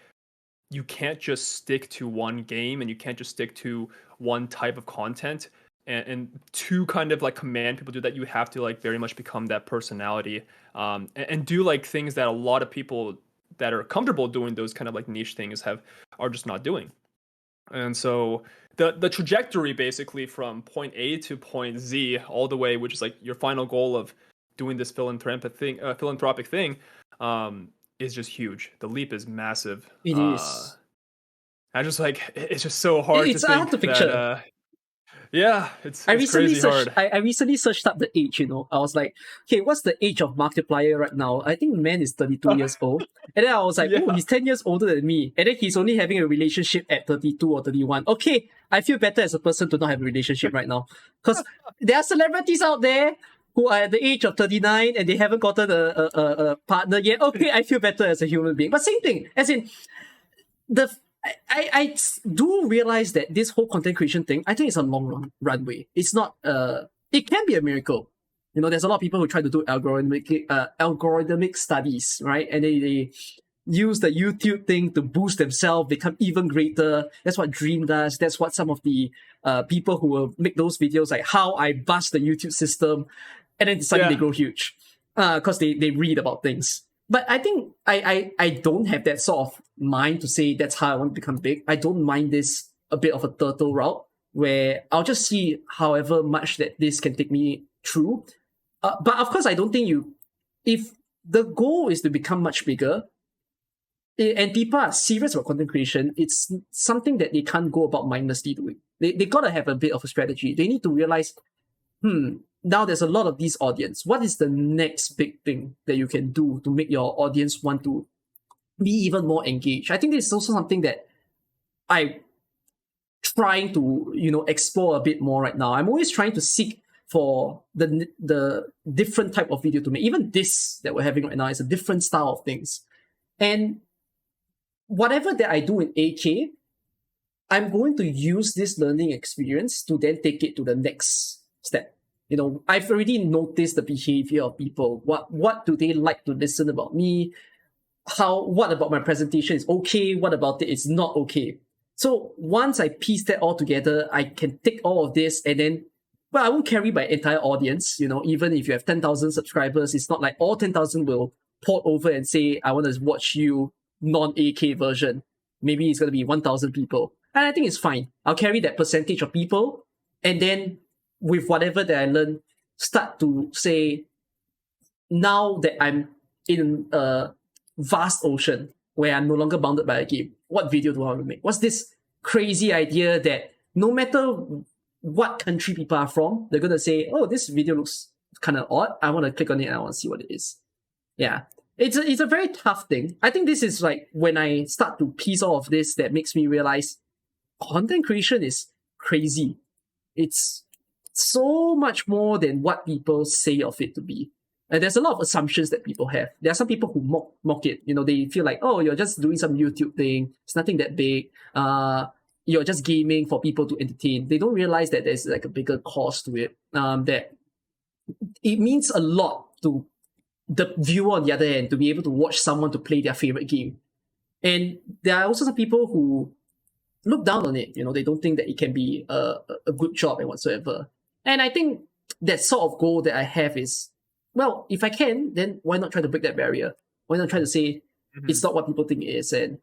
you can't just stick to one game and you can't just stick to one type of content and to kind of like command people to do that. You have to like very much become that personality, and do like things that a lot of people that are comfortable doing those kind of like niche things are just not doing. And so the trajectory basically from point A to point Z all the way, which is like your final goal of doing this philanthropic thing, is just huge. The leap is massive. It is. I just like it's just so hard to It's hard to think that picture. yeah, I it's recently crazy searched. hard. I recently searched up the age. I was like, okay, what's the age of Markiplier right now? I think man is 32 years old. And then I was like, oh, Yeah. he's 10 years older than me. And then he's only having a relationship at 32 or 31. Okay, I feel better as a person to not have a relationship right now, because there are celebrities out there who are at the age of 39 and they haven't gotten a partner yet. Okay, I feel better as a human being. But same thing, as in the I do realize that this whole content creation thing, I think it's a long runway. It's not it can be a miracle. There's a lot of people who try to do algorithmic studies, right? And they use the YouTube thing to boost themselves, become even greater. That's what Dream does. That's what some of the people who will make those videos like how I bust the YouTube system, and then suddenly they grow huge because they read about things. But I think I don't have that sort of mind to say that's how I want to become big. I don't mind this a bit of a turtle route where I'll just see however much that this can take me through. But of course, I don't think if the goal is to become much bigger, and people are serious about content creation, it's something that they can't go about mindlessly doing. They gotta have a bit of a strategy. They need to realize, now there's a lot of these audience. What is the next big thing that you can do to make your audience want to be even more engaged? I think this is also something that I'm trying to, explore a bit more right now. I'm always trying to seek for the different type of video to make. Even this that we're having right now is a different style of things. And whatever that I do in AK, I'm going to use this learning experience to then take it to the next step. I've already noticed the behavior of people. What do they like to listen about me? What about my presentation is okay? What about it is not okay? So once I piece that all together, I can take all of this and then, I won't carry my entire audience. Even if you have 10,000 subscribers, it's not like all 10,000 will port over and say, I want to watch you non-AK version. Maybe it's going to be 1,000 people. And I think it's fine. I'll carry that percentage of people, and then with whatever that I learn, start to say, now that I'm in a vast ocean where I'm no longer bounded by a game, what video do I want to make? What's this crazy idea that no matter what country people are from, they're going to say, oh, this video looks kind of odd. I want to click on it and I want to see what it is. Yeah. It's a very tough thing. I think this is like when I start to piece all of this that makes me realize content creation is crazy. It's so much more than what people say of it to be. And there's a lot of assumptions that people have. There are some people who mock it. They feel like, oh, you're just doing some YouTube thing. It's nothing that big. You're just gaming for people to entertain. They don't realize that there's like a bigger cost to it. That it means a lot to the viewer on the other end to be able to watch someone to play their favorite game. And there are also some people who look down on it. They don't think that it can be a good job and whatsoever. And I think that sort of goal that I have is, well, if I can, then why not try to break that barrier? Why not try to say it's not what people think it is, and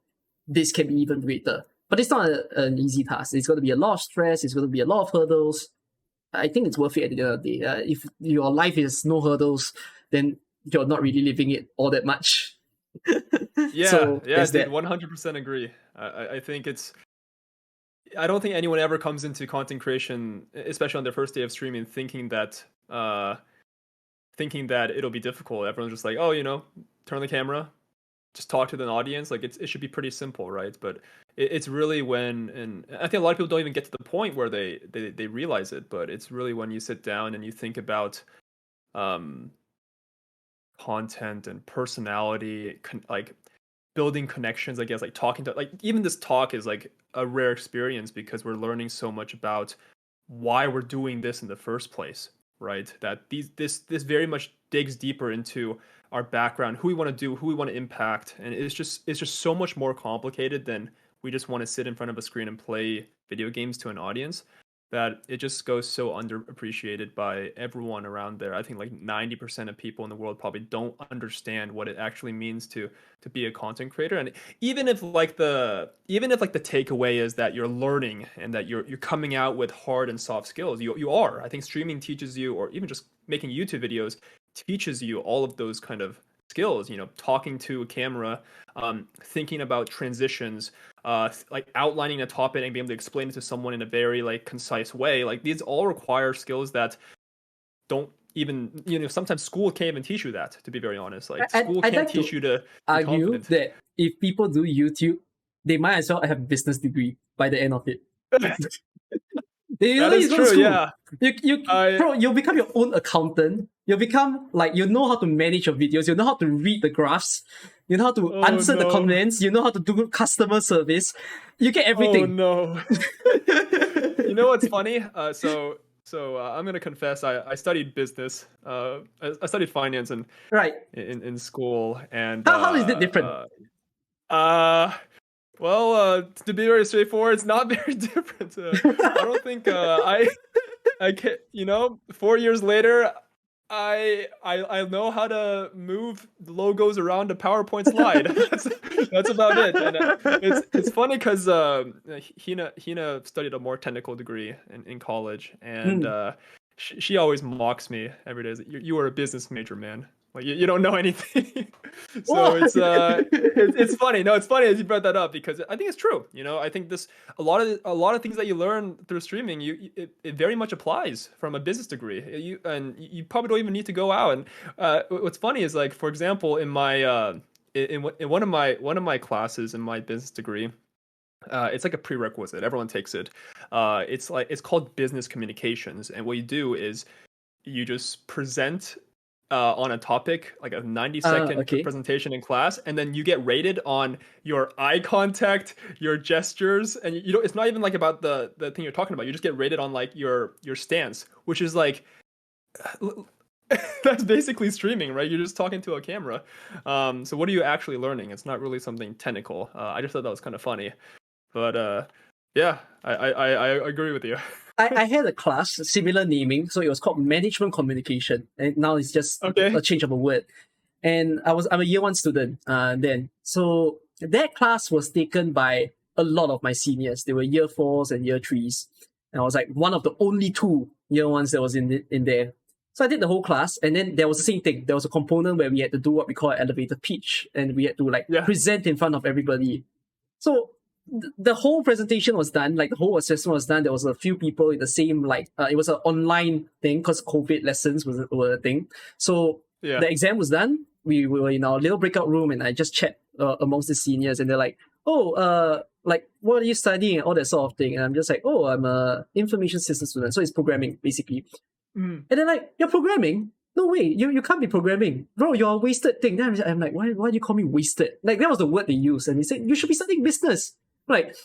this can be even greater? But it's not an easy task. It's going to be a lot of stress. It's going to be a lot of hurdles. I think it's worth it at the end of the day. If your life is no hurdles, then you're not really living it all that much. Yeah, dude, 100% agree. I think I don't think anyone ever comes into content creation, especially on their first day of streaming, thinking that it'll be difficult. Everyone's just like, oh, turn the camera, just talk to the audience. Like it should be pretty simple, right? But it's really and I think a lot of people don't even get to the point where they realize it. But it's really when you sit down and you think about content and personality, like building connections, I guess, like talking to, like, even this talk is like a rare experience because we're learning so much about why we're doing this in the first place, right? That this very much digs deeper into our background, who we want to do, who we want to impact, and it's just so much more complicated than we just want to sit in front of a screen and play video games to an audience. That it just goes so underappreciated by everyone around there. I think like 90% of people in the world probably don't understand what it actually means to be a content creator. And even if the takeaway is that you're learning and that you're coming out with hard and soft skills, you are. I think streaming teaches you, or even just making YouTube videos teaches you all of those kind of skills, talking to a camera, thinking about transitions, like outlining a topic and being able to explain it to someone in a very like concise way. Like these all require skills that don't even, sometimes school can't even teach you that, to be very honest. Like school can't teach you to argue that if people do YouTube, they might as well have a business degree by the end of it. That is true, yeah. You'll become your own accountant. You'll become like, how to manage your videos. You know how to read the graphs. You know how to answer the comments. You know how to do customer service. You get everything. Oh no! You know what's funny? So I'm gonna confess. I studied business. I studied finance in school. And how is it different? Well, to be very straightforward, it's not very different. I don't think I can. 4 years later, I know how to move logos around a PowerPoint slide. That's about it. And it's funny because Hina studied a more technical degree in college, and she always mocks me every day. You are a business major, man. Like you don't know anything. So it's funny. No, it's funny as you brought that up because I think it's true. I think a lot of things that you learn through streaming, it very much applies from a business degree. You probably don't even need to go out. And what's funny is, like, for example, in my in one of my classes in my business degree, it's like a prerequisite. Everyone takes it. It's called business communications, and what you do is you just present on a topic, like a 90-second presentation in class, and then you get rated on your eye contact, your gestures, and it's not even like about the thing you're talking about. You just get rated on like your stance, which is like that's basically streaming, right? You're just talking to a camera. So what are you actually learning? It's not really something technical. I just thought that was kind of funny, but yeah, I agree with you. I had a class, similar naming, so it was called Management Communication, and now it's just a change of a word. And I'm a year one student then. So that class was taken by a lot of my seniors. They were year 4s and year 3s. And I was like one of the only 2 year ones that was in there. So I did the whole class, and then there was the same thing. There was a component where we had to do what we call an elevator pitch, and we had to present in front of everybody. So the whole presentation was done, like the whole assessment was done. There was a few people in the same, it was an online thing because COVID lessons were a thing. So the exam was done. We were in our little breakout room, and I just chat amongst the seniors, and they're like, like, what are you studying and all that sort of thing. And I'm just like, I'm a information systems student. So it's programming, basically. And they're like, you're programming? no way, you can't be programming. Bro, you're a wasted thing. Then I'm like, why do you call me wasted? Like, that was the word they used. And he said, you should be studying business. Like,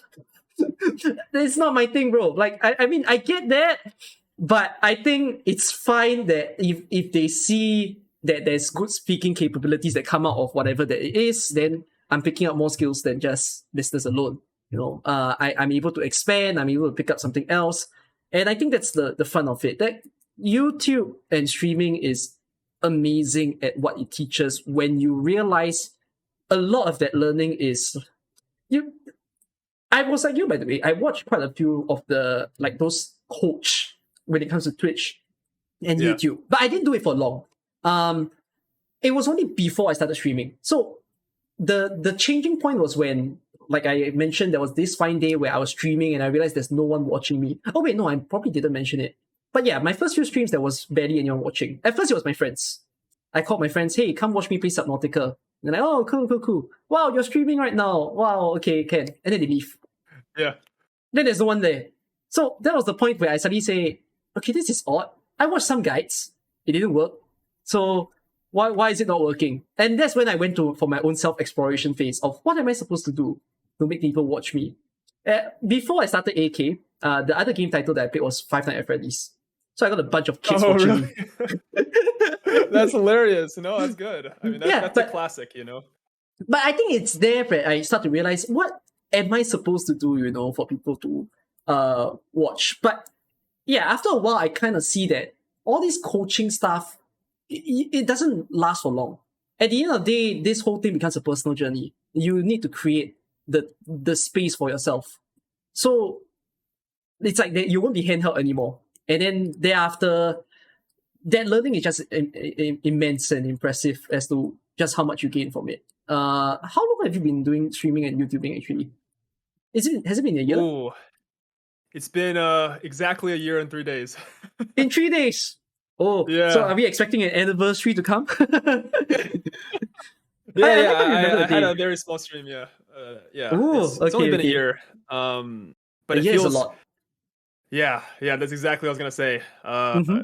it's not my thing, bro. Like, I mean, I get that, but I think it's fine that if they see that there's good speaking capabilities that come out of whatever that it is, then I'm picking up more skills than just business alone. I'm able to expand, I'm able to pick up something else. And I think that's the fun of it. That YouTube and streaming is amazing at what it teaches when you realize a lot of that learning is you I was like you, by the way. I watched quite a few of the like those coach when it comes to Twitch and YouTube, but I didn't do it for long. It was only before I started streaming. So the changing point was when, like I mentioned, there was this fine day where I was streaming and I realized there's no one watching me. Oh wait, no, I probably didn't mention it. But yeah, my first few streams there was barely anyone watching. At first it was my friends. I called my friends, hey, come watch me play Subnautica. And they're like, oh, cool. Wow, you're streaming right now. Wow, okay, can. And then they leave. Yeah. Then there's no one there. So that was the point where I suddenly say, okay, this is odd. I watched some guides. It didn't work. So why is it not working? And that's when I went for my own self-exploration phase of what am I supposed to do to make people watch me. Before I started AK, the other game title that I played was Five Nights at Freddy's. So I got a bunch of kids watching me. That's hilarious. No, that's good. I mean, that's a classic, But I think it's there that I start to realize, what am I supposed to do, for people to watch? But yeah, after a while, I kind of see that all this coaching stuff, it doesn't last for long. At the end of the day, this whole thing becomes a personal journey. You need to create the space for yourself. So it's like that you won't be handheld anymore. And then thereafter, that learning is just immense and impressive as to just how much you gain from it. How long have you been doing streaming and YouTubing actually? Has it been a year? Ooh, it's been exactly a year and 3 days. In 3 days. Oh, yeah. So are we expecting an anniversary to come? I had a very small stream. Yeah. Ooh, it's only been a year. But a year is a lot. Yeah, that's exactly what I was gonna say.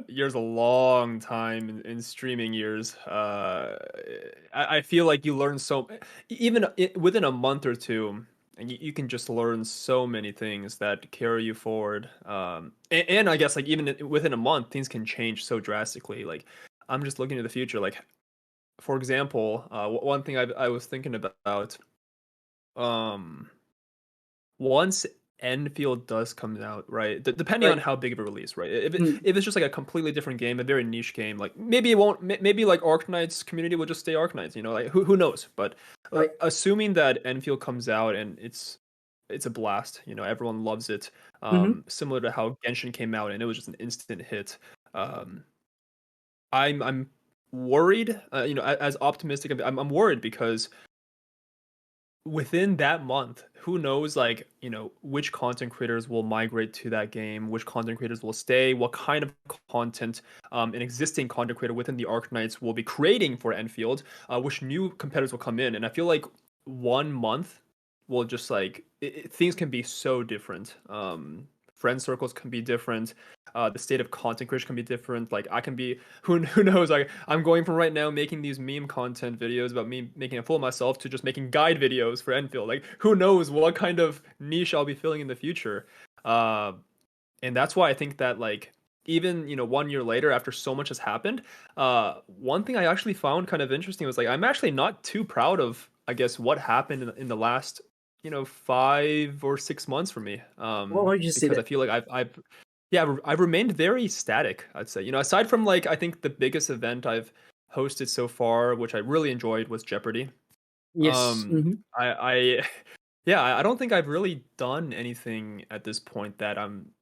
Year's a long time in streaming years. I feel like you learn so even within a month or two, and you can just learn so many things that carry you forward. And I guess like even within a month, things can change so drastically. Like I'm just looking to the future. Like for example, one thing I was thinking about, once Endfield does come out, right? Depending on how big of a release, right? If it's just like a completely different game, a very niche game, like maybe it won't. Maybe like Arknights community will just stay Arknights, like who knows? But assuming that Endfield comes out and it's a blast, everyone loves it. Similar to how Genshin came out and it was just an instant hit. I'm worried, as optimistic. I'm worried because within that month, who knows, like, which content creators will migrate to that game, which content creators will stay, what kind of content an existing content creator within the Arknights will be creating for Enfield, which new competitors will come in. And I feel like 1 month will just like, things can be so different. Friend circles can be different. The state of content creation can be different. Like I can be, who knows? Like I'm going from right now making these meme content videos about me making a fool of myself to just making guide videos for Enfield. Like who knows what kind of niche I'll be filling in the future. And that's why I think that like even 1 year later, after so much has happened, one thing I actually found kind of interesting was like I'm actually not too proud of, I guess, what happened in the last 5 or 6 months for me. What would you say? Because I feel like I've remained very static, I'd say. Aside from like I think the biggest event I've hosted so far, which I really enjoyed, was Jeopardy. Yes. I don't think I've really done anything at this point that I'm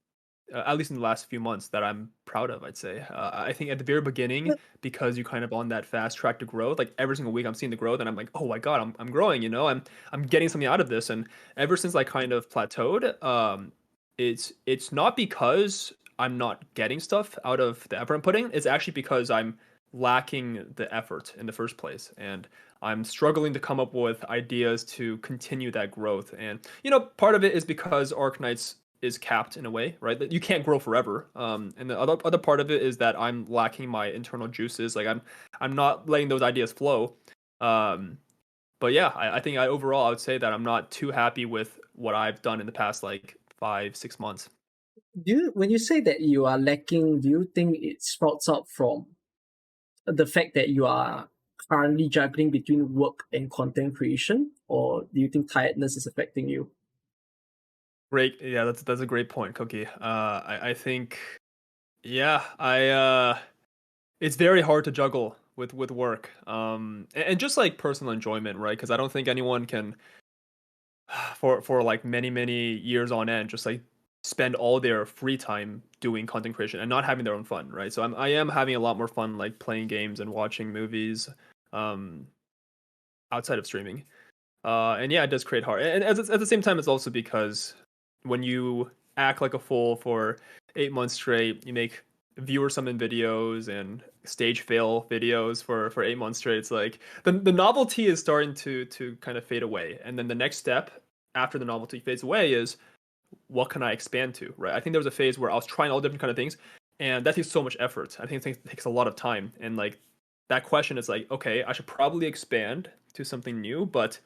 at least in the last few months that I'm proud of, I'd say. I think at the very beginning, because you kind of on that fast track to growth, like every single week I'm seeing the growth and I'm like, oh my God, I'm growing, I'm getting something out of this. And ever since I kind of plateaued, it's not because I'm not getting stuff out of the effort I'm putting. It's actually because I'm lacking the effort in the first place. And I'm struggling to come up with ideas to continue that growth. And, part of it is because Arknights is capped in a way, right? That you can't grow forever. And the other part of it is that I'm lacking my internal juices. Like I'm not letting those ideas flow. But yeah, I think overall I would say that I'm not too happy with what I've done in the past like 5-6 months. When you say that you are lacking, do you think it sprouts out from the fact that you are currently juggling between work and content creation, or do you think tiredness is affecting you? Great, yeah, that's a great point, Cookie. I think, yeah, it's very hard to juggle with work, and just like personal enjoyment, right? Because I don't think anyone can, for like many years on end, just like spend all their free time doing content creation and not having their own fun, right? So I am having a lot more fun like playing games and watching movies, um, outside of streaming. And yeah, it does create hard. And at the same time, it's also because when you act like a fool for 8 months straight, you make viewer summon videos and stage fail videos for 8 months straight. It's like the novelty is starting to kind of fade away. And then the next step after the novelty fades away is what can I expand to, right? I think there was a phase where I was trying all different kind of things, and that takes so much effort. I think it takes a lot of time. And like that question is like, okay, I should probably expand to something new, but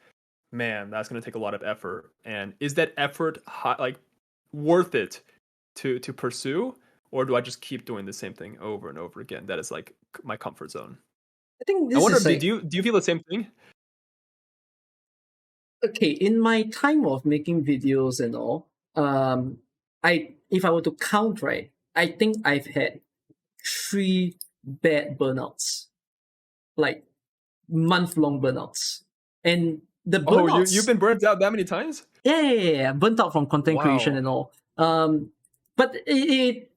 man, that's going to take a lot of effort. And is that effort like worth it to pursue, or do I just keep doing the same thing over and over again? That is like my comfort zone. I think I this wonder, is like, do you feel the same thing? okay, in my time of making videos and all, if I were to count, right, I think I've had 3 bad burnouts, like month-long burnouts. And the Oh, burnouts, you've been burnt out that many times? yeah, burnt out from content creation Wow. and all. But it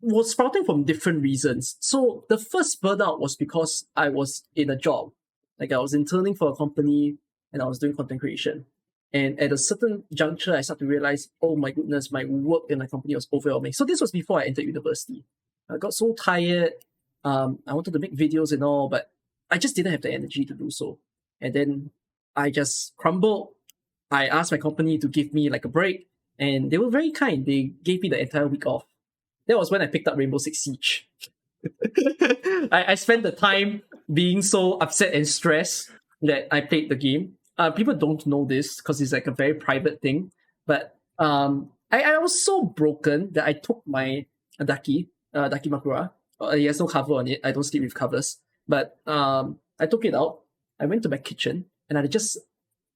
was sprouting from different reasons. So the first burnout was because I was in a job. Like I was interning for a company and I was doing content creation. And at a certain juncture, I started to realize, oh my goodness, my work in my company was overwhelming. So this was before I entered university. I got so tired. I wanted to make videos and all, but I just didn't have the energy to do so. And then I just crumbled. I asked my company to give me like a break, and they were very kind. They gave me the entire week off. That was when I picked up Rainbow Six Siege. I spent the time being so upset and stressed that I played the game. People don't know this because it's like a very private thing. But I was so broken that I took my Daki Makura. It has no cover on it. I don't sleep with covers. But I took it out. I went to my kitchen and I just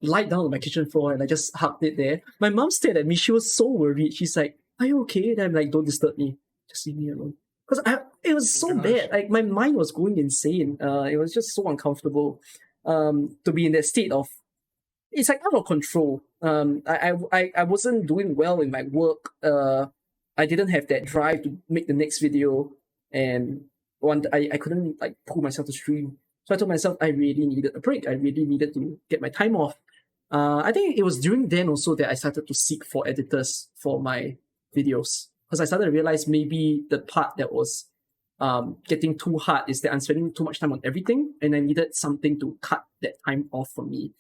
lied down on my kitchen floor and I just hugged it there. My mom stared at me. She was so worried. She's like, "Are you okay?" And I'm like, "Don't disturb me. Just leave me alone." Because it was so bad. Like my mind was going insane. It was just so uncomfortable to be in that state of, it's like out of control. I wasn't doing well in my work. I didn't have that drive to make the next video, and I couldn't like pull myself to stream. So I told myself I really needed a break. I really needed to get my time off. I think it was during then also that I started to seek for editors for my videos, because I started to realize maybe the part that was getting too hard is that I'm spending too much time on everything, and I needed something to cut that time off for me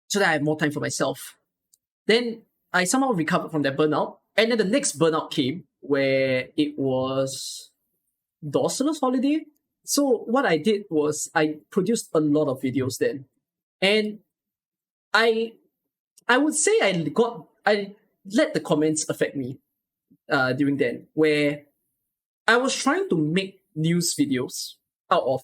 so that I have more time for myself. Then I somehow recovered from that burnout, and then the next burnout came where it was Dawson's holiday. So what I did was I produced a lot of videos then, and I would say I let the comments affect me during then, where I was trying to make news videos out of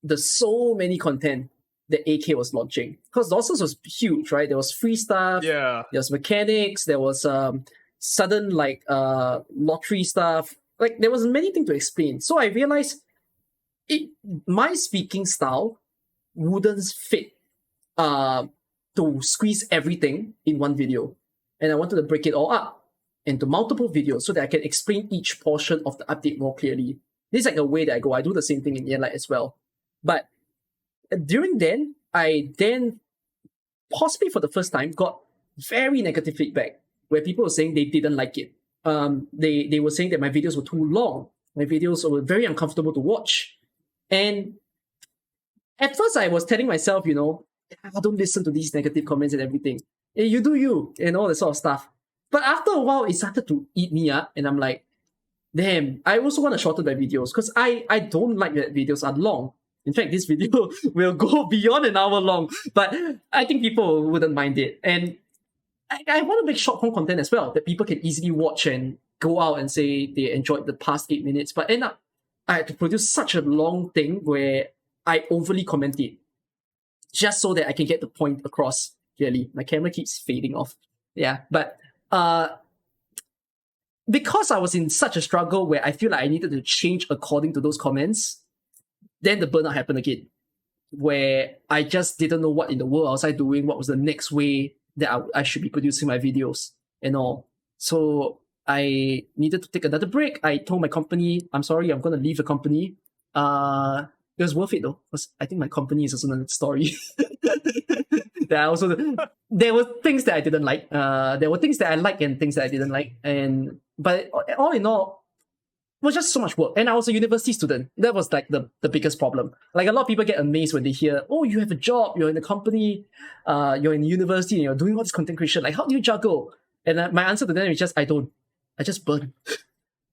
the so many content that AK was launching. Because Dawson's was huge, right? There was free stuff, Yeah. there was mechanics, there was sudden like lottery stuff. Like there was many things to explain. So I realized my speaking style wouldn't fit to squeeze everything in one video. And I wanted to break it all up into multiple videos so that I can explain each portion of the update more clearly. This is like a way that I go. I do the same thing in Yearlight as well. But during then, I then, possibly for the first time, got very negative feedback where people were saying they didn't like it. They were saying that my videos were too long. My videos were very uncomfortable to watch. And at first I was telling myself, don't listen to these negative comments and everything. You do you, and all that sort of stuff. But after a while, it started to eat me up, and I'm like, damn, I also want to shorten my videos because I don't like that videos are long. In fact, this video will go beyond an hour long, but I think people wouldn't mind it. And I want to make short form content as well that people can easily watch and go out and say they enjoyed the past 8 minutes. But end up, I had to produce such a long thing where I overly comment it just so that I can get the point across clearly. My camera keeps fading off. Yeah, but because I was in such a struggle where I feel like I needed to change according to those comments, then the burnout happened again, where I just didn't know what in the world was I doing, what was the next way that I should be producing my videos and all. So I needed to take another break. I told my company, I'm sorry, I'm going to leave the company. It was worth it though, because I think my company is also another story. There were things that I didn't like. There were things that I liked and things that I didn't like. But all in all, it was just so much work. And I was a university student. That was like the biggest problem. Like a lot of people get amazed when they hear, oh, you have a job, you're in a company, you're in university and you're doing all this content creation. Like, how do you juggle? And my answer to them is just, I don't. I just burn.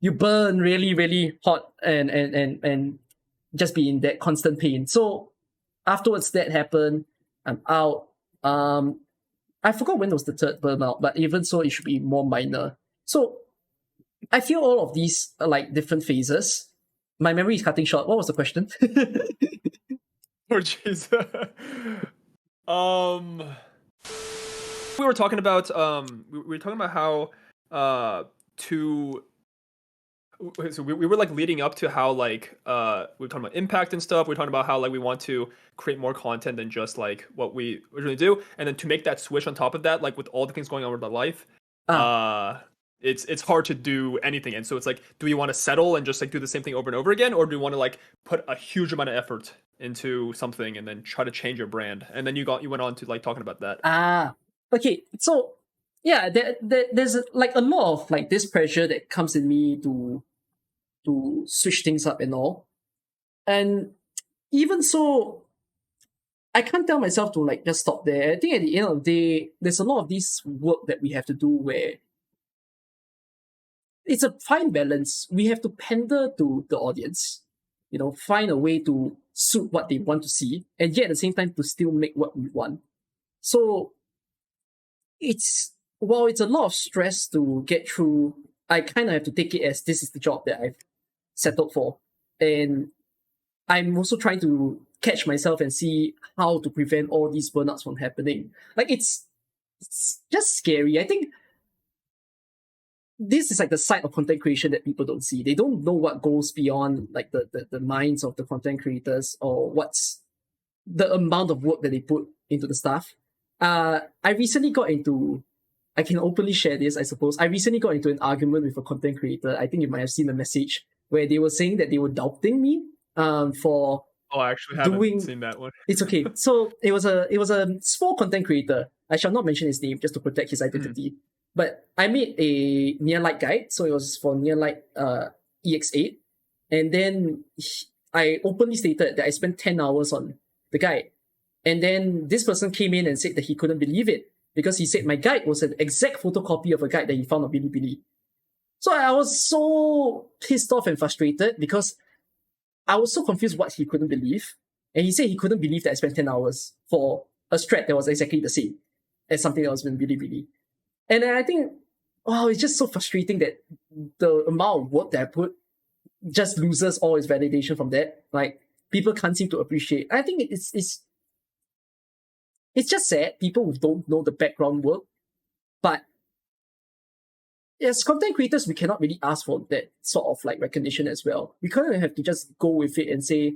You burn really, really hot and just be in that constant pain. So afterwards that happened, I'm out. I forgot when was the third burnout, but even so, it should be more minor. So I feel all of these are like different phases. My memory is cutting short. What was the question? Oh, jeez. We were talking about how so we were like leading up to how like we were talking about impact and stuff. We were talking about how like we want to create more content than just like what we originally do, and then to make that switch on top of that, like with all the things going on with our life, it's hard to do anything. And so it's like, do we want to settle and just like do the same thing over and over again, or do we want to like put a huge amount of effort into something and then try to change your brand? And then you went on to like talking about that. Okay, so yeah, there's like a lot of like this pressure that comes in me to switch things up and all. And even so, I can't tell myself to like just stop there. I think at the end of the day, there's a lot of this work that we have to do where it's a fine balance. We have to pander to the audience, find a way to suit what they want to see, and yet at the same time to still make what we want. So while it's a lot of stress to get through, I kind of have to take it as this is the job that I've settled for. And I'm also trying to catch myself and see how to prevent all these burnouts from happening. Like it's just scary. I think this is like the side of content creation that people don't see. They don't know what goes beyond like the minds of the content creators or what's the amount of work that they put into the stuff. I recently got into, I can openly share this, I suppose. I recently got into an argument with a content creator. I think you might have seen the message where they were saying that they were doubting me for Oh, I actually haven't seen that one. It's okay. So it was a small content creator. I shall not mention his name just to protect his identity. But I made a near light guide, so it was for near light EX8, and then I openly stated that I spent 10 hours on the guide, and then this person came in and said that he couldn't believe it because he said my guide was an exact photocopy of a guide that he found on Bilibili. So I was so pissed off and frustrated because I was so confused what he couldn't believe, and he said he couldn't believe that I spent 10 hours for a strat that was exactly the same as something that was in Bilibili. And then I think, it's just so frustrating that the amount of work that I put just loses all its validation from that. Like, people can't seem to appreciate. I think it's just sad, people who don't know the background work. But as content creators, we cannot really ask for that sort of like recognition as well. We kind of have to just go with it and say,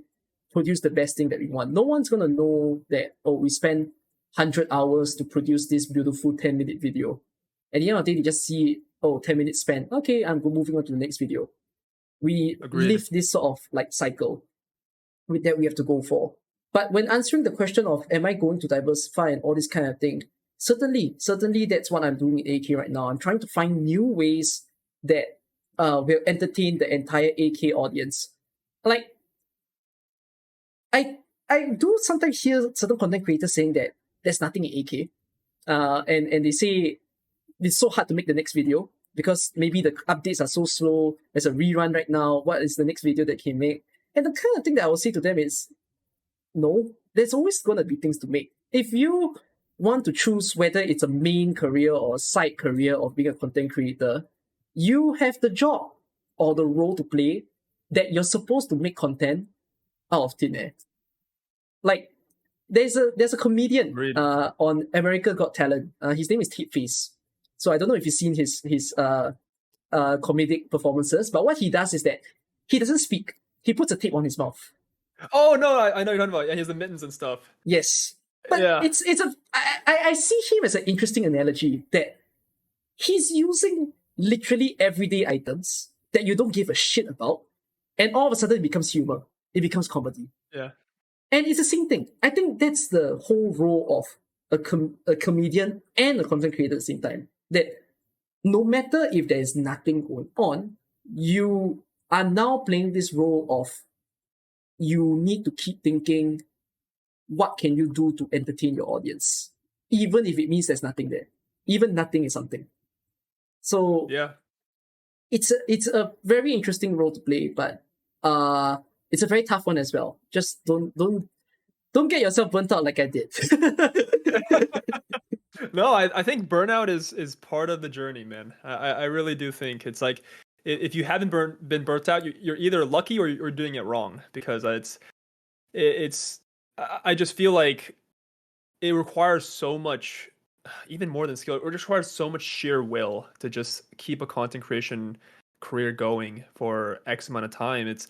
produce the best thing that we want. No one's going to know that, we spent 100 hours to produce this beautiful 10-minute video. At the end of the day, they just see, 10 minutes spent. Okay, I'm moving on to the next video. We live this sort of like cycle that we have to go for. But when answering the question of, am I going to diversify and all this kind of thing, certainly that's what I'm doing in AK right now. I'm trying to find new ways that will entertain the entire AK audience. Like, I do sometimes hear certain content creators saying that there's nothing in AK. And they say it's so hard to make the next video because maybe the updates are so slow. There's a rerun right now. What is the next video that can make? And the kind of thing that I will say to them is, no, there's always going to be things to make. If you want to choose whether it's a main career or a side career of being a content creator, you have the job or the role to play that you're supposed to make content out of thin air. Like, there's a comedian on America Got Talent. His name is Tapeface. So I don't know if you've seen his comedic performances, but what he does is that he doesn't speak. He puts a tape on his mouth. Oh no, I know you're talking about. Yeah, he has the mittens and stuff. Yes, but I see him as an interesting analogy that he's using literally everyday items that you don't give a shit about, and all of a sudden it becomes humor. It becomes comedy. Yeah. And it's the same thing. I think that's the whole role of a comedian and a content creator at the same time. That no matter if there's nothing going on, you are now playing this role of you need to keep thinking, what can you do to entertain your audience? Even if it means there's nothing there. Even nothing is something. So yeah, it's a very interesting role to play, but it's a very tough one as well. Just don't get yourself burnt out like I did. No, I think burnout is part of the journey, man. I really do think it's like if you haven't been burnt out, you're either lucky or you're doing it wrong, because it's I just feel like it requires so much, even more than skill. It requires so much sheer will to just keep a content creation career going for X amount of time. It's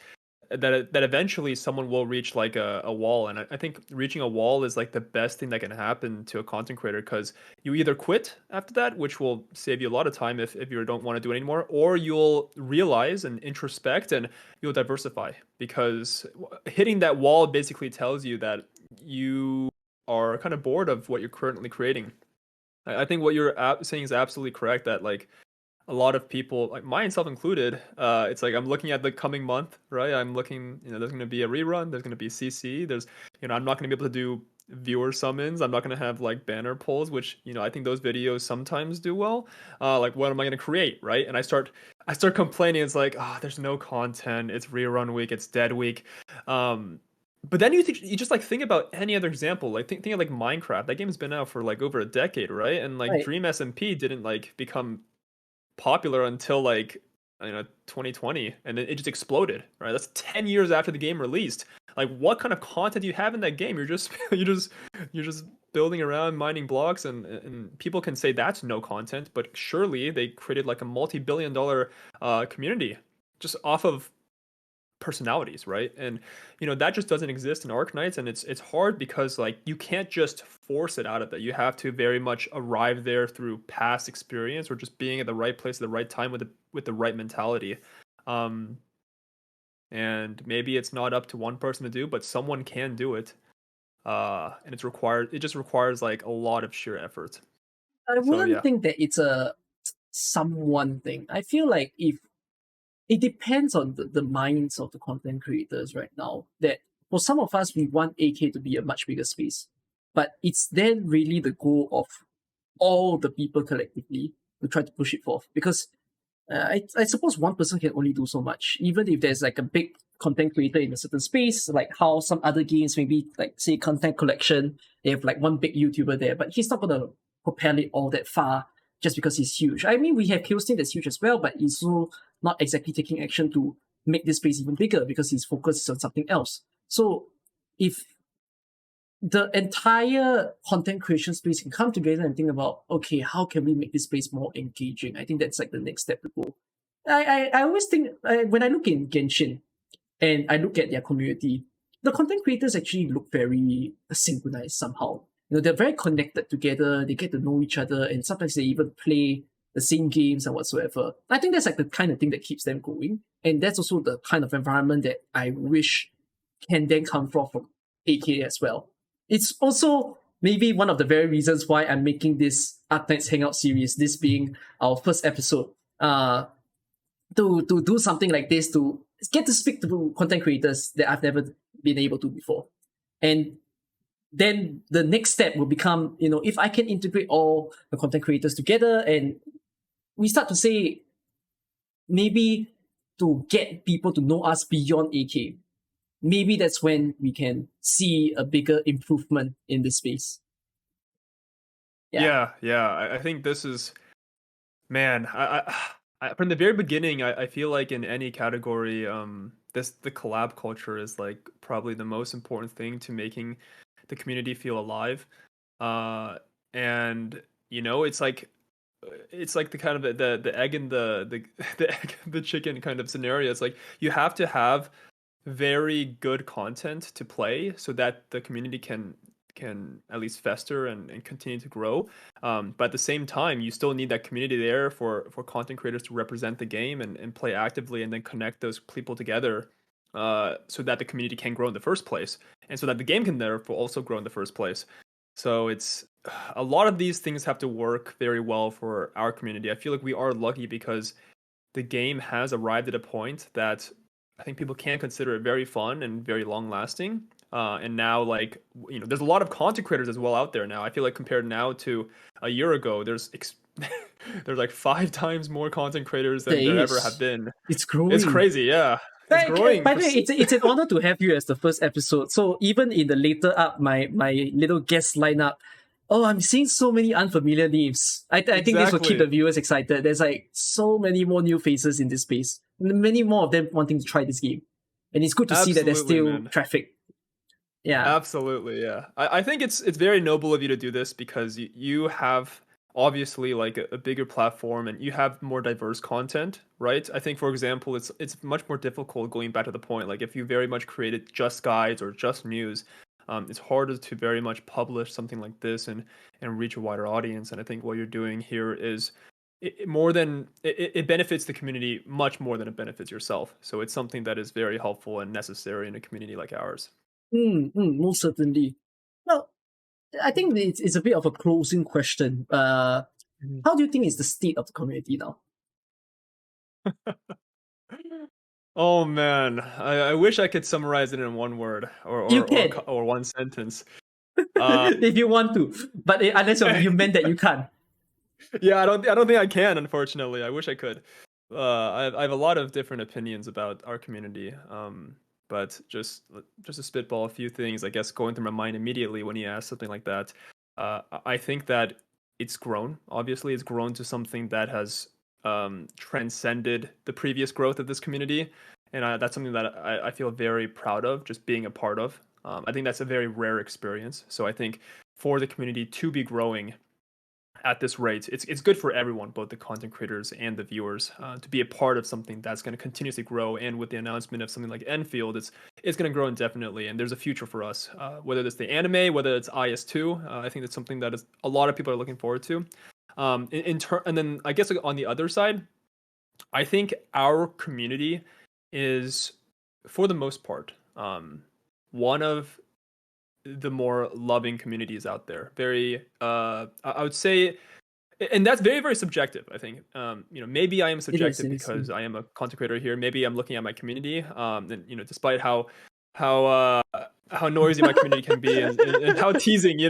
that eventually someone will reach like a wall, and I think reaching a wall is like the best thing that can happen to a content creator, because you either quit after that, which will save you a lot of time if you don't want to do it anymore, or you'll realize and introspect and you'll diversify, because hitting that wall basically tells you that you are kind of bored of what you're currently creating. I think what you're saying is absolutely correct, that like a lot of people, like myself included, it's like I'm looking at the coming month, right? I'm looking, there's going to be a rerun, there's going to be CC, there's, I'm not going to be able to do viewer summons, I'm not going to have like banner polls, which, I think those videos sometimes do well. Like, what am I going to create, right? And I start complaining. It's like, there's no content, it's rerun week, it's dead week. But then you just like think about any other example, like think of like Minecraft. That game has been out for like over a decade, right? And like Right. Dream SMP didn't like become popular until like 2020, and then it just exploded, right? That's 10 years after the game released. Like, what kind of content do you have in that game? You're just you're just building around, mining blocks, and people can say that's no content, but surely they created like a multi-billion-dollar community just off of personalities, right? And that just doesn't exist in Arknights, and it's hard because like you can't just force it out of that. You have to very much arrive there through past experience or just being at the right place at the right time with the right mentality. And maybe it's not up to one person to do, but someone can do it. And it just requires like a lot of sheer effort. I wouldn't think that it's a someone thing. I feel like if it depends on the minds of the content creators right now, that for some of us, we want AK to be a much bigger space. But it's then really the goal of all the people collectively to try to push it forth. Because I suppose one person can only do so much. Even if there's like a big content creator in a certain space, like how some other games, maybe like say content collection, they have like one big YouTuber there, but he's not going to propel it all that far just because he's huge. I mean, we have Killstain that's huge as well, but he's also not exactly taking action to make this space even bigger because his focus is on something else. So if the entire content creation space can come together and think about, okay, how can we make this space more engaging? I think that's like the next step to go. I always think, when I look in Genshin and I look at their community, the content creators actually look very synchronized somehow. They're very connected together, they get to know each other, and sometimes they even play the same games and whatsoever. I think that's like the kind of thing that keeps them going. And that's also the kind of environment that I wish can then come from AK as well. It's also maybe one of the very reasons why I'm making this Arknights Hangout series, this being our first episode, to do something like this, to get to speak to content creators that I've never been able to before. And then the next step will become, if I can integrate all the content creators together, and we start to say, maybe to get people to know us beyond AK, maybe that's when we can see a bigger improvement in this space. Yeah. I think this is, man, I from the very beginning, I feel like in any category, the collab culture is like probably the most important thing to making the community feel alive. And it's like the kind of the egg and the the egg and the chicken kind of scenario. It's like you have to have very good content to play so that the community can at least fester and continue to grow. But at the same time, you still need that community there for content creators to represent the game and play actively and then connect those people together, so that the community can grow in the first place and so that the game can therefore also grow in the first place. So it's a lot of these things have to work very well for our community. I feel like we are lucky because the game has arrived at a point that I think people can consider it very fun and very long lasting. And now, like, there's a lot of content creators as well out there now. I feel like compared now to a year ago, there's there's like 5 times more content creators than there ever have been. It's growing. It's crazy, yeah. It's growing. By the way, it's an honor to have you as the first episode. So even in the later up, my little guest lineup, I'm seeing so many unfamiliar names. I think this will keep the viewers excited. There's like so many more new faces in this space. Many more of them wanting to try this game. And it's good to see that there's still traffic. Yeah. Absolutely, yeah. I think it's very noble of you to do this because you have obviously like a bigger platform and you have more diverse content, right? I think, for example, it's much more difficult going back to the point. Like if you very much created just guides or just news, it's harder to very much publish something like this and reach a wider audience. And I think what you're doing here is it benefits the community much more than it benefits yourself. So it's something that is very helpful and necessary in a community like ours. Most certainly. Well, I think it's a bit of a closing question. How do you think is the state of the community now? Oh man, I wish I could summarize it in one word or one sentence. If you want to, but unless you meant that you can't. Yeah, I don't think I can. Unfortunately, I wish I could. I have a lot of different opinions about our community. But just to spitball a few things, I guess going through my mind immediately when you ask something like that, I think that it's grown. Obviously, it's grown to something that has transcended the previous growth of this community, and that's something that I feel very proud of, just being a part of. I think that's a very rare experience. So I think for the community to be growing at this rate, it's good for everyone, both the content creators and the viewers, to be a part of something that's going to continuously grow. And with the announcement of something like Endfield, it's going to grow indefinitely, and there's a future for us. Whether it's the anime, whether it's IS2, I think that's something that a lot of people are looking forward to. And then I guess on the other side, I think our community is, for the most part, one of the more loving communities out there. Very, I would say, and that's very, very subjective. I think, maybe I am subjective because I am a content creator here. Maybe I'm looking at my community, and despite how noisy my community can be and how teasing,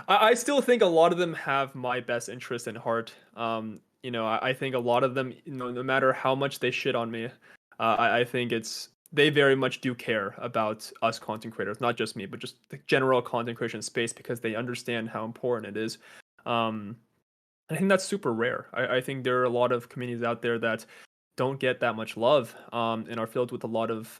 I still think a lot of them have my best interest in heart. I think a lot of them, no matter how much they shit on me, I think they very much do care about us content creators, not just me, but just the general content creation space, because they understand how important it is. I think that's super rare. I think there are a lot of communities out there that don't get that much love, and are filled with a lot of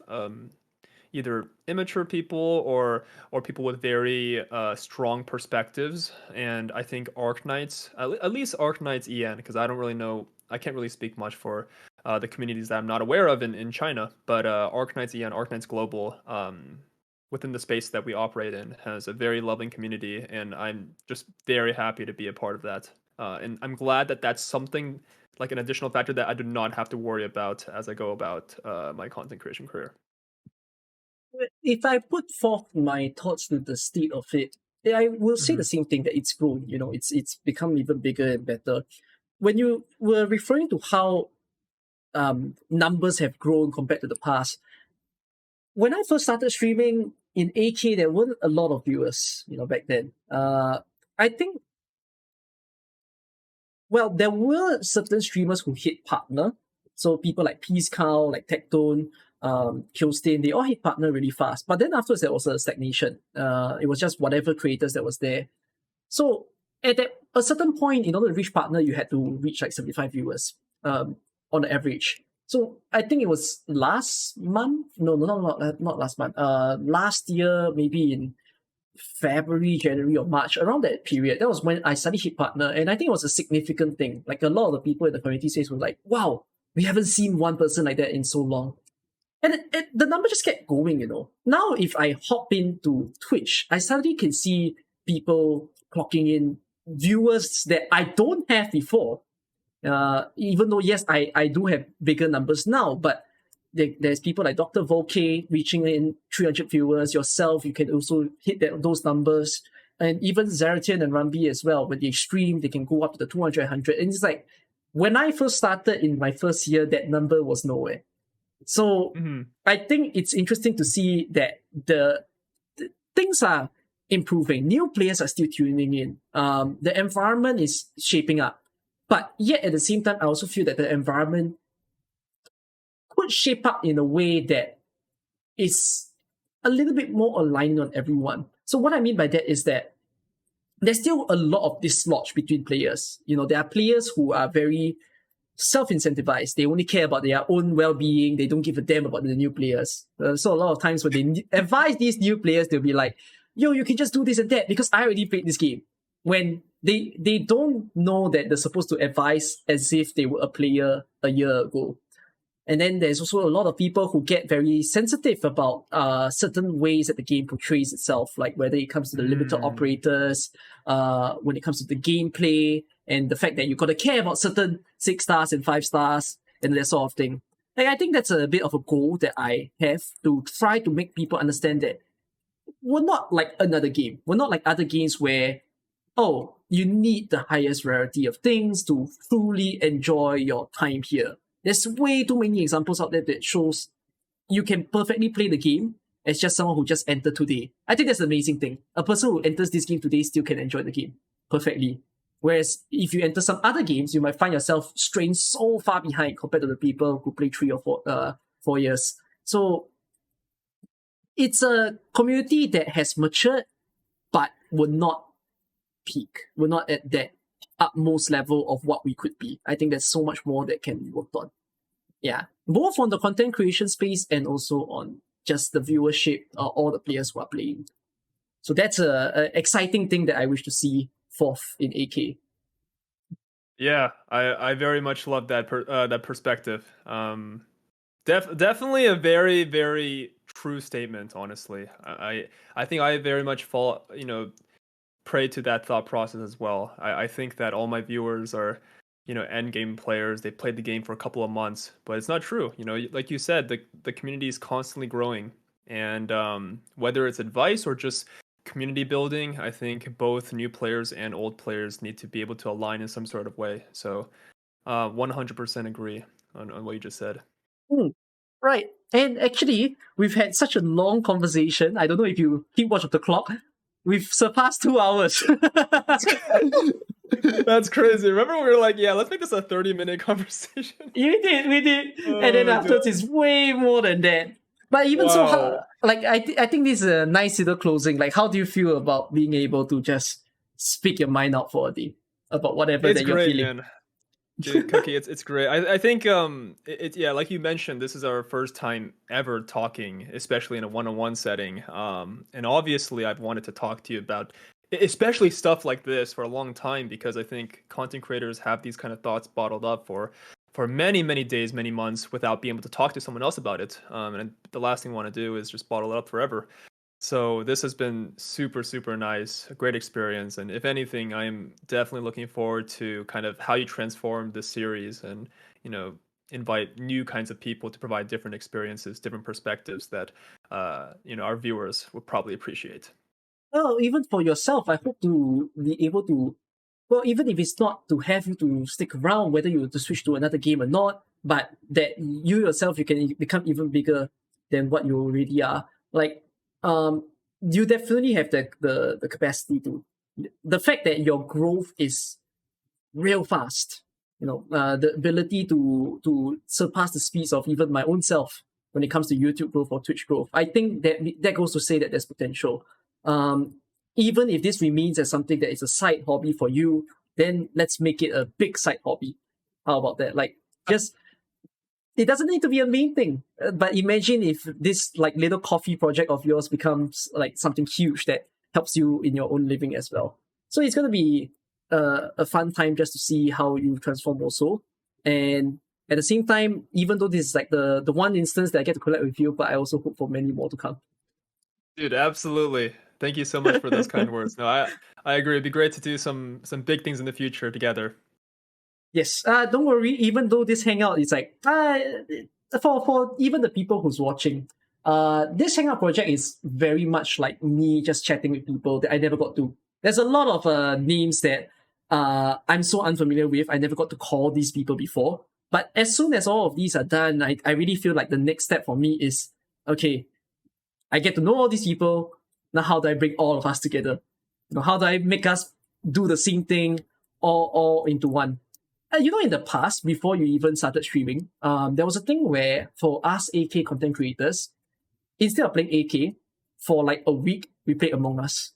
either immature people or people with very strong perspectives. And I think Arknights, at least Arknights EN, because I don't really know, I can't really speak much for the communities that I'm not aware of in China, but Arknights EN, Arknights Global, within the space that we operate in, has a very loving community, and I'm just very happy to be a part of that. And I'm glad that that's something like an additional factor that I do not have to worry about as I go about my content creation career. If I put forth my thoughts to the state of it, I will say the same thing, that it's grown. It's become even bigger and better. When you were referring to how numbers have grown compared to the past, when I first started streaming, in AK there weren't a lot of viewers, back then. I think, well, there were certain streamers who hit partner. So people like Peace Cow, like Tectone, Killstain, they all hit partner really fast. But then afterwards, there was a stagnation. It was just whatever creators that was there. So at a certain point, in order to reach partner, you had to reach like 75 viewers on the average. So I think it was last month. No, not last month. Last year, maybe in February, January, or March, around that period, that was when I suddenly hit partner. And I think it was a significant thing. Like a lot of the people in the community space were like, wow, we haven't seen one person like that in so long. And the number just kept going, Now, if I hop into Twitch, I suddenly can see people clocking in viewers that I don't have before. Even though, yes, I do have bigger numbers now, but there's people like Dr. Volke reaching in 300 viewers. Yourself, you can also hit those numbers. And even Zaratian and Rambi as well, when they stream, they can go up to the 200, 100. And it's like, when I first started in my first year, that number was nowhere. So I think it's interesting to see that the things are improving. New players are still tuning in. The environment is shaping up. But yet at the same time, I also feel that the environment could shape up in a way that is a little bit more aligned on everyone. So what I mean by that is that there's still a lot of dislodge between players. There are players who are very self-incentivized. They only care about their own well-being. They don't give a damn about the new players. So a lot of times when they advise these new players, they'll be like, yo, you can just do this and that because I already played this game. When they don't know that they're supposed to advise as if they were a player a year ago. And then there's also a lot of people who get very sensitive about certain ways that the game portrays itself, like whether it comes to the limited operators, when it comes to the gameplay, and the fact that you got to care about certain 6 stars and 5 stars and that sort of thing. Like, I think that's a bit of a goal that I have to try to make people understand that we're not like another game. We're not like other games where, oh, you need the highest rarity of things to truly enjoy your time here. There's way too many examples out there that shows you can perfectly play the game as just someone who just entered today. I think that's the amazing thing. A person who enters this game today still can enjoy the game perfectly. Whereas if you enter some other games, you might find yourself straying so far behind compared to the people who play 3 or 4 years. So it's a community that has matured, but we're not peak. We're not at that utmost level of what we could be. I think there's so much more that can be worked on. Yeah, both on the content creation space and also on just the viewership of all the players who are playing. So that's a exciting thing that I wish to see forth in AK. Yeah, I very much love that that perspective. Definitely a very, very true statement. Honestly, I think I very much fall prey to that thought process as well. I think that all my viewers are end game players. They played the game for a couple of months, but it's not true. Like you said, the community is constantly growing, and whether it's advice or just community building, I think both new players and old players need to be able to align in some sort of way. So 100% agree on what you just said. Right. And actually, we've had such a long conversation. I don't know if you keep watch of the clock. We've surpassed 2 hours. That's crazy. Remember we were like, yeah, let's make this a 30-minute conversation. We did. Oh, and then afterwards, it's way more than that. But even so, I think this is a nice little closing. Like, how do you feel about being able to just speak your mind out for a day about whatever that you're feeling? Man. Dude, Cookie, it's great. I think yeah, like you mentioned, this is our first time ever talking, especially in a one-on-one setting. And obviously, I've wanted to talk to you about especially stuff like this for a long time, because I think content creators have these kind of thoughts bottled up for many, many days, many months without being able to talk to someone else about it. And the last thing I want to do is just bottle it up forever. So this has been super, super nice, a great experience. And if anything, I'm definitely looking forward to kind of how you transform this series and, invite new kinds of people to provide different experiences, different perspectives that, our viewers would probably appreciate. Well, even for yourself, I hope to be able to, well, even if it's not to have you to stick around, whether you want to switch to another game or not, but that you yourself, you can become even bigger than what you already are. Like, you definitely have the capacity to. The fact that your growth is real fast, the ability to surpass the speeds of even my own self when it comes to YouTube growth or Twitch growth. I think that goes to say that there's potential. Even if this remains as something that is a side hobby for you, then let's make it a big side hobby. How about that? Like, just it doesn't need to be a main thing. But imagine if this like little coffee project of yours becomes like something huge that helps you in your own living as well. So it's gonna be a fun time just to see how you transform also. And at the same time, even though this is like the one instance that I get to collect with you, but I also hope for many more to come. Dude, absolutely. Thank you so much for those kind words. No, I agree. It'd be great to do some big things in the future together. Yes. Don't worry. Even though this hangout is like for even the people who's watching, this hangout project is very much like me just chatting with people that I never got to. There's a lot of names that I'm so unfamiliar with. I never got to call these people before. But as soon as all of these are done, I really feel like the next step for me is, okay, I get to know all these people. Now, how do I bring all of us together? How do I make us do the same thing all into one? In the past, before you even started streaming, there was a thing where for us AK content creators, instead of playing AK, for like a week, we played Among Us.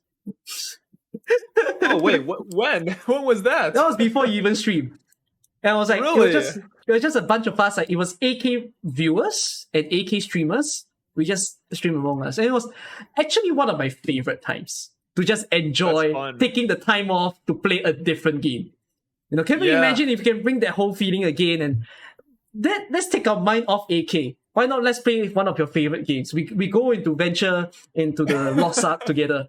Oh wait, when? When was that? That was before you even stream. And I was like, really? it was just a bunch of us. Like, it was AK viewers and AK streamers. We just stream Among Us. And it was actually one of my favorite times to just enjoy taking the time off to play a different game. Can you imagine if you can bring that whole feeling again? And let's take our mind off AK. Why not let's play one of your favorite games? We go venture into the Lost Ark together.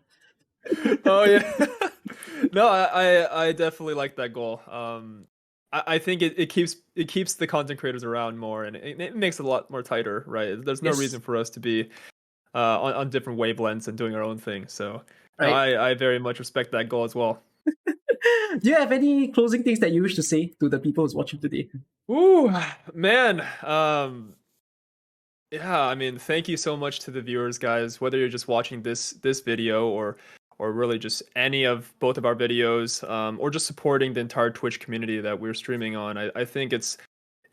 Oh yeah. No, I definitely like that goal. I think it keeps the content creators around more, and it makes it a lot more tighter, right? There's no reason for us to be on different wavelengths and doing our own thing. So right. I very much respect that goal as well. Do you have any closing things that you wish to say to the people who's watching today? Ooh, man. Yeah, I mean, thank you so much to the viewers, guys. Whether you're just watching this video or really just any of both of our videos, or just supporting the entire Twitch community that we're streaming on. I think it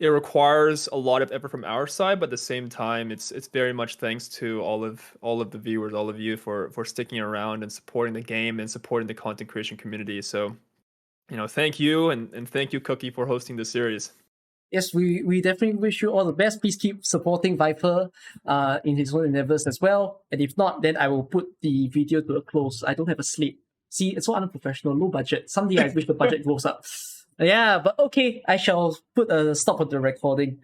requires a lot of effort from our side, but at the same time, it's very much thanks to all of the viewers, all of you for sticking around and supporting the game and supporting the content creation community. So, thank you, and thank you, Cookie, for hosting this series. Yes, we definitely wish you all the best. Please keep supporting Vifer in his own endeavors as well. And if not, then I will put the video to a close. I don't have a slate. See, it's so unprofessional, low budget. Someday I wish the budget goes up. Yeah, but okay, I shall put a stop on the recording.